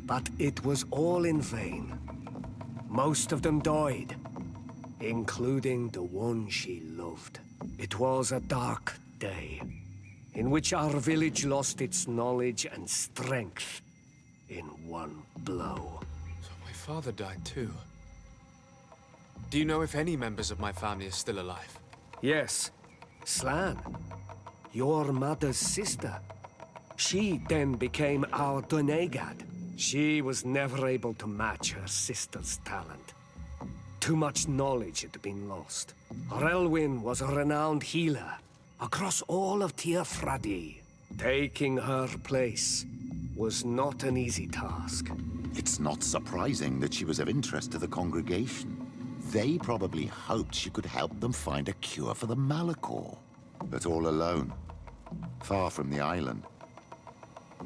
But it was all in vain. Most of them died, including the one she loved. It was a dark day, in which our village lost its knowledge and strength in one blow. So my father died too. Do you know if any members of my family are still alive? Yes. Slan, your mother's sister. She then became our Donegad. She was never able to match her sister's talent. Too much knowledge had been lost. Arelwyn was a renowned healer across all of Tearfradi. Taking her place was not an easy task. It's not surprising that she was of interest to the congregation. They probably hoped she could help them find a cure for the Malachor. But all alone, far from the island.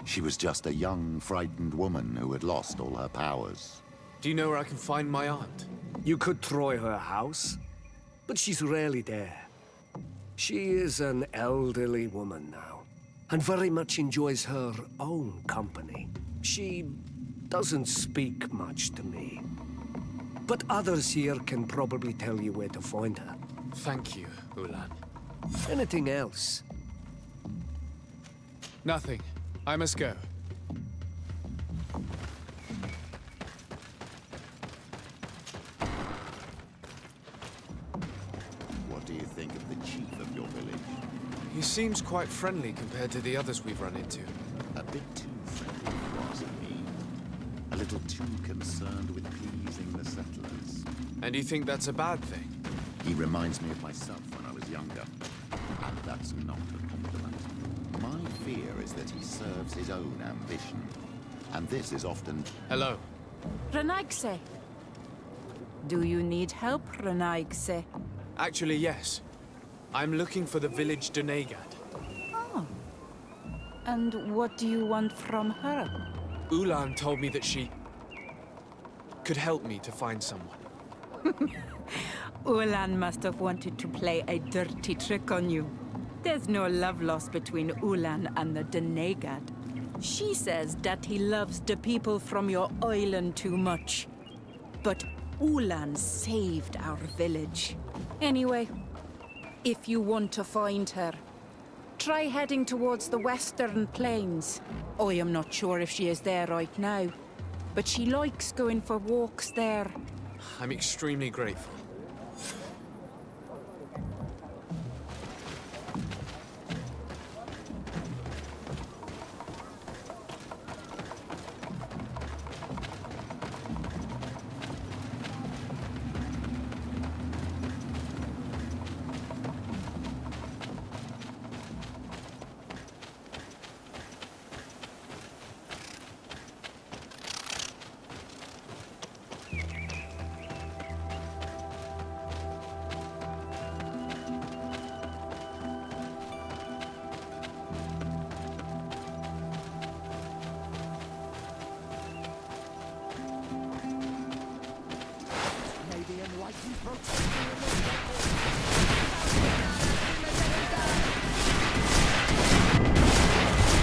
She was just a young, frightened woman who had lost all her powers. Do you know where I can find my aunt? You could try her house, but she's rarely there. She is an elderly woman now, and very much enjoys her own company. She doesn't speak much to me. But others here can probably tell you where to find her. Thank you, Ulan. Anything else? Nothing. I must go. What do you think of the chief of your village? He seems quite friendly compared to the others we've run into. A bit too friendly, wasn't he? A little too concerned with pleasing the settlers. And you think that's a bad thing? He reminds me of myself when I was younger. And that's not a compliment. My fear is that he serves his own ambition. And this is often... Hello. Renaigse. Do you need help, Renaigse? Actually, yes. I'm looking for the village Donegad. Oh. And what do you want from her? Ulan told me that she... could help me to find someone. Ulan must have wanted to play a dirty trick on you. There's no love lost between Ulan and the Donegad. She says that he loves the people from your island too much. But Ulan saved our village. Anyway, if you want to find her, try heading towards the western plains. I am not sure if she is there right now, but she likes going for walks there. I'm extremely grateful.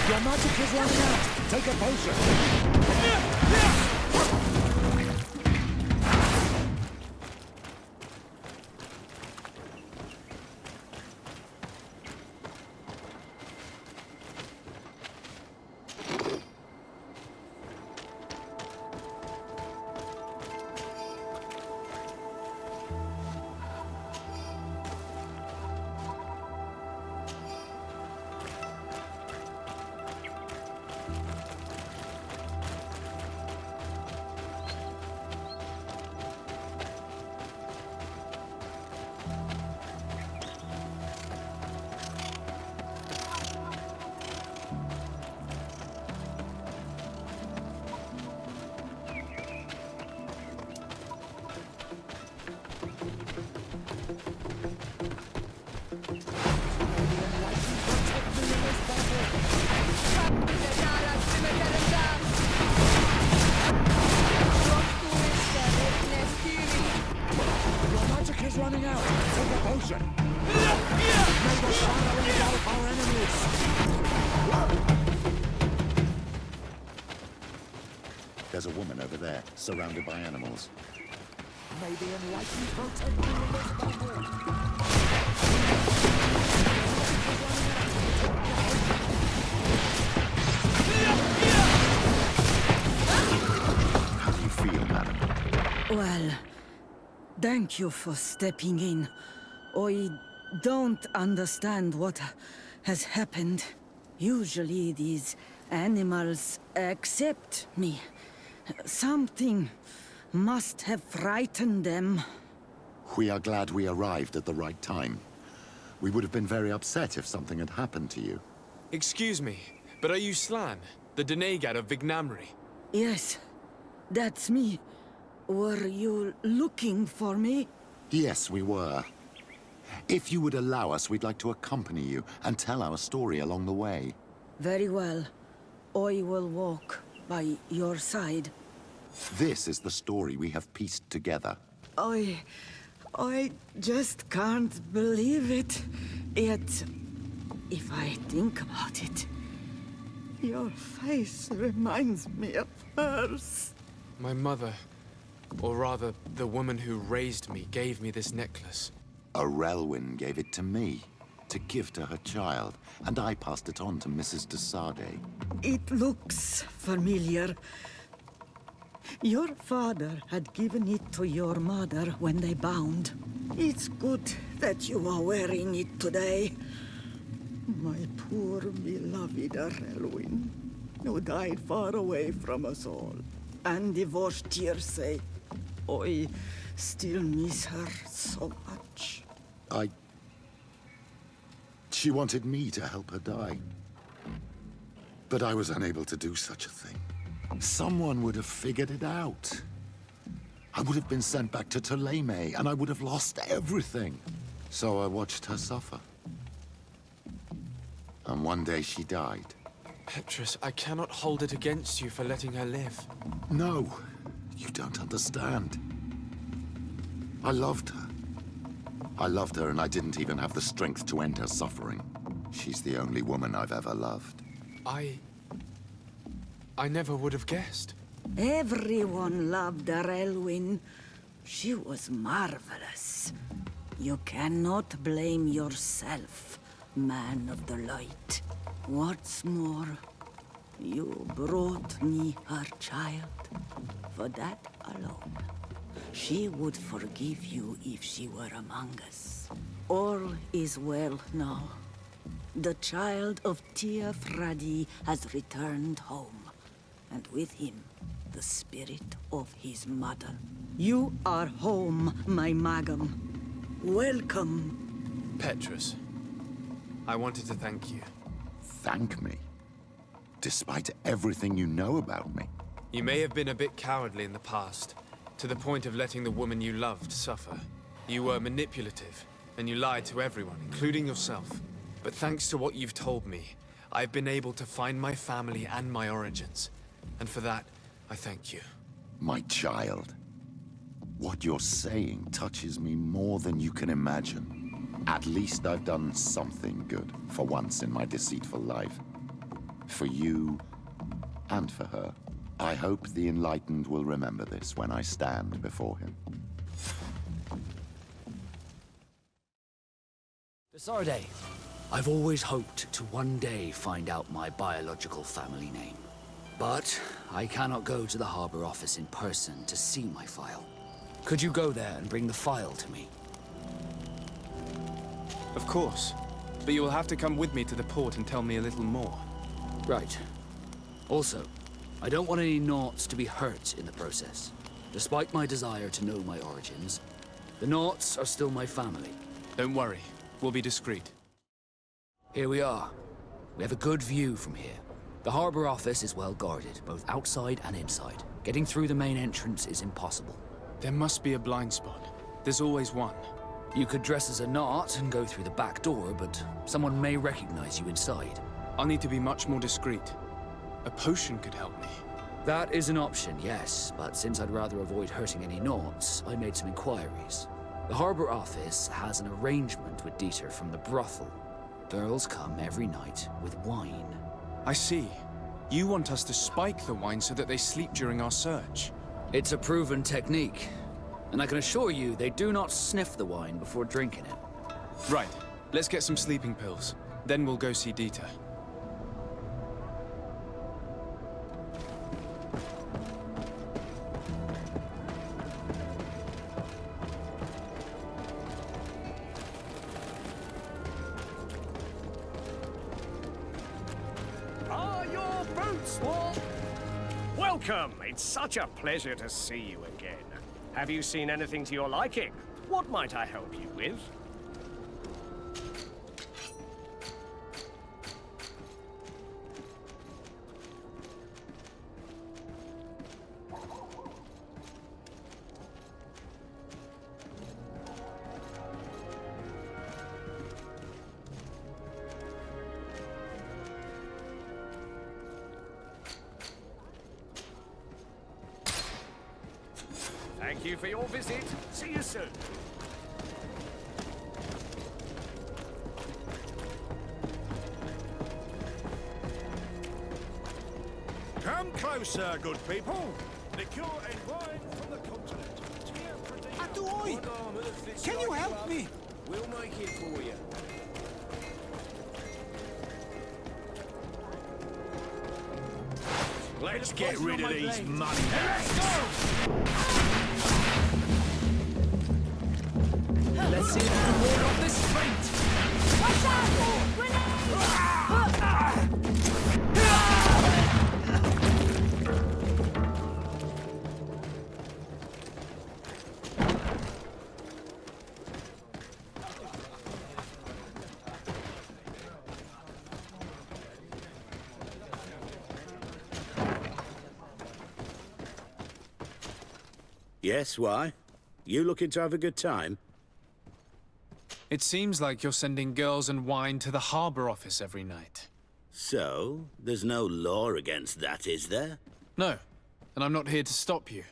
Your magic is running out. Take a potion. Running out. Take a potion. May the shadow engulf our enemies. There's a woman over there, surrounded by animals. May the enlightened protect you in this battle. How do you feel, madam? Well, thank you for stepping in. I don't understand what has happened. Usually these animals accept me. Something must have frightened them. We are glad we arrived at the right time. We would have been very upset if something had happened to you. Excuse me, but are you Slan, the Donegad of Vignamri? Yes, that's me. Were you looking for me? Yes, we were. If you would allow us, we'd like to accompany you and tell our story along the way. Very well. I will walk by your side. This is the story we have pieced together. I just can't believe it. Yet, if I think about it, Your face reminds me of hers. My mother, or rather, the woman who raised me, gave me this necklace. A Relwyn gave it to me, to give to her child, and I passed it on to Mrs. de Sade. It looks familiar. Your father had given it to your mother when they bound. It's good that you are wearing it today. My poor beloved Relwyn, who died far away from us all, and divorced Tierce. I still miss her so much. She wanted me to help her die. But I was unable to do such a thing. Someone would have figured it out. I would have been sent back to Ptolemy, and I would have lost everything. So I watched her suffer. And one day she died. Petrus, I cannot hold it against you for letting her live. No, you don't understand. I loved her. I loved her, and I didn't even have the strength to end her suffering. She's the only woman I've ever loved. I never would have guessed. Everyone loved Relwyn. She was marvelous. You cannot blame yourself, man of the light. What's more, you brought me her child. For that alone, she would forgive you if she were among us. All is well now. The child of Tia Fradi has returned home, and with him, the spirit of his mother. You are home, my Magum. Welcome. Petrus, I wanted to thank you. Thank me? Despite everything you know about me? You may have been a bit cowardly in the past, to the point of letting the woman you loved suffer. You were manipulative, and you lied to everyone, including yourself. But thanks to what you've told me, I've been able to find my family and my origins. And for that, I thank you. My child. What you're saying touches me more than you can imagine. At least I've done something good, for once in my deceitful life. For you, and for her. I hope the Enlightened will remember this when I stand before him. de Sade, I've always hoped to one day find out my biological family name. But I cannot go to the harbor office in person to see my file. Could you go there and bring the file to me? Of course. But you will have to come with me to the port and tell me a little more. Right. Also, I don't want any Naughts to be hurt in the process. Despite my desire to know my origins, the Naughts are still my family. Don't worry. We'll be discreet. Here we are. We have a good view from here. The harbor office is well guarded, both outside and inside. Getting through the main entrance is impossible. There must be a blind spot. There's always one. You could dress as a Naut and go through the back door, but someone may recognize you inside. I'll need to be much more discreet. A potion could help me. That is an option, yes, but since I'd rather avoid hurting any Naughts, I made some inquiries. The harbor office has an arrangement with Dieter from the brothel. Girls come every night with wine. I see. You want us to spike the wine so that they sleep during our search. It's a proven technique, and I can assure you they do not sniff the wine before drinking it. Right. Let's get some sleeping pills. Then we'll go see Dieter. Welcome! It's such a pleasure to see you again. Have you seen anything to your liking? What might I help you with? Thank you for your visit. See you soon. Come closer, good people. Liqueur and wine from the continent. Aduoi! Can you help me? We'll make it for you. Let's get rid of these money. Let's see if you can ward off this fate! Watch out! Yes, why? You looking to have a good time? It seems like you're sending girls and wine to the harbor office every night. So, there's no law against that, is there? No, and I'm not here to stop you.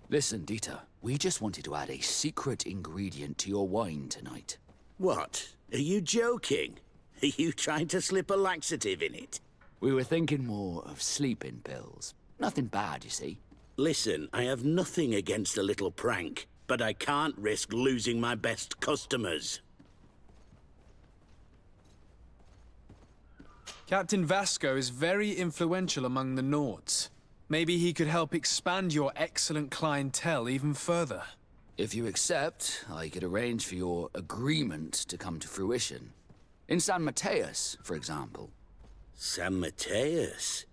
Listen, Dieter, we just wanted to add a secret ingredient to your wine tonight. What? Are you joking? Are you trying to slip a laxative in it? We were thinking more of sleeping pills. Nothing bad, you see. Listen, I have nothing against a little prank, but I can't risk losing my best customers. Captain Vasco is very influential among the Nords. Maybe he could help expand your excellent clientele even further. If you accept, I could arrange for your agreement to come to fruition. In San Mateus, for example. San Mateus?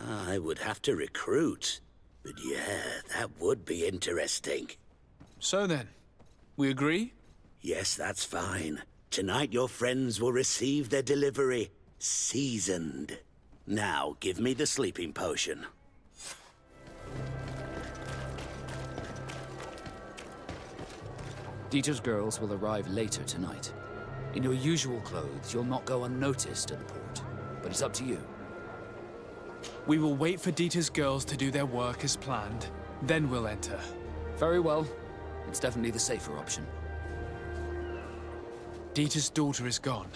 I would have to recruit. But yeah, that would be interesting. So then, we agree? Yes, that's fine. Tonight your friends will receive their delivery, seasoned. Now, give me the sleeping potion. Dieter's girls will arrive later tonight. In your usual clothes, you'll not go unnoticed at the port. But it's up to you. We will wait for Dieter's girls to do their work as planned. Then we'll enter. Very well. It's definitely the safer option. Dieter's daughter is gone.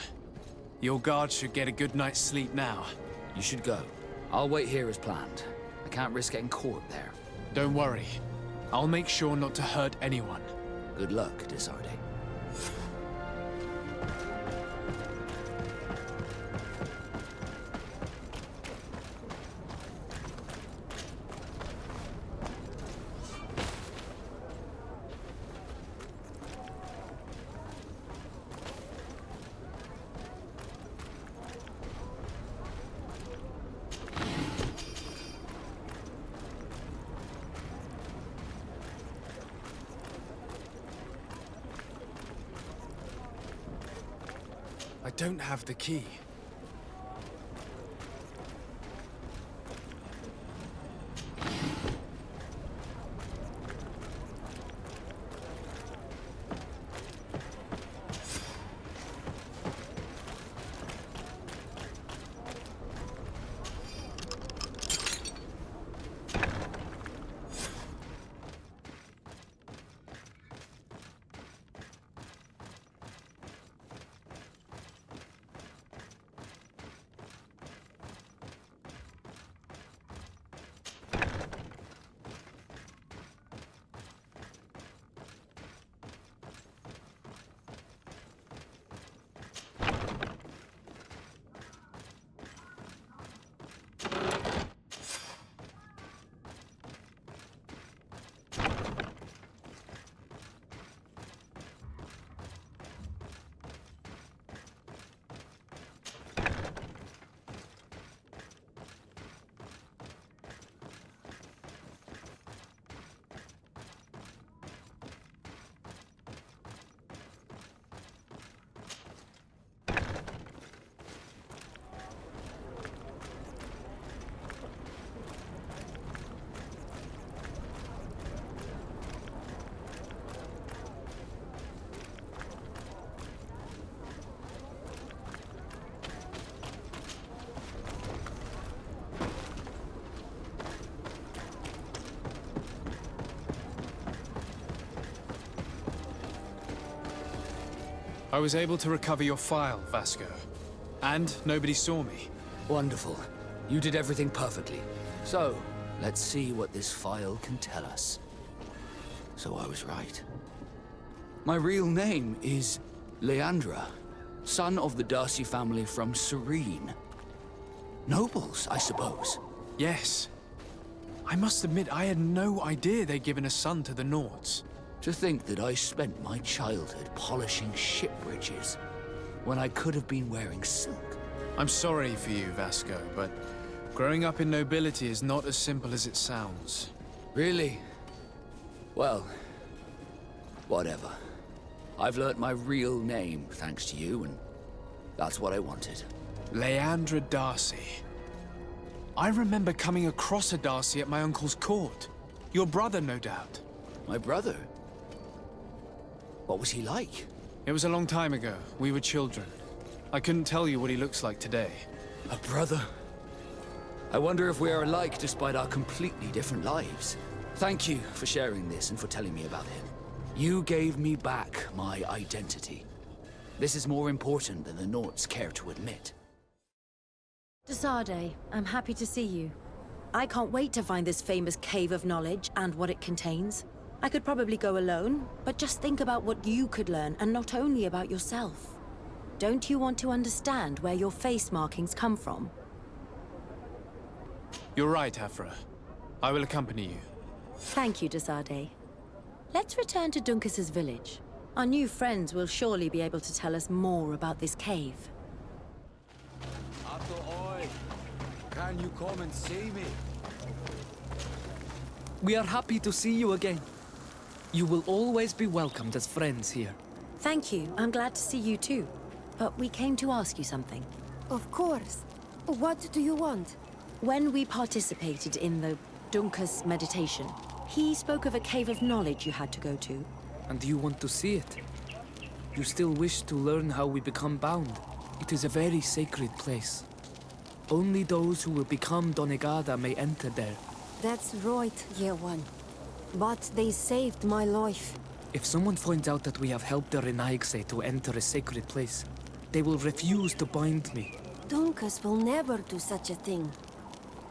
Your guards should get a good night's sleep now. You should go. I'll wait here as planned. I can't risk getting caught there. Don't worry. I'll make sure not to hurt anyone. Good luck, Desarde. I don't have the key. I was able to recover your file, Vasco. And nobody saw me. Wonderful. You did everything perfectly. So, let's see what this file can tell us. So I was right. My real name is Leandra, son of the Darcy family from Serene. Nobles, I suppose. Yes. I must admit, I had no idea they'd given a son to the Nords. To think that I spent my childhood polishing ship bridges, when I could have been wearing silk. I'm sorry for you, Vasco, but growing up in nobility is not as simple as it sounds. Really? Well, whatever. I've learnt my real name thanks to you, and that's what I wanted. Leandra Darcy. I remember coming across a Darcy at my uncle's court. Your brother, no doubt. My brother? What was he like? It was a long time ago. We were children. I couldn't tell you what he looks like today. A brother? I wonder if we are alike despite our completely different lives. Thank you for sharing this and for telling me about him. You gave me back my identity. This is more important than the Nords care to admit. Desade, I'm happy to see you. I can't wait to find this famous cave of knowledge and what it contains. I could probably go alone, but just think about what you could learn, and not only about yourself. Don't you want to understand where your face markings come from? You're right, Afra. I will accompany you. Thank you, Desade. Let's return to Duncas's village. Our new friends will surely be able to tell us more about this cave. Can you come and see me? We are happy to see you again. You will always be welcomed as friends here. Thank you. I'm glad to see you too. But we came to ask you something. Of course. What do you want? When we participated in the Duncas meditation, he spoke of a cave of knowledge you had to go to. And you want to see it? You still wish to learn how we become bound? It is a very sacred place. Only those who will become Donegada may enter there. That's right, Year One. But they saved my life. If someone finds out that we have helped the Renaigse to enter a sacred place, they will refuse to bind me. Duncas will never do such a thing.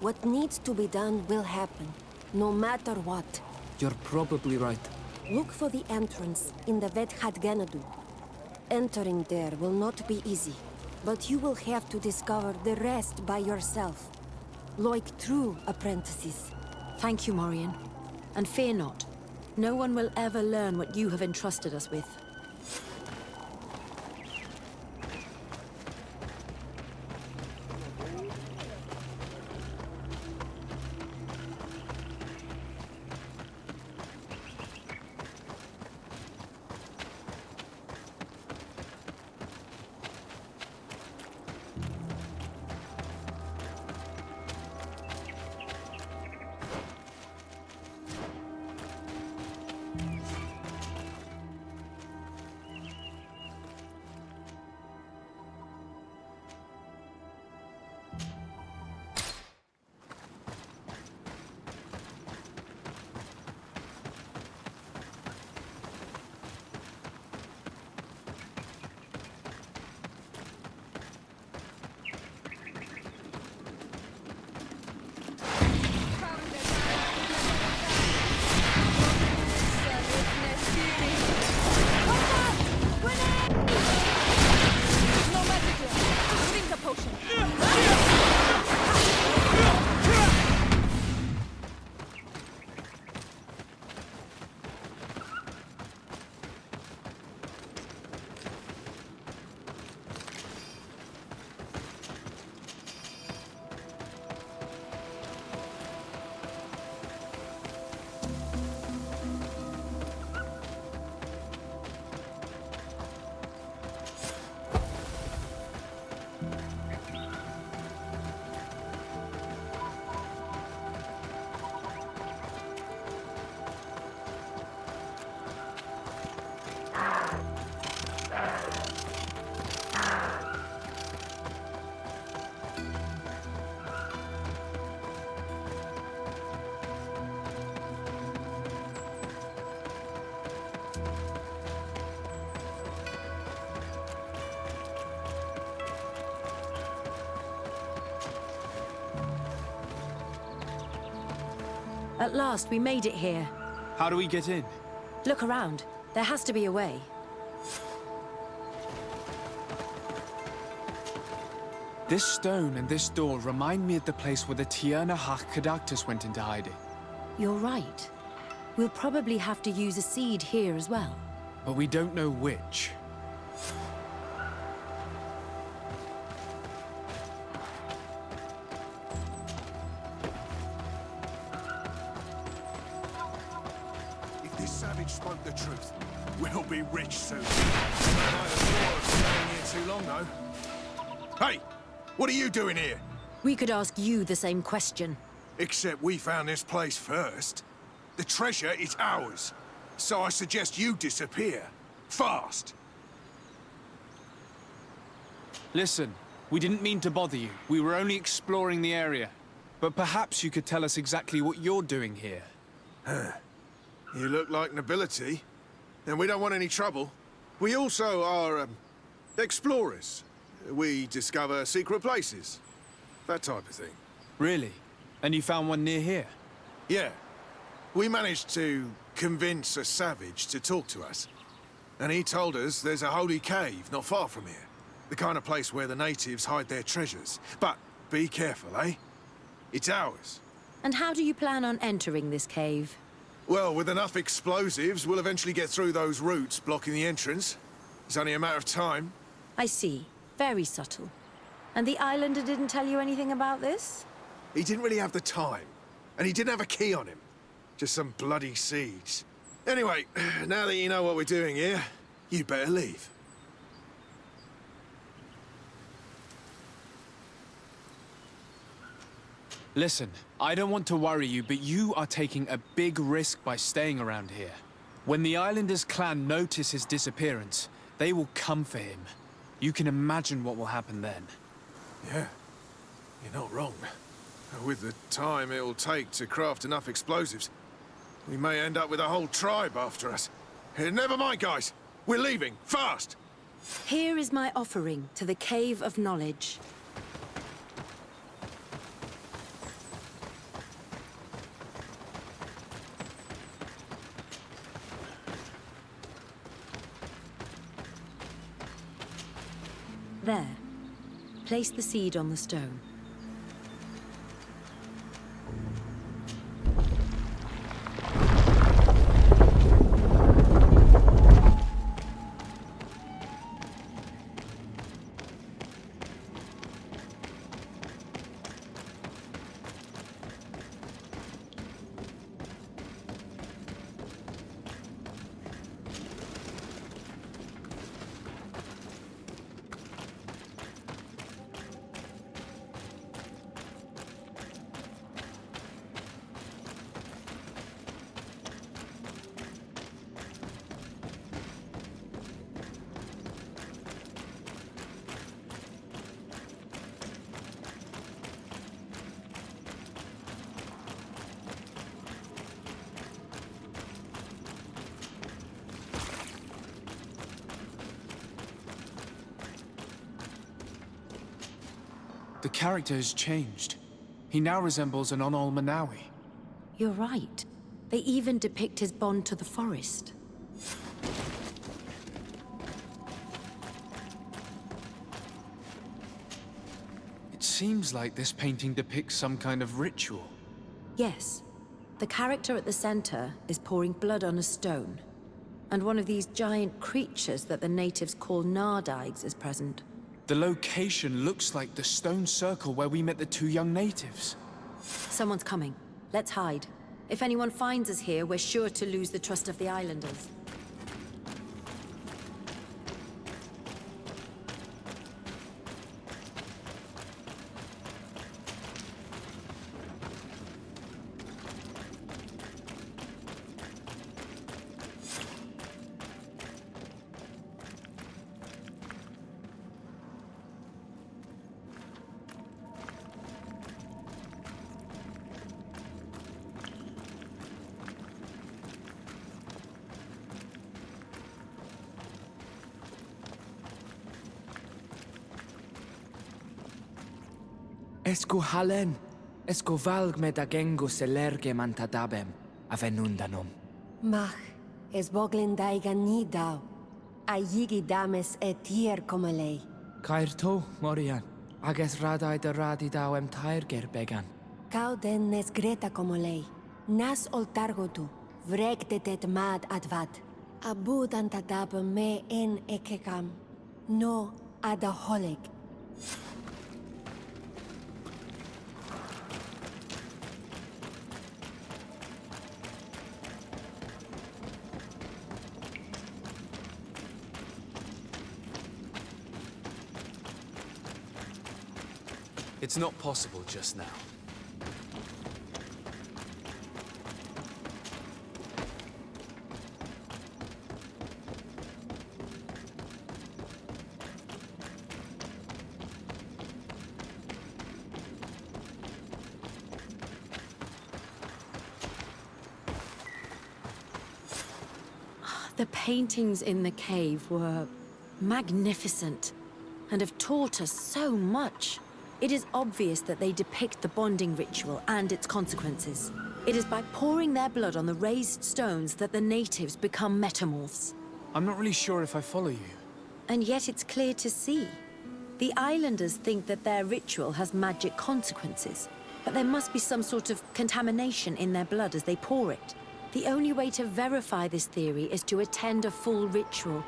What needs to be done will happen, no matter what. You're probably right. Look for the entrance in the Vedhat Ganadu. Entering there will not be easy, but you will have to discover the rest by yourself, like true apprentices. Thank you, Morian. And fear not. No one will ever learn what you have entrusted us with. At last, we made it here. How do we get in? Look around. There has to be a way. This stone and this door remind me of the place where the Tierna Hach went into hiding. You're right. We'll probably have to use a seed here as well. But we don't know which. If this savage spoke the truth, we'll be rich soon. I have staying here too long, though. Hey! What are you doing here? We could ask you the same question. Except we found this place first. The treasure is ours. So I suggest you disappear. Fast. Listen, we didn't mean to bother you. We were only exploring the area. But perhaps you could tell us exactly what you're doing here. Huh. You look like nobility. And we don't want any trouble. We also are, explorers. We discover secret places. That type of thing. Really? And you found one near here? Yeah. We managed to convince a savage to talk to us. And he told us there's a holy cave not far from here. The kind of place where the natives hide their treasures. But be careful, eh? It's ours. And how do you plan on entering this cave? Well, with enough explosives, we'll eventually get through those roots blocking the entrance. It's only a matter of time. I see. Very subtle. And the islander didn't tell you anything about this? He didn't really have the time. And he didn't have a key on him. Just some bloody seeds. Anyway, now that you know what we're doing here, you better leave. Listen, I don't want to worry you, but you are taking a big risk by staying around here. When the Islanders' clan notice his disappearance, they will come for him. You can imagine what will happen then. Yeah, you're not wrong. With the time it'll take to craft enough explosives, we may end up with a whole tribe after us. Never mind, guys. We're leaving, fast! Here is my offering to the Cave of Knowledge. There. Place the seed on the stone. The character has changed. He now resembles an Onol Manawi. You're right. They even depict his bond to the forest. It seems like this painting depicts some kind of ritual. Yes. The character at the center is pouring blood on a stone. And one of these giant creatures that the natives call Nardigs is present. The location looks like the stone circle where we met the two young natives. Someone's coming. Let's hide. If anyone finds us here, we're sure to lose the trust of the islanders. Esco Halen. Escovalg me da gengo selerge mantadabem, avenundanum. Mach, es boglin daigan ni dau. A yigi dames et tier como lei. Cair to, Morian. Ages radai de radi dauem tairger began. Cau den nes greta como lei. Nas oltargo tu, vregdetet mad advad. Abud antadab me en ekekam. No adaholeg. It's not possible just now. The paintings in the cave were magnificent and have taught us so much. It is obvious that they depict the bonding ritual and its consequences. It is by pouring their blood on the raised stones that the natives become metamorphs. I'm not really sure if I follow you. And yet it's clear to see. The islanders think that their ritual has magic consequences, but there must be some sort of contamination in their blood as they pour it. The only way to verify this theory is to attend a full ritual.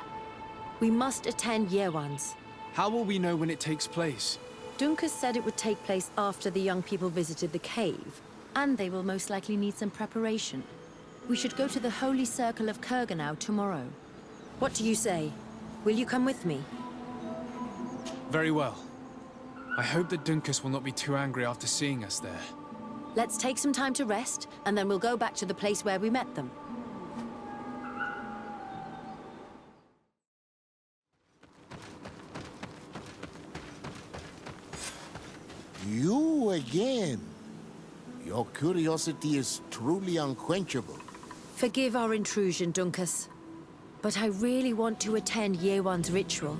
We must attend Yewan's. How will we know when it takes place? Dunkus said it would take place after the young people visited the cave, and they will most likely need some preparation. We should go to the Holy Circle of Kurganau tomorrow. What do you say? Will you come with me? Very well. I hope that Dunkus will not be too angry after seeing us there. Let's take some time to rest, and then we'll go back to the place where we met them. You again. Your curiosity is truly unquenchable. Forgive our intrusion, Dunkus. But I really want to attend Yewan's ritual.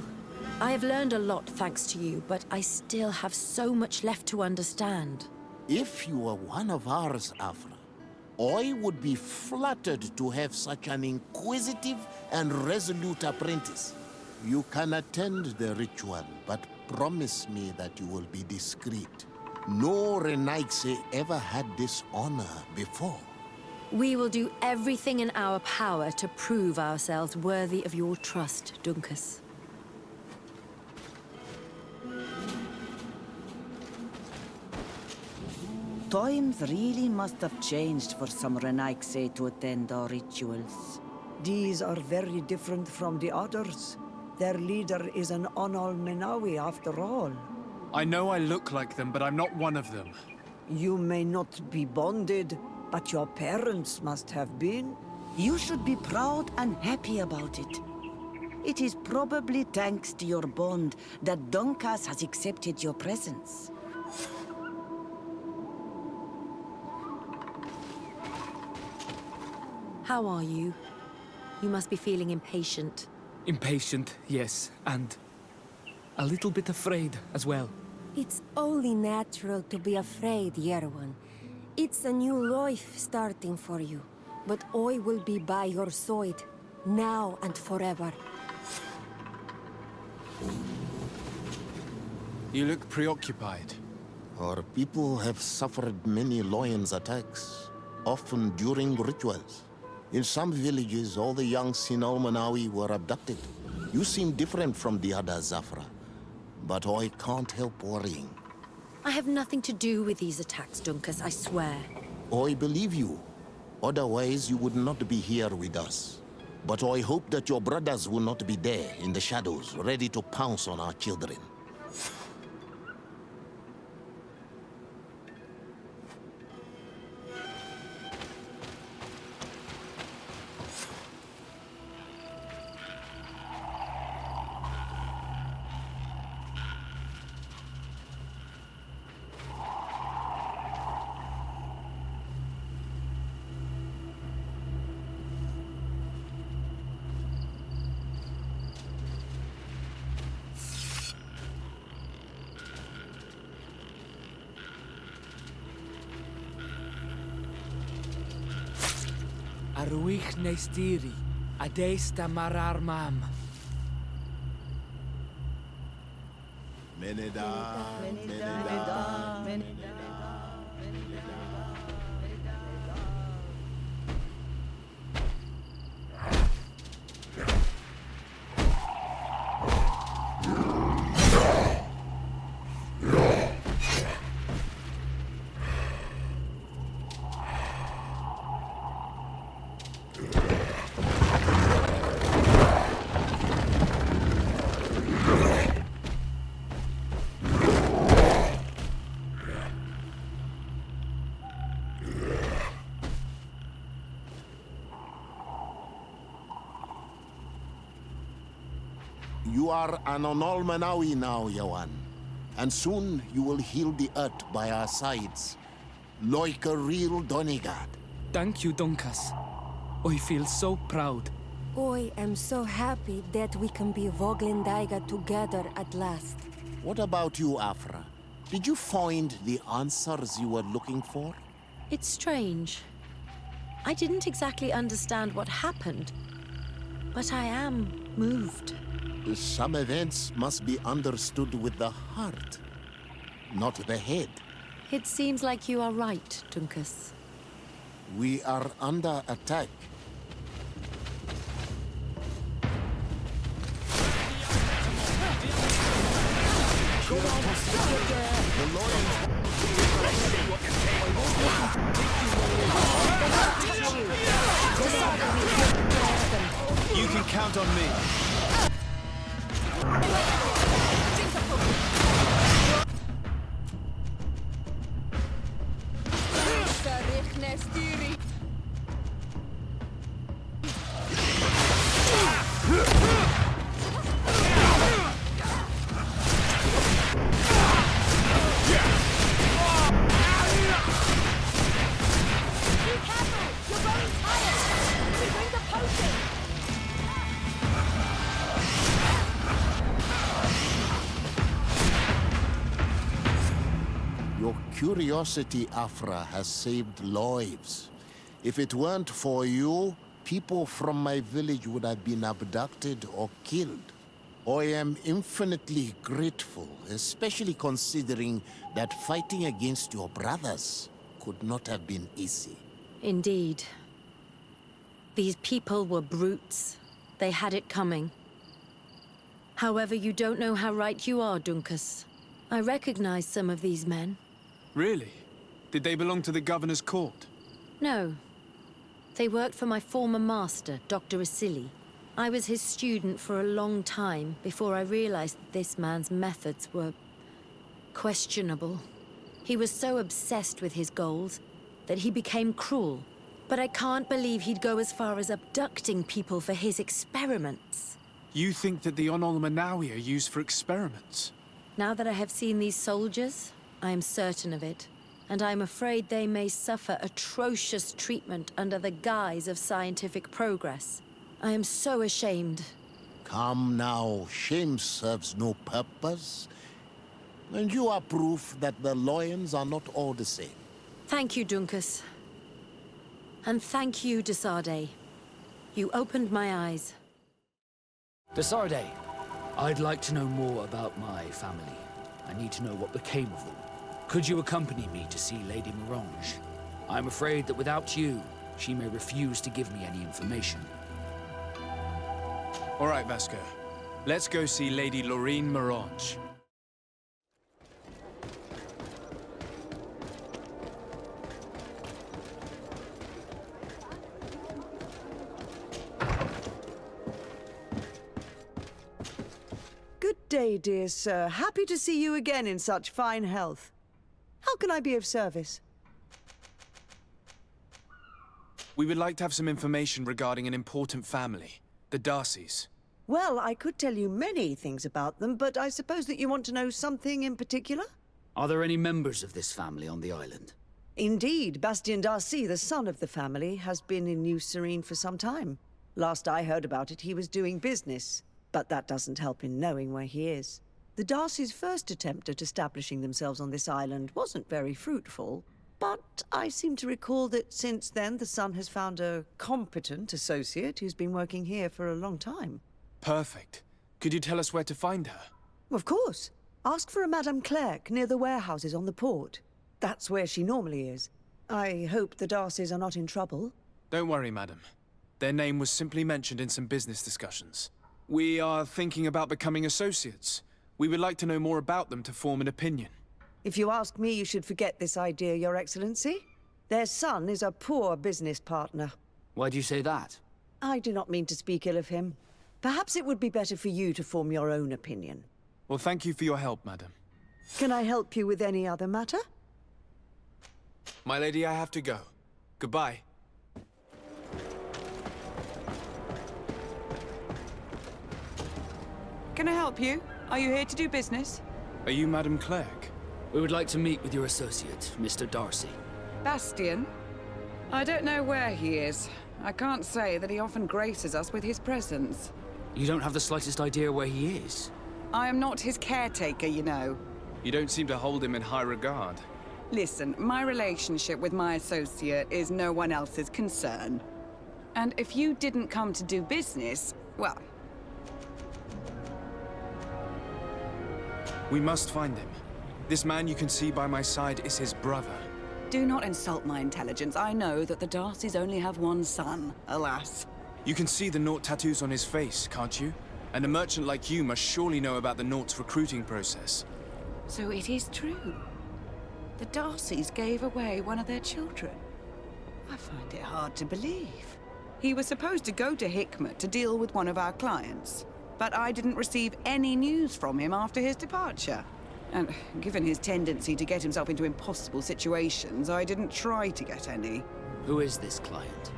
I have learned a lot thanks to you, but I still have so much left to understand. If you were one of ours, Afra, I would be flattered to have such an inquisitive and resolute apprentice. You can attend the ritual, but promise me that you will be discreet. No Renaigse ever had this honor before. We will do everything in our power to prove ourselves worthy of your trust, Dunkus. Times really must have changed for some Renaigse to attend our rituals. These are very different from the others. Their leader is an Onal Menawi after all. I know I look like them, but I'm not one of them. You may not be bonded, but your parents must have been. You should be proud and happy about it. It is probably thanks to your bond that Dunkas has accepted your presence. How are you? You must be feeling impatient. Impatient, yes, and a little bit afraid as well. It's only natural to be afraid, Yerwan. It's a new life starting for you. But I will be by your side, now and forever. You look preoccupied. Our people have suffered many lions' attacks, often during rituals. In some villages, all the young Sinal Manawi were abducted. You seem different from the other Zafra, but I can't help worrying. I have nothing to do with these attacks, Dunkus, I swear. I believe you. Otherwise, you would not be here with us. But I hope that your brothers will not be there in the shadows, ready to pounce on our children. Aruich nestiri, adesta mararmam. Meneda, Meneda. You are an Onolmenawi now, Yawan. And soon you will heal the earth by our sides. Like a real Donegad. Thank you, Donkas. I feel so proud. I am so happy that we can be Voglendaiga together at last. What about you, Afra? Did you find the answers you were looking for? It's strange. I didn't exactly understand what happened, but I am moved. Some events must be understood with the heart, not the head. It seems like you are right, Dunkus. We are under attack. You can count on me. Your curiosity, Afra, has saved lives. If it weren't for you, people from my village would have been abducted or killed. I am infinitely grateful, especially considering that fighting against your brothers could not have been easy. Indeed. These people were brutes. They had it coming. However, you don't know how right you are, Dunkus. I recognize some of these men. Really? Did they belong to the governor's court? No. They worked for my former master, Dr. Asili. I was his student for a long time before I realized that this man's methods were questionable. He was so obsessed with his goals that he became cruel. But I can't believe he'd go as far as abducting people for his experiments. You think that the Onolmenawi are used for experiments? Now that I have seen these soldiers, I am certain of it. And I'm afraid they may suffer atrocious treatment under the guise of scientific progress. I am so ashamed. Come now, shame serves no purpose. And you are proof that the lions are not all the same. Thank you, Dunkus. And thank you, Desarde. You opened my eyes. Desarde, I'd like to know more about my family. I need to know what became of them. Could you accompany me to see Lady Morange? I'm afraid that without you, she may refuse to give me any information. All right, Vasco. Let's go see Lady Lorraine Morange. Good day, dear sir. Happy to see you again in such fine health. How can I be of service? We would like to have some information regarding an important family, the Darcys. Well, I could tell you many things about them, but I suppose that you want to know something in particular? Are there any members of this family on the island? Indeed, Bastien Darcy, the son of the family, has been in New Serene for some time. Last I heard about it, he was doing business. But that doesn't help in knowing where he is. The Darcys' first attempt at establishing themselves on this island wasn't very fruitful, But I seem to recall that since then the son has found a competent associate who's been working here for a long time. Perfect. Could you tell us where to find her? Of course. Ask for a Madame Clerc near the warehouses on the port. That's where she normally is. I hope the Darcys are not in trouble. Don't worry, madam. Their name was simply mentioned in some business discussions. We are thinking about becoming associates. We would like to know more about them to form an opinion. If you ask me, you should forget this idea, Your Excellency. Their son is a poor business partner. Why do you say that? I do not mean to speak ill of him. Perhaps it would be better for you to form your own opinion. Well, thank you for your help, madam. Can I help you with any other matter? My lady, I have to go. Goodbye. Can I help you? Are you here to do business? Are you Madame Clerc? We would like to meet with your associate, Mr. Darcy. Bastian? I don't know where he is. I can't say that he often graces us with his presence. You don't have the slightest idea where he is? I am not his caretaker, you know. You don't seem to hold him in high regard. Listen, my relationship with my associate is no one else's concern. And if you didn't come to do business, well... We must find him. This man you can see by my side is his brother. Do not insult my intelligence. I know that the Darcys only have one son, alas. You can see the Naught tattoos on his face, can't you? And a merchant like you must surely know about the Naught's recruiting process. So it is true. The Darcys gave away one of their children. I find it hard to believe. He was supposed to go to Hikmet to deal with one of our clients, but I didn't receive any news from him after his departure. And given his tendency to get himself into impossible situations, I didn't try to get any. Who is this client?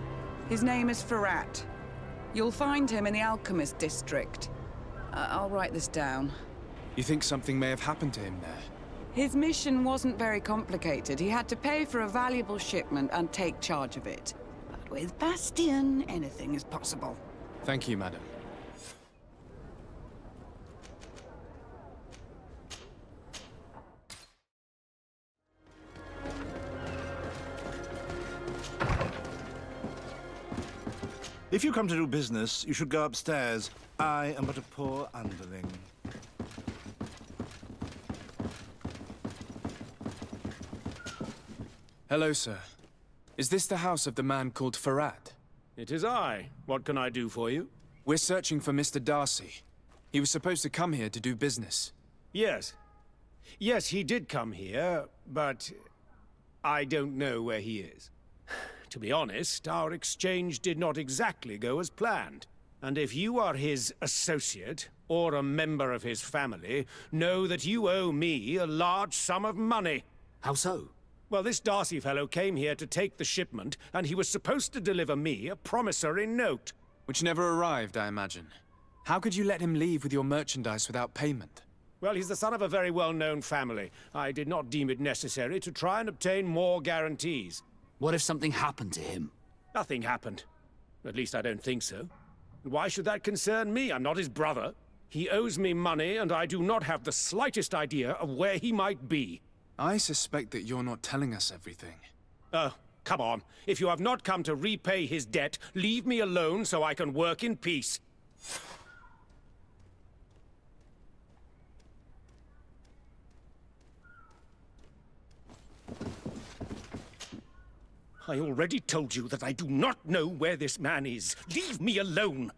His name is Ferrat. You'll find him in the Alchemist district. I'll write this down. You think something may have happened to him there? His mission wasn't very complicated. He had to pay for a valuable shipment and take charge of it. But with Bastian, anything is possible. Thank you, madam. If you come to do business, you should go upstairs. I am but a poor underling. Hello, sir. Is this the house of the man called Ferrat? It is I. What can I do for you? We're searching for Mr. Darcy. He was supposed to come here to do business. Yes. Yes, he did come here, but I don't know where he is. To be honest, our exchange did not exactly go as planned. And if you are his associate, or a member of his family, know that you owe me a large sum of money. How so? Well, this Darcy fellow came here to take the shipment, and he was supposed to deliver me a promissory note. Which never arrived, I imagine. How could you let him leave with your merchandise without payment? Well, he's the son of a very well-known family. I did not deem it necessary to try and obtain more guarantees. What if something happened to him? Nothing happened. At least I don't think so. Why should that concern me? I'm not his brother. He owes me money, and I do not have the slightest idea of where he might be. I suspect that you're not telling us everything. Oh, come on. If you have not come to repay his debt, leave me alone so I can work in peace. I already told you that I do not know where this man is. Leave me alone!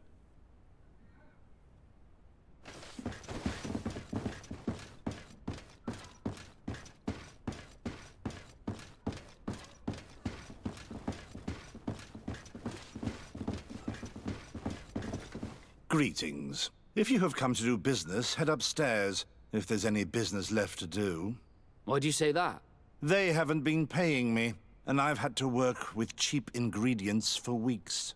Greetings. If you have come to do business, head upstairs, if there's any business left to do. Why do you say that? They haven't been paying me, and I've had to work with cheap ingredients for weeks.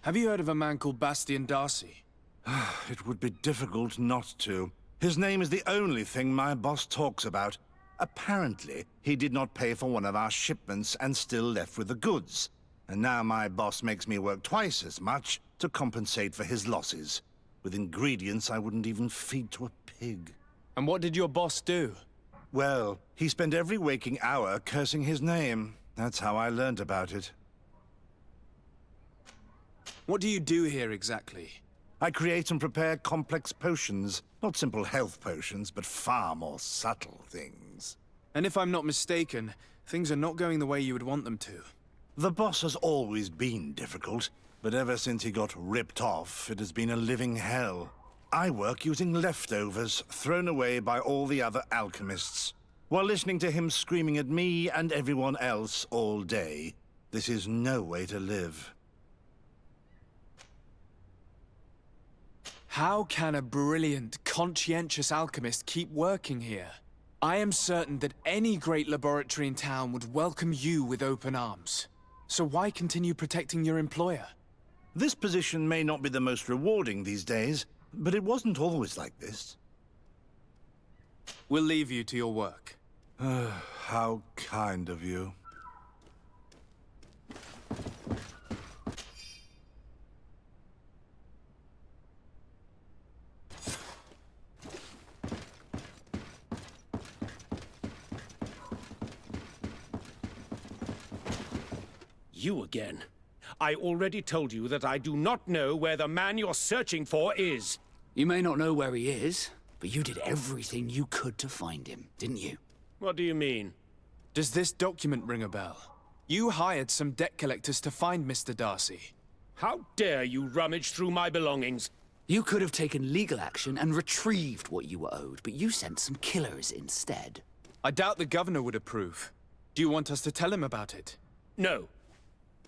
Have you heard of a man called Bastian Darcy? It would be difficult not to. His name is the only thing my boss talks about. Apparently, he did not pay for one of our shipments and still left with the goods. And now my boss makes me work twice as much to compensate for his losses. With ingredients I wouldn't even feed to a pig. And what did your boss do? Well, he spent every waking hour cursing his name. That's how I learned about it. What do you do here exactly? I create and prepare complex potions. Not simple health potions, but far more subtle things. And if I'm not mistaken, things are not going the way you would want them to. The boss has always been difficult, but ever since he got ripped off, it has been a living hell. I work using leftovers thrown away by all the other alchemists, while listening to him screaming at me and everyone else all day. This is no way to live. How can a brilliant, conscientious alchemist keep working here? I am certain that any great laboratory in town would welcome you with open arms. So why continue protecting your employer? This position may not be the most rewarding these days, but it wasn't always like this. We'll leave you to your work. How kind of you. You again. I already told you that I do not know where the man you're searching for is. You may not know where he is, but you did everything you could to find him, didn't you? What do you mean? Does this document ring a bell? You hired some debt collectors to find Mr. Darcy. How dare you rummage through my belongings? You could have taken legal action and retrieved what you were owed, but you sent some killers instead. I doubt the governor would approve. Do you want us to tell him about it? No.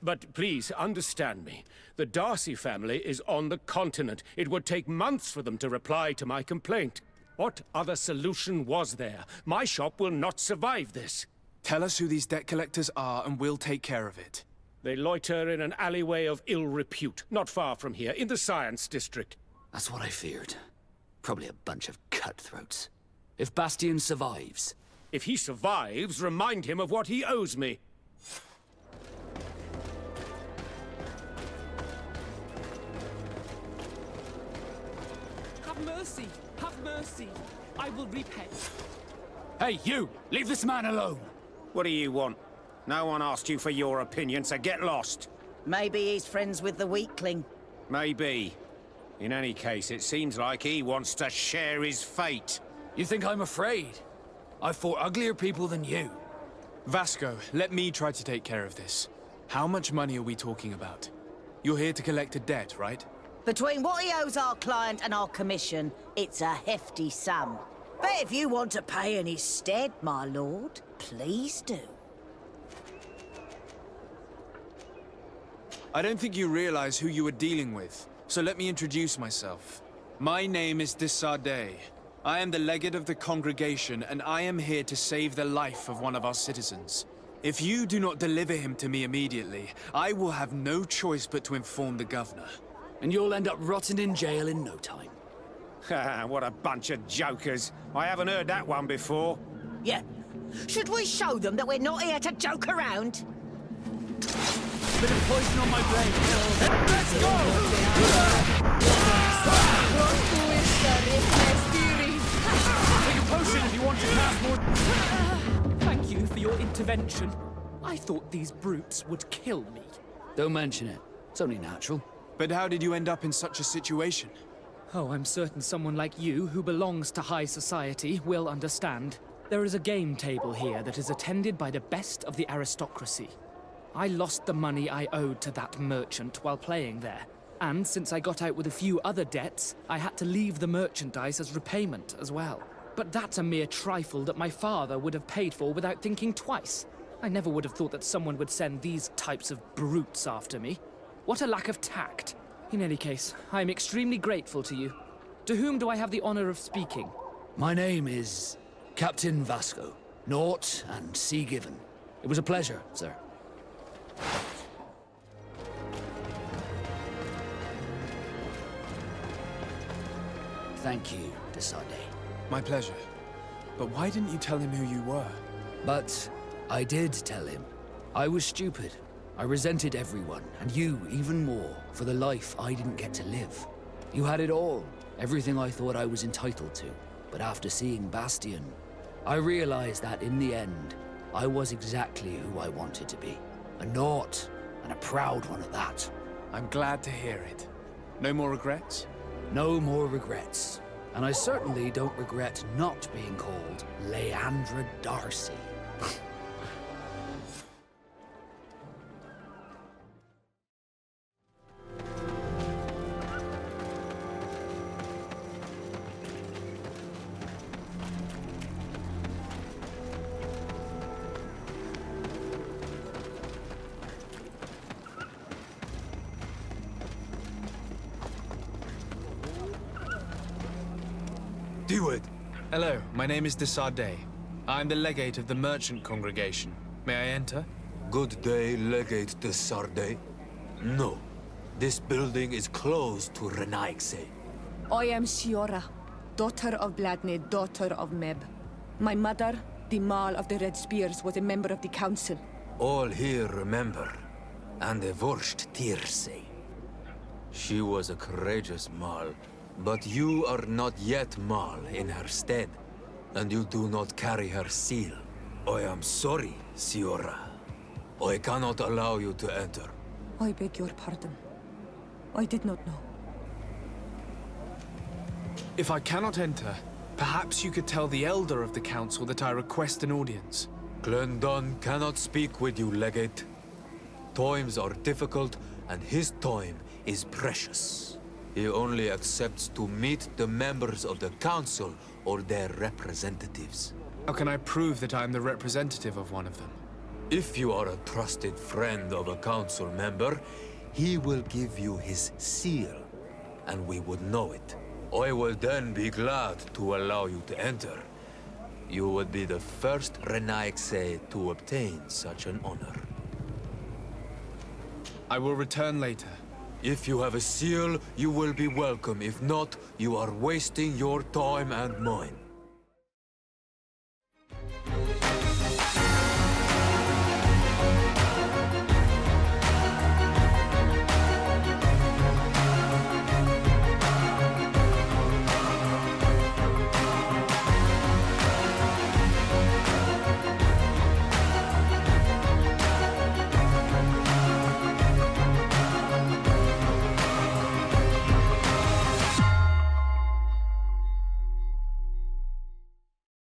But please, understand me. The Darcy family is on the continent. It would take months for them to reply to my complaint. What other solution was there? My shop will not survive this. Tell us who these debt collectors are and we'll take care of it. They loiter in an alleyway of ill repute, not far from here, in the Science District. That's what I feared. Probably a bunch of cutthroats. If Bastian survives... If he survives, remind him of what he owes me. Have mercy! Have mercy! I will repay. Hey, you! Leave this man alone! What do you want? No one asked you for your opinion, so get lost. Maybe he's friends with the weakling. Maybe. In any case, it seems like he wants to share his fate. You think I'm afraid? I've fought uglier people than you. Vasco, let me try to take care of this. How much money are we talking about? You're here to collect a debt, right? Between what he owes our client and our commission, it's a hefty sum. But if you want to pay in his stead, my lord, please do. I don't think you realize who you are dealing with, so let me introduce myself. My name is Desade. I am the legate of the congregation, and I am here to save the life of one of our citizens. If you do not deliver him to me immediately, I will have no choice but to inform the governor. And you'll end up rotting in jail in no time. What a bunch of jokers. I haven't heard that one before. Yeah. Should we show them that we're not here to joke around? Bit of poison on my brain. Let's go! Take a potion if you want to cast more... Thank you for your intervention. I thought these brutes would kill me. Don't mention it. It's only natural. But how did you end up in such a situation? Oh, I'm certain someone like you, who belongs to high society, will understand. There is a game table here that is attended by the best of the aristocracy. I lost the money I owed to that merchant while playing there. And since I got out with a few other debts, I had to leave the merchandise as repayment as well. But that's a mere trifle that my father would have paid for without thinking twice. I never would have thought that someone would send these types of brutes after me. What a lack of tact. In any case, I am extremely grateful to you. To whom do I have the honor of speaking? My name is Captain Vasco. Naught and sea given. It was a pleasure, sir. Thank you, Desade. My pleasure. But why didn't you tell him who you were? But I did tell him. I was stupid. I resented everyone, and you even more, for the life I didn't get to live. You had it all, everything I thought I was entitled to. But after seeing Bastian, I realized that in the end, I was exactly who I wanted to be. A Naut, and a proud one at that. I'm glad to hear it. No more regrets? No more regrets. And I certainly don't regret not being called Leandra Darcy. Hello, my name is Desardet. I'm the legate of the merchant congregation. May I enter? Good day, Legate Desardet. No, this building is closed to Renaigse. I am Siora, daughter of Bladne, daughter of Meb. My mother, the Mal of the Red Spears, was a member of the council. All here remember, and the Vorst Tirse. She was a courageous Mal, but you are not yet Mal in her stead, and you do not carry her seal. I am sorry, Siora. I cannot allow you to enter. I beg your pardon. I did not know. If I cannot enter, perhaps you could tell the Elder of the Council that I request an audience. Glendon cannot speak with you, Legate. Times are difficult, and his time is precious. He only accepts to meet the members of the Council or their representatives. How can I prove that I am the representative of one of them? If you are a trusted friend of a Council member, he will give you his seal, and we would know it. I will then be glad to allow you to enter. You would be the first Renaigse to obtain such an honor. I will return later. If you have a seal, you will be welcome. If not, you are wasting your time and mine.